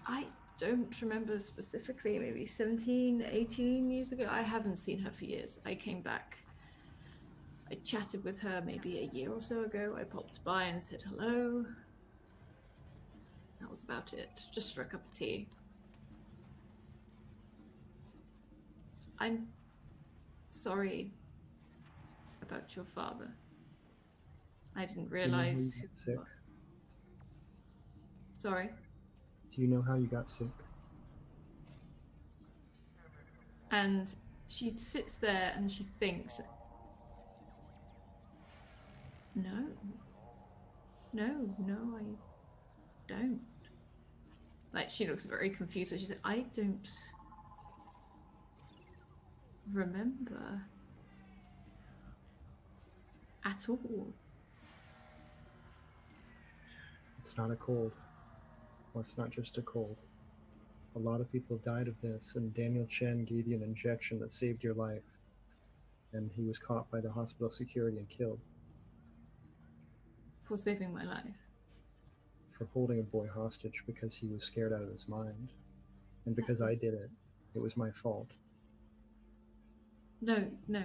I don't remember specifically, maybe 17, 18 years ago. I haven't seen her for years. I came back. I chatted with her maybe a year or so ago. I popped by and said hello. That was about it, just for a cup of tea. I'm sorry about your father. I didn't realize. Do you know how you got sick? Sorry. Do you know how you got sick? And she sits there and she thinks, no, I don't. Like, she looks very confused, but she said, I don't remember at all. It's not a cold. Well, it's not just a cold. A lot of people have died of this, and Daniel Chen gave you an injection that saved your life. And he was caught by the hospital security and killed For saving my life. for holding a boy hostage because he was scared out of his mind. And because I was- did it, it was my fault. No, no.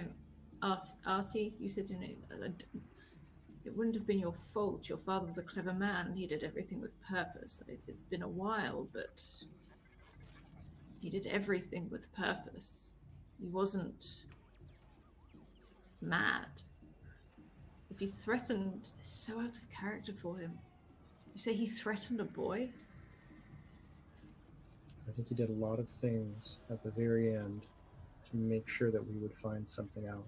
Artie, you said it wouldn't have been your fault. Your father was a clever man. He did everything with purpose. It's been a while, but he did everything with purpose. He wasn't mad. If he threatened, it's so out of character for him. You say he threatened a boy? I think he did a lot of things at the very end to make sure that we would find something out.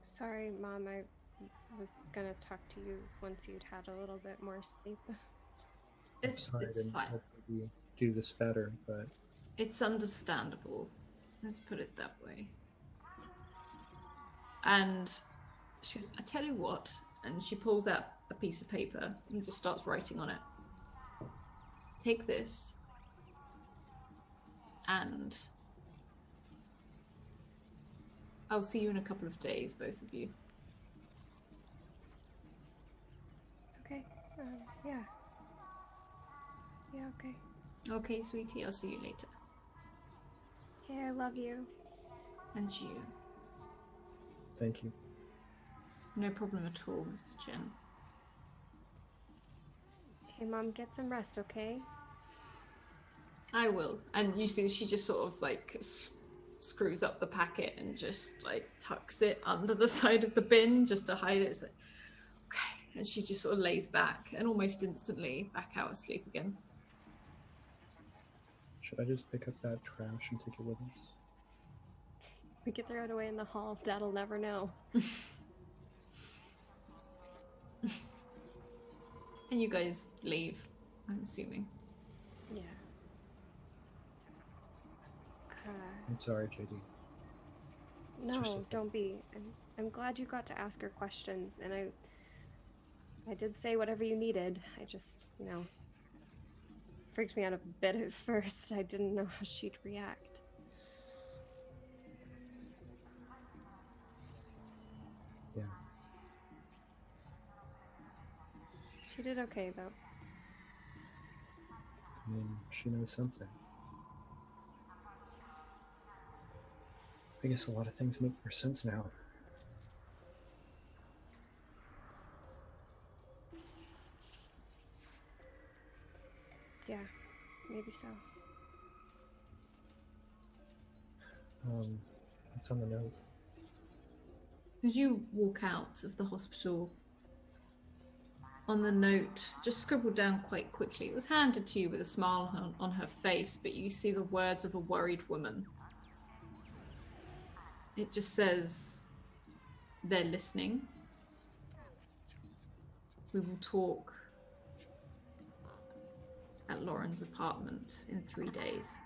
Sorry, Mom, I was gonna talk to you once you'd had a little bit more sleep. I'm sorry I It's didn't fine. help you do this better, but It's understandable. Let's put it that way. And she goes, I tell you what. And she pulls out a piece of paper and just starts writing on it. Take this. And I'll see you in a couple of days, both of you. Okay, yeah. Yeah, okay. Okay, sweetie, I'll see you later. Hey, I love you. And you. thank you. No problem at all, Mr. Chen. Hey, Mom, get some rest, okay? I will. And you see, she just sort of like screws up the packet and just like tucks it under the side of the bin just to hide it. It's like, okay. And she just sort of lays back and almost instantly back out asleep again. Should I just pick up that trash and take it with us? We could throw it away in the hall. Dad'll never know. And you guys leave, I'm assuming. Yeah. I'm sorry, JD. It's No, just a thing. don't be. I'm glad you got to ask her questions, and I did say whatever you needed. I just, freaked me out a bit at first. I didn't know how she'd react. Yeah. She did okay, though. I mean, she knows something. I guess a lot of things make more sense now. Yeah, maybe so. What's on the note? As you walk out of the hospital, on the note, just scribbled down quite quickly, it was handed to you with a smile on her face, but you see the words of a worried woman. It just says, they're listening. We will talk at Lauren's apartment in 3 days.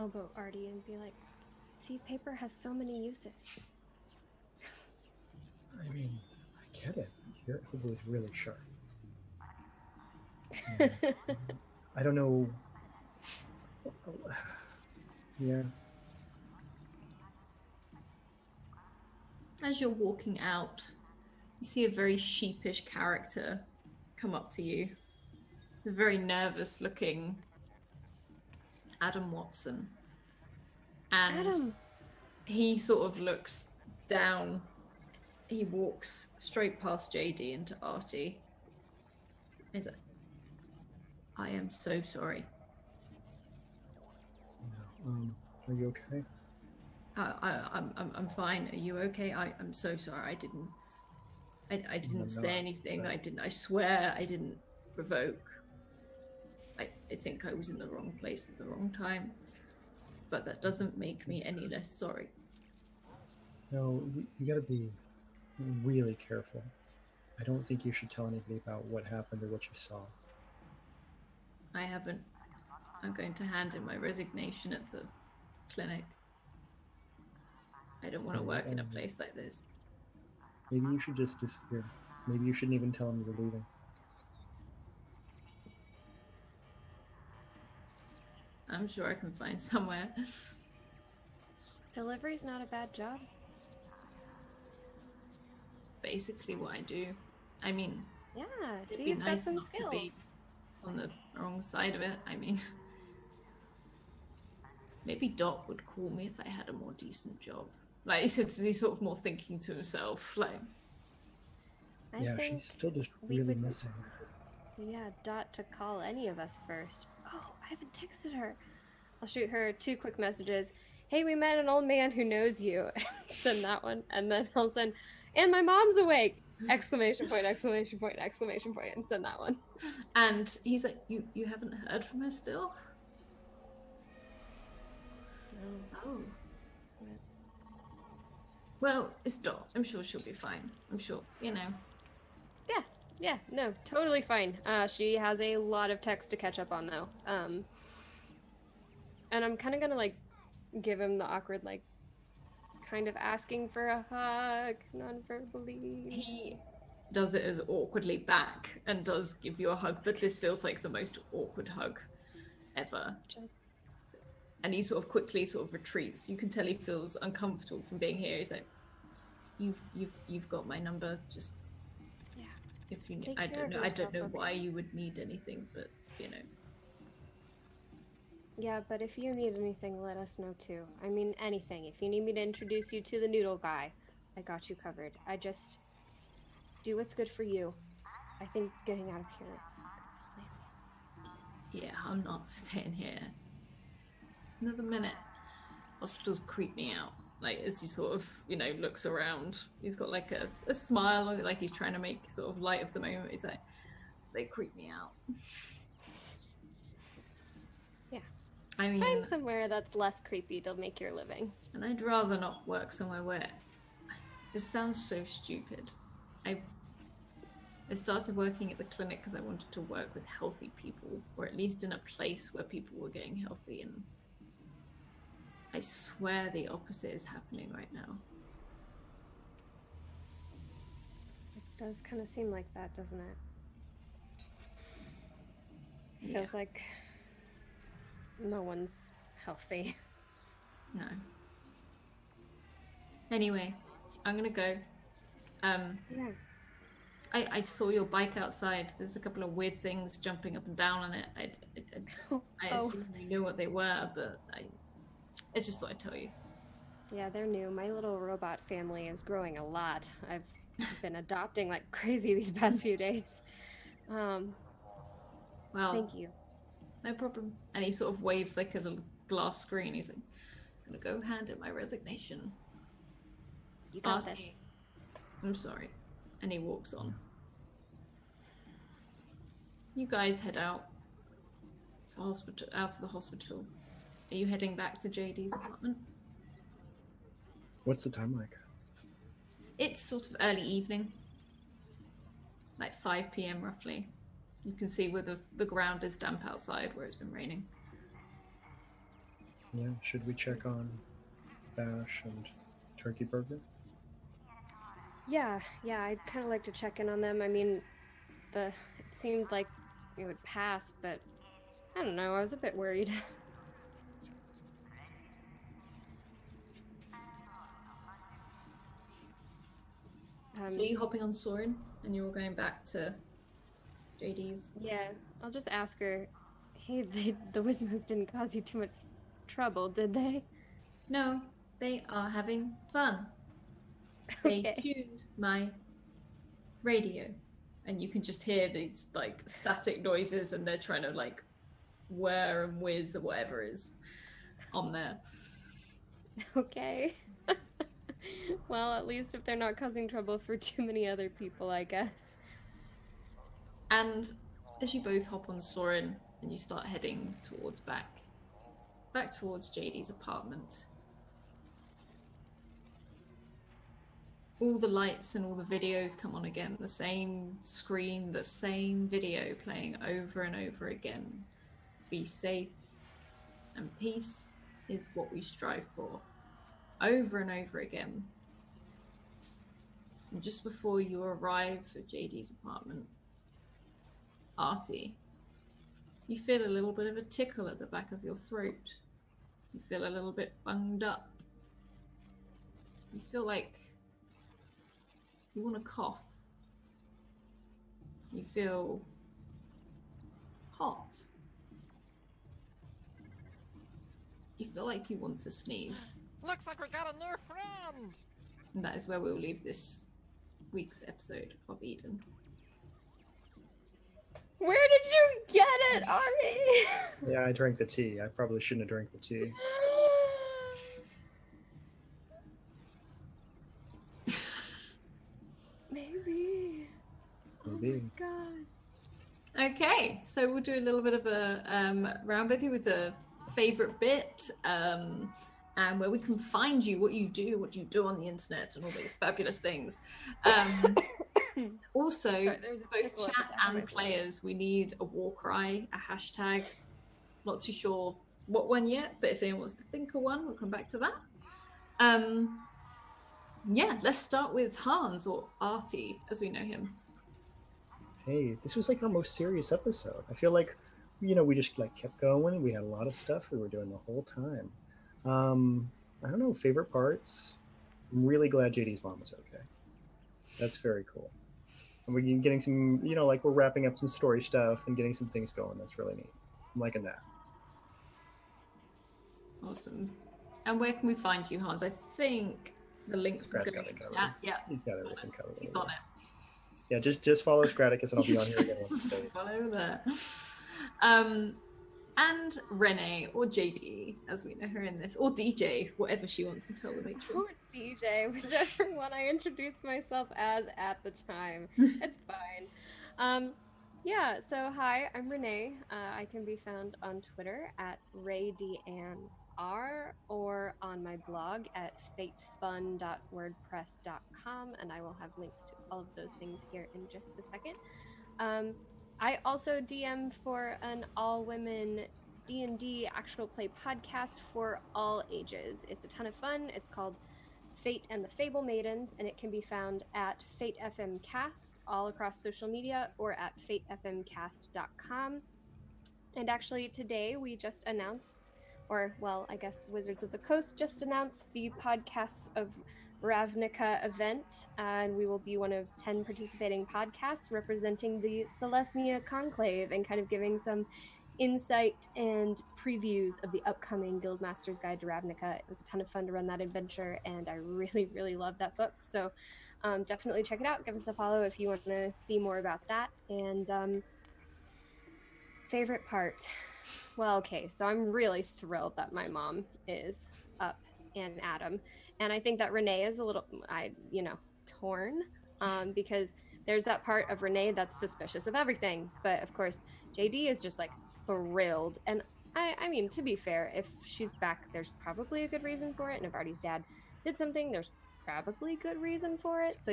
Elbow Artie and be like, see, paper has so many uses. I mean, I get it. Your elbow is really sharp. I don't know. Yeah. As you're walking out, you see a very sheepish character come up to you. A very nervous looking Adam Watson. And Adam! he sort of looks down. He walks straight past JD into Artie. He's like, I am so sorry. Are you okay? I'm fine. Are you okay? I'm so sorry. I didn't say not, anything. but- I swear I didn't provoke. I think I was in the wrong place at the wrong time. But that doesn't make me any less sorry. No, you gotta be really careful. I don't think you should tell anybody about what happened or what you saw. I haven't. I'm going to hand in my resignation at the clinic. I don't want to work in a place like this. Maybe you should just disappear. Maybe you shouldn't even tell him you're leaving. I'm sure I can find somewhere. Delivery's not a bad job. It's basically what I do. I mean, Yeah, it'd see, be you've got nice some not to be skills. on the wrong side of it. I mean, maybe Doc would call me if I had a more decent job. Like he's sort of more thinking to himself. Like, I Yeah, think she's still just we really would- missing. Yeah, Dot to call any of us first. Oh, I haven't texted her. I'll shoot her 2 quick messages. Hey, we met an old man who knows you. Send that one, and then I'll send. And my mom's awake! Exclamation point! Exclamation point! Exclamation point! And send that one. and he's like, you haven't heard from her still? No. Oh. Yeah. Well, it's Doc. I'm sure she'll be fine. I'm sure, you know. Yeah, no, totally fine. She has a lot of text to catch up on though. And I'm kind of gonna like give him the awkward like, kind of asking for a hug, non-verbally. He does it as awkwardly back and does give you a hug, but this feels like the most awkward hug ever. Just And he sort of quickly sort of retreats. You can tell he feels uncomfortable from being here. He's like, "You've got my number. Just yeah. if you need, Take I care don't of know. I don't yourself, know okay? why you would need anything, but you know." Yeah, but if you need anything, let us know too. I mean, anything. If you need me to introduce you to the noodle guy, I got you covered. I just do what's good for you. I think getting out of here is a good plan. Yeah, I'm not staying here another minute. Hospitals creep me out. Like as he sort of, you know, looks around, he's got like a smile, like he's trying to make sort of light of the moment. He's like, they creep me out. Yeah. I mean, Find somewhere that's less creepy to make your living. and I'd rather not work somewhere where. This sounds so stupid. I started working at the clinic because I wanted to work with healthy people, or at least in a place where people were getting healthy, and I swear the opposite is happening right now. It does kind of seem like that, doesn't it? Yeah. Feels like no one's healthy. No. Anyway, I'm gonna go. Yeah. I saw your bike outside. There's a couple of weird things jumping up and down on it. I Oh. assumed you knew what they were, but I just thought I'd tell you. Yeah, they're new. My little robot family is growing a lot. I've been adopting like crazy these past few days. Well, Thank you. no problem. And he sort of waves like a little glass screen. He's like, I'm gonna go hand in my resignation. You got Artie, this. I'm sorry. And he walks on. You guys head out to hospital, out of the hospital. Are you heading back to JD's apartment? What's the time like? It's sort of early evening, like 5 p.m. roughly. You can see where the ground is damp outside where it's been raining. Yeah, should we check on Bash and Turkey Burger? Yeah, I'd kind of like to check in on them. I mean, it seemed like it would pass, but I don't know. I was a bit worried. So are you hopping on Soren and you're all going back to JD's? Yeah, I'll just ask her. Hey, the Wismos didn't cause you too much trouble, did they? No, they are having fun. They Okay. tuned my radio, and you can just hear these like static noises, and they're trying to like whir and whiz or whatever is on there. Okay. Well, at least if they're not causing trouble for too many other people, I guess. And as you both hop on Soren and you start heading towards back towards JD's apartment, all the lights and all the videos come on again. The same screen, the same video playing over and over again. Be safe, and peace is what we strive for. over and over again. And just before you arrive at JD's apartment, Artie, you feel a little bit of a tickle at the back of your throat. You feel a little bit bunged up. You feel like you want to cough. You feel hot. You feel like you want to sneeze. Looks like we got a new friend! And that is where we'll leave this week's episode of Eden. Where did you get it, Ari? Yeah, I drank the tea. I probably shouldn't have drank the tea. Maybe. Maybe. Oh my god. Okay, so we'll do a little bit of a round with you with a favorite bit, and where we can find you, what you do on the internet, and all these fabulous things. Also, Sorry, there's a both tickle at chat the back of my and throat. players, we need a war cry, a hashtag. Not too sure what one yet, but if anyone wants to think of one, we'll come back to that. Yeah, let's start with Hans, or Artie, as we know him. Hey, this was like our most serious episode. I feel like, we just like kept going. We had a lot of stuff we were doing the whole time. I don't know, favorite parts. I'm really glad JD's mom was okay. That's very cool. And we're getting some, like we're wrapping up some story stuff and getting some things going. That's really neat. I'm liking that. Awesome. And where can we find you, Hans? I think the links are Scrat's going got it to covered. chat. Yeah, He's got everything covered. he's on it. Yeah, just follow Scraticus and I'll be on here again. Just follow there. And Renee, or JD, as we know her in this, or DJ, whatever she wants to tell the matron. Or DJ, whichever one I introduced myself as at the time. It's fine. Yeah, so hi, I'm Renee. I can be found on Twitter at RayDeanneR or on my blog at fatespun.wordpress.com, and I will have links to all of those things here in just a second. I also DM for an all-women D&D actual play podcast for all ages. It's a ton of fun. It's called Fate and the Fable Maidens, and it can be found at Fate FM Cast all across social media or at fatefmcast.com. And actually today we just announced, or well, I guess Wizards of the Coast just announced the Podcasts of Ravnica event, and we will be one of 10 participating podcasts representing the Celestia Conclave and kind of giving some insight and previews of the upcoming Guildmaster's Guide to Ravnica. It was a ton of fun to run that adventure, and I really, really love that book. So definitely check it out. Give us a follow if you want to see more about that. And favorite part? Well, okay, so I'm really thrilled that my mom is up and at 'em. And I think that Renee is a little, torn, because there's that part of Renee that's suspicious of everything. But of course, JD is just like thrilled. And I mean, to be fair, if she's back, there's probably a good reason for it. And if Artie's dad did something, there's probably good reason for it. So,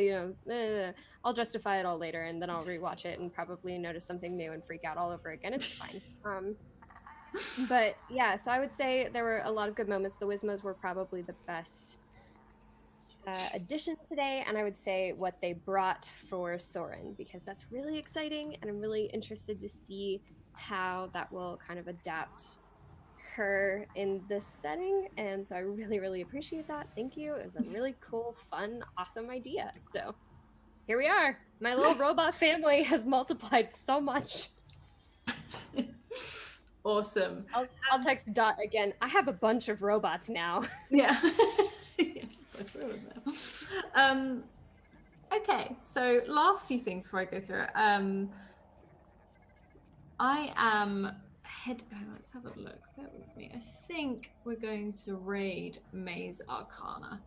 I'll justify it all later, and then I'll rewatch it and probably notice something new and freak out all over again. It's fine. But yeah, so I would say there were a lot of good moments. The Wizmos were probably the best addition today, and I would say what they brought for Soren, because that's really exciting, and I'm really interested to see how that will kind of adapt her in this setting. And so I really, really appreciate that. Thank you. It was a really cool, fun, awesome idea. So here we are. My little robot family has multiplied so much. Awesome. I'll text Dot again. I have a bunch of robots now. Yeah. Okay, so last few things before I go through it. I am let's have a look. Bear with me. I think we're going to raid Maze Arcana.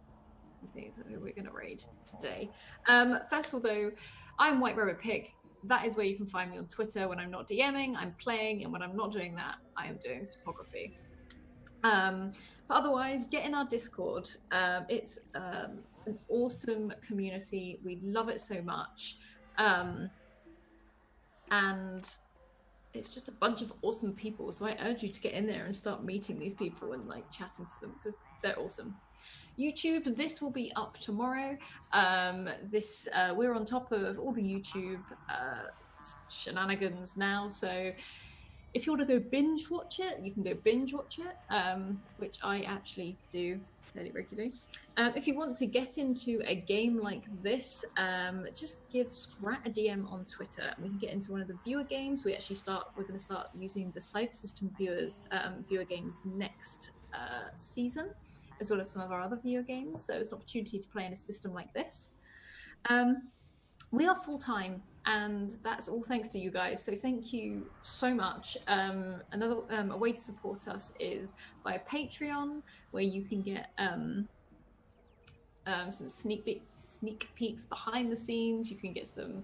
I think that's who we're going to raid today. First of all, though, I'm White Rabbit Pig. That is where you can find me on Twitter. When I'm not DMing, I'm playing, and when I'm not doing that, I am doing photography. But otherwise, get in our Discord. It's an awesome community. We love it so much. And it's just a bunch of awesome people. So I urge you to get in there and start meeting these people and like chatting to them, because they're awesome. YouTube, this will be up tomorrow. We're on top of all the YouTube shenanigans now, so if you want to go binge watch it, you can go binge watch it, which I actually do fairly regularly. If you want to get into a game like this, just give Scrat a DM on Twitter, and we can get into one of the viewer games. We're going to start using the Cypher System viewer games next season, as well as some of our other viewer games. So it's an opportunity to play in a system like this. We are full-time, and that's all thanks to you guys, so thank you so much. A way to support us is via Patreon, where you can get some sneak peeks behind the scenes. You can get some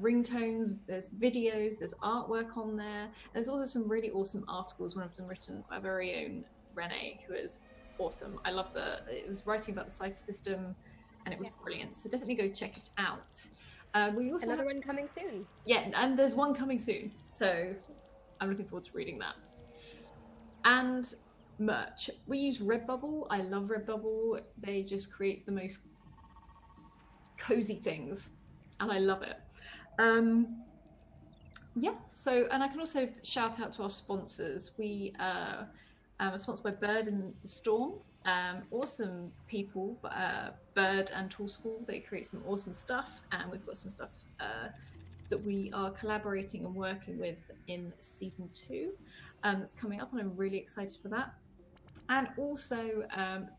ringtones, there's videos, there's artwork on there, and there's also some really awesome articles, one of them written by our very own Renee, who is awesome. It was writing about the Cypher System, and it was brilliant, so definitely go check it out. We also Another one coming soon. Yeah, and there's one coming soon, so I'm looking forward to reading that. And merch. We use Redbubble. I love Redbubble. They just create the most cozy things, and I love it. Yeah, so, and I can also shout out to our sponsors. We are sponsored by Bird and the Storm. Awesome people, Bird and Tool School. They create some awesome stuff, and we've got some stuff that we are collaborating and working with in season 2 that's coming up, and I'm really excited for that. And also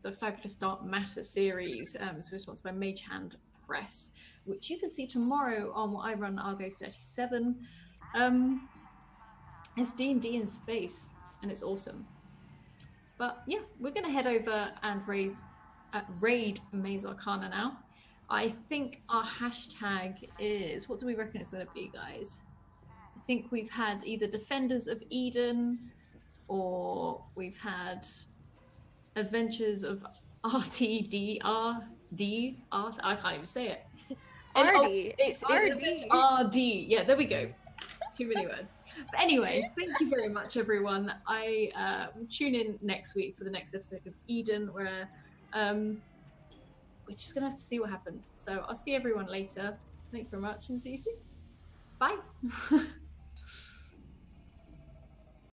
the Fabulous Dark Matter series, so we're sponsored by Mage Hand Press, which you can see tomorrow on what I run, Argo 37. It's D&D in space, and it's awesome. But yeah, we're going to head over and raid Maze Arcana now. I think our hashtag is, what do we reckon it's going to be, guys? I think we've had either Defenders of Eden, or we've had Adventures of RTDRD. I can't even say it. RD. It's RD. Yeah, there we go. Too many words. But anyway, thank you very much, everyone. I will tune in next week for the next episode of Eden, where we're just going to have to see what happens. So I'll see everyone later. Thank you very much, and see you soon. Bye.